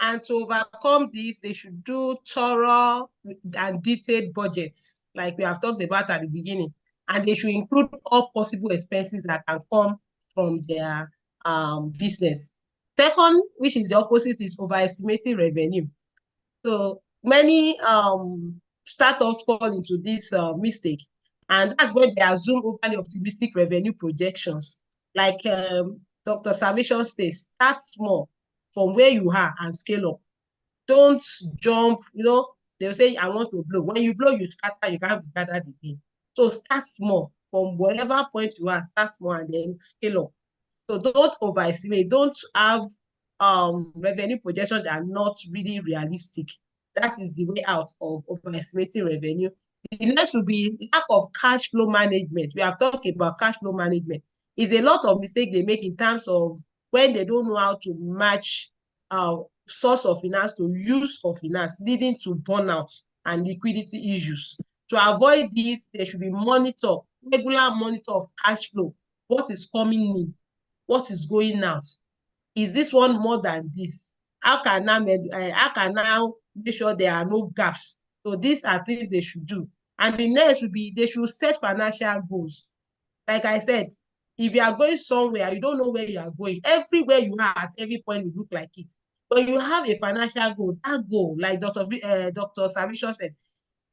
And to overcome this, they should do thorough and detailed budgets, like we have talked about at the beginning. And they should include all possible expenses that can come from their business. Second, which is the opposite, is overestimating revenue. So many startups fall into this mistake. And that's when they assume overly optimistic revenue projections. Like Dr. Salvation says, start small from where you are and scale up. Don't jump, they'll say, I want to blow. When you blow, you scatter, you can't be gathered again. So start small from whatever point you are, start small and then scale up. So don't overestimate, don't have revenue projections that are not really realistic. That is the way out of overestimating revenue. The next will be lack of cash flow management. We have talked about cash flow management. It's a lot of mistakes they make in terms of when they don't know how to match source of finance to use of finance, leading to burnout and liquidity issues. To avoid this, there should be regular monitor of cash flow. What is coming in? What is going out? Is this one more than this? How can now make sure there are no gaps? So these are things they should do. And the next would be they should set financial goals. Like I said, if you are going somewhere, you don't know where you are going. Everywhere you are at every point, you look like it. But you have a financial goal. That goal, like Dr. Savishon said,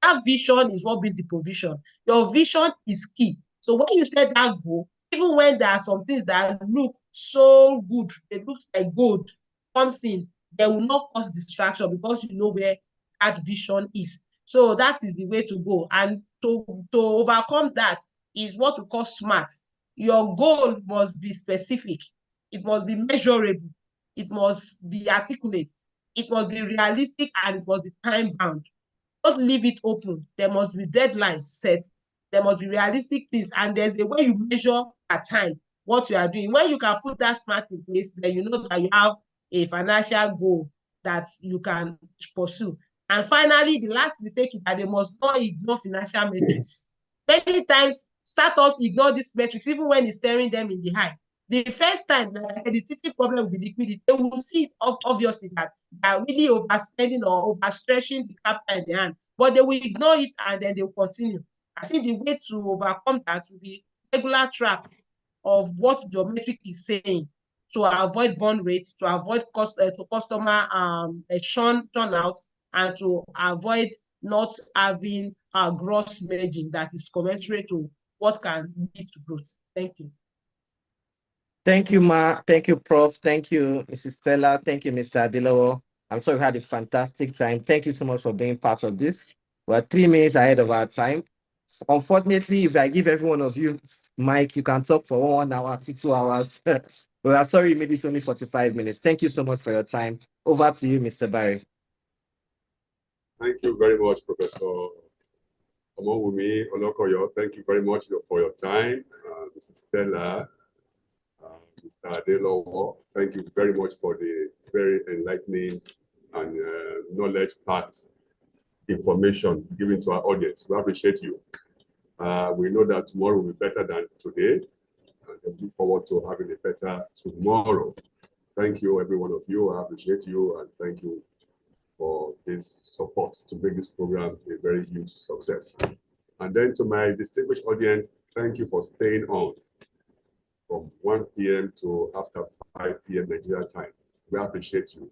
that vision is what brings the provision. Your vision is key. So when you set that goal, even when there are some things that look so good, it looks like gold comes in, they will not cause distraction because you know where that vision is. So that is the way to go. And to overcome that is what we call SMART. Your goal must be specific. It must be measurable. It must be articulate. It must be realistic, and it must be time-bound. Don't leave it open. There must be deadlines set. There must be realistic things. And there's a way you measure at time what you are doing. When you can put that SMART in place, then you know that you have a financial goal that you can pursue. And finally, the last mistake is that they must not ignore financial metrics. Many times, startups ignore these metrics, even when it's staring them in the eye. The first time, the teaching problem with liquidity, they will see it obviously that they are really overspending or overstretching the capital in the hand, but they will ignore it and then they will continue. I think the way to overcome that will be regular track of what your metric is saying to avoid burn rates, to avoid customer churn out, and to avoid not having a gross margin that is commensurate to what can lead to growth. Thank you. Thank you, Ma. Thank you, Prof. Thank you, Mrs. Stella. Thank you, Mr. Adilowo. I'm sure we had a fantastic time. Thank you so much for being part of this. We're 3 minutes ahead of our time. Unfortunately, if I give every one of you mic, you can talk for 1 hour to 2 hours. But I'm sorry, maybe it's only 45 minutes. Thank you so much for your time. Over to you, Mr. Barry. Thank you very much, Professor Omowumi Olokoyo. Thank you very much for your time. Mrs. Stella, Mr. Adilowo, thank you very much for the very enlightening and knowledge-packed information given to our audience. We appreciate you. We know that tomorrow will be better than today, and we look forward to having a better tomorrow. Thank you, every one of you. I appreciate you, and thank you for this support to make this program a very huge success. And then to my distinguished audience, thank you for staying on from 1 p.m. to after 5 p.m. Nigeria time. We appreciate you.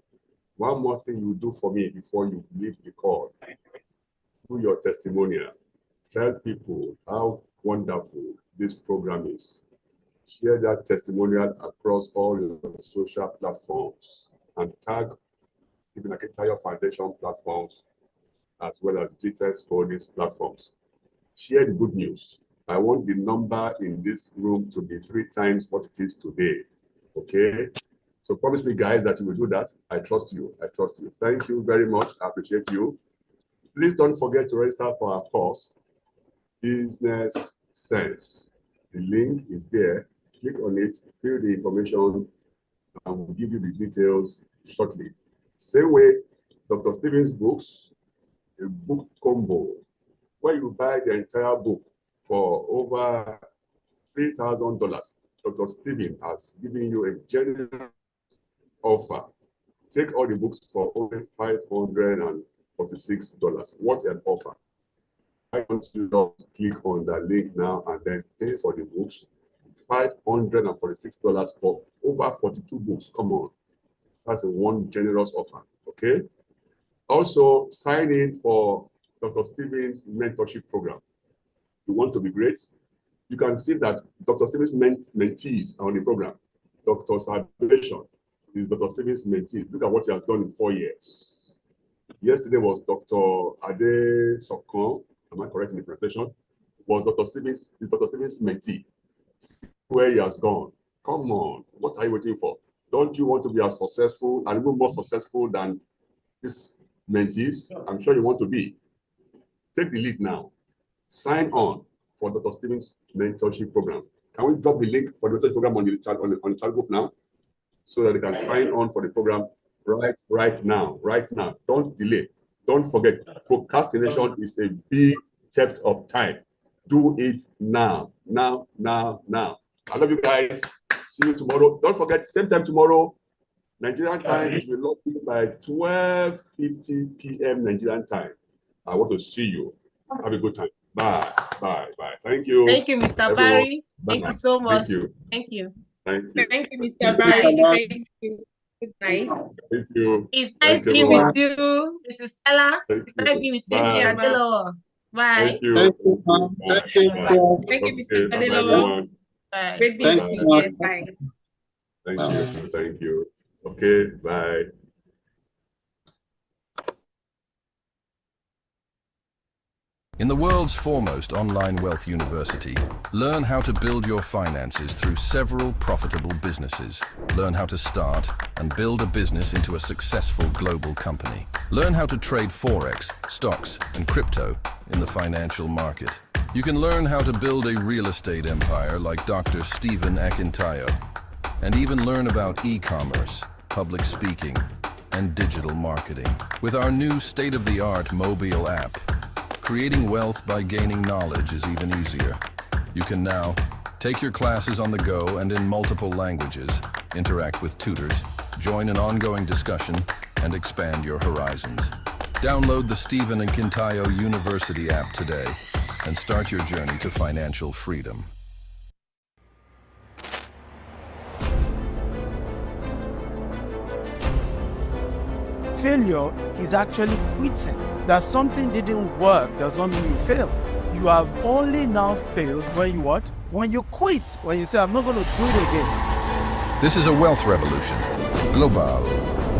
One more thing you do for me before you leave the call. Do your testimonial. Tell people how wonderful this program is. Share that testimonial across all your social platforms and tag Stephen Akitayo Foundation platforms as well as GTEx Holdings platforms. Share the good news. I want the number in this room to be 3 times what it is today. Okay? So promise me, guys, that you will do that. I trust you. I trust you. Thank you very much. I appreciate you. Please don't forget to register for our course, Business Sense. The link is there. Click on it, fill the information, and we'll give you the details shortly. Same way, Dr. Stephen's books, a book combo, where you buy the entire book for over $3,000. Dr. Stephen has given you a generous offer. Take all the books for only $546. What an offer. I want you to click on that link now and then pay for the books. $546 for over 42 books. Come on. That's one generous offer. Okay. Also, sign in for Dr. Stephen's mentorship program. You want to be great? You can see that Dr. Stephen's mentees are on the program. Dr. Salvation is Dr. Stephen's mentees. Look at what he has done in 4 years. Yesterday was Dr. Ade Sokon, am I correct in the presentation? Was Dr. Stephen's mentee. Where he has gone. Come on, what are you waiting for? Don't you want to be as successful and even more successful than his mentees? I'm sure you want to be. Take the lead now. Sign on for Dr. Stephen's mentorship program. Can we drop the link for the mentorship program on the chat on the chat group now, so that they can sign on for the program right now? Don't delay. Don't forget, procrastination is a big theft of time. Do it now. Now. I love you guys. See you tomorrow. Don't forget, same time tomorrow, Nigerian time. It will log in by 12:50 p.m. Nigerian time. I want to see you. Have a good time. Bye. Thank you. Thank you, Mr. everyone. Barry. Bye. Thank you so much. Thank you. Thank you. Thank you. Thank you, Mr. Barry. Thank you. Good night. Thank you. It's Thanks, nice being everyone. with you, Mrs. Stella. Thank It's nice being with you, Bye. Mr. Adelowo. Bye. Thank you. Thank you, ma'am. Bye. Thank you. Bye. Thank you, Okay, Mr. bye, Adelowo. everyone. Bye. Great being Thank with you, you. ma'am. Bye. Thank you. Okay, bye. In the world's foremost online wealth university, learn how to build your finances through several profitable businesses. Learn how to start and build a business into a successful global company. Learn how to trade Forex, stocks, and crypto in the financial market. You can learn how to build a real estate empire like Dr. Stephen Akintayo, and even learn about e-commerce, public speaking, and digital marketing. With our new state-of-the-art mobile app, creating wealth by gaining knowledge is even easier. You can now take your classes on the go and in multiple languages, interact with tutors, join an ongoing discussion, and expand your horizons. Download the Stephen Akintayo University app today and start your journey to financial freedom. Failure is actually quitting. That something didn't work does not mean you failed. You have only now failed when you what? When you quit. When you say, I'm not going to do it again. This is a wealth revolution. Global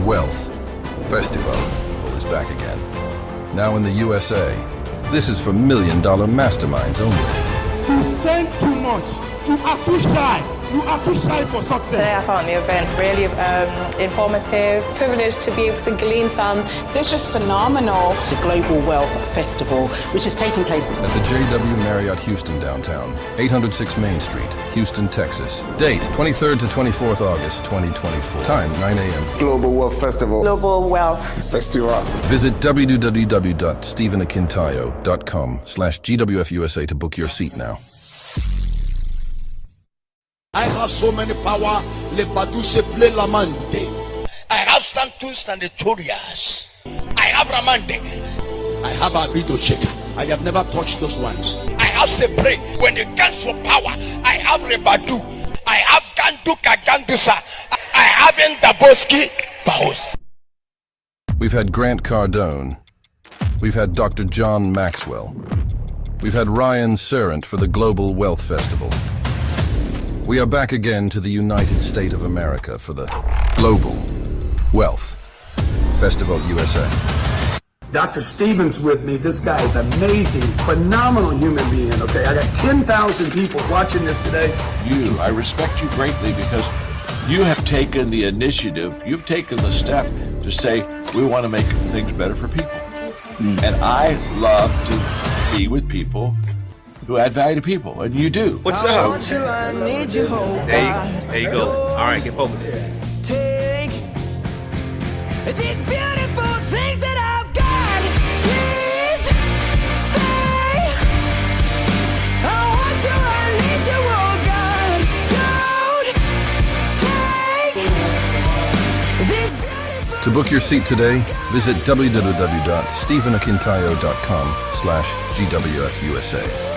Wealth Festival is back again. Now in the USA. This is for $1 million masterminds only. You send too much. You are too shy. You are too shy for success. Today I found the event really informative. Privileged to be able to glean from. This is phenomenal. The Global Wealth Festival, which is taking place at the JW Marriott Houston downtown, 806 Main Street, Houston, Texas. Date 23rd to 24th August 2024. Time 9 a.m. Global Wealth Festival. Global Wealth Festival. Visit www.stephenakintayo.com/GWFUSA to book your seat now. I have so many power. I have Sanctus and Etorias. I have Ramande. I have Abido Sheka. I have never touched those ones. I have Sepre. When it comes for power, I have Rebadu. I have Ganduka Gandusa. I have Ndaboski Baos. We've had Grant Cardone. We've had Dr. John Maxwell. We've had Ryan Serrant for the Global Wealth Festival. We are back again to the United States of America for the Global Wealth Festival USA. Dr. Stevens with me. This guy is amazing, phenomenal human being, okay? I got 10,000 people watching this today. I respect you greatly because you have taken the initiative, you've taken the step to say, we want to make things better for people. And I love to be with people who add value to people, and you do. What's up? There you go. All right, get focused. Take these beautiful things that I've got. Please stay. I want you, I need you, oh God. Don't take these beautiful. To book your seat today, visit www.stephenakintayo.com/GWFUSA.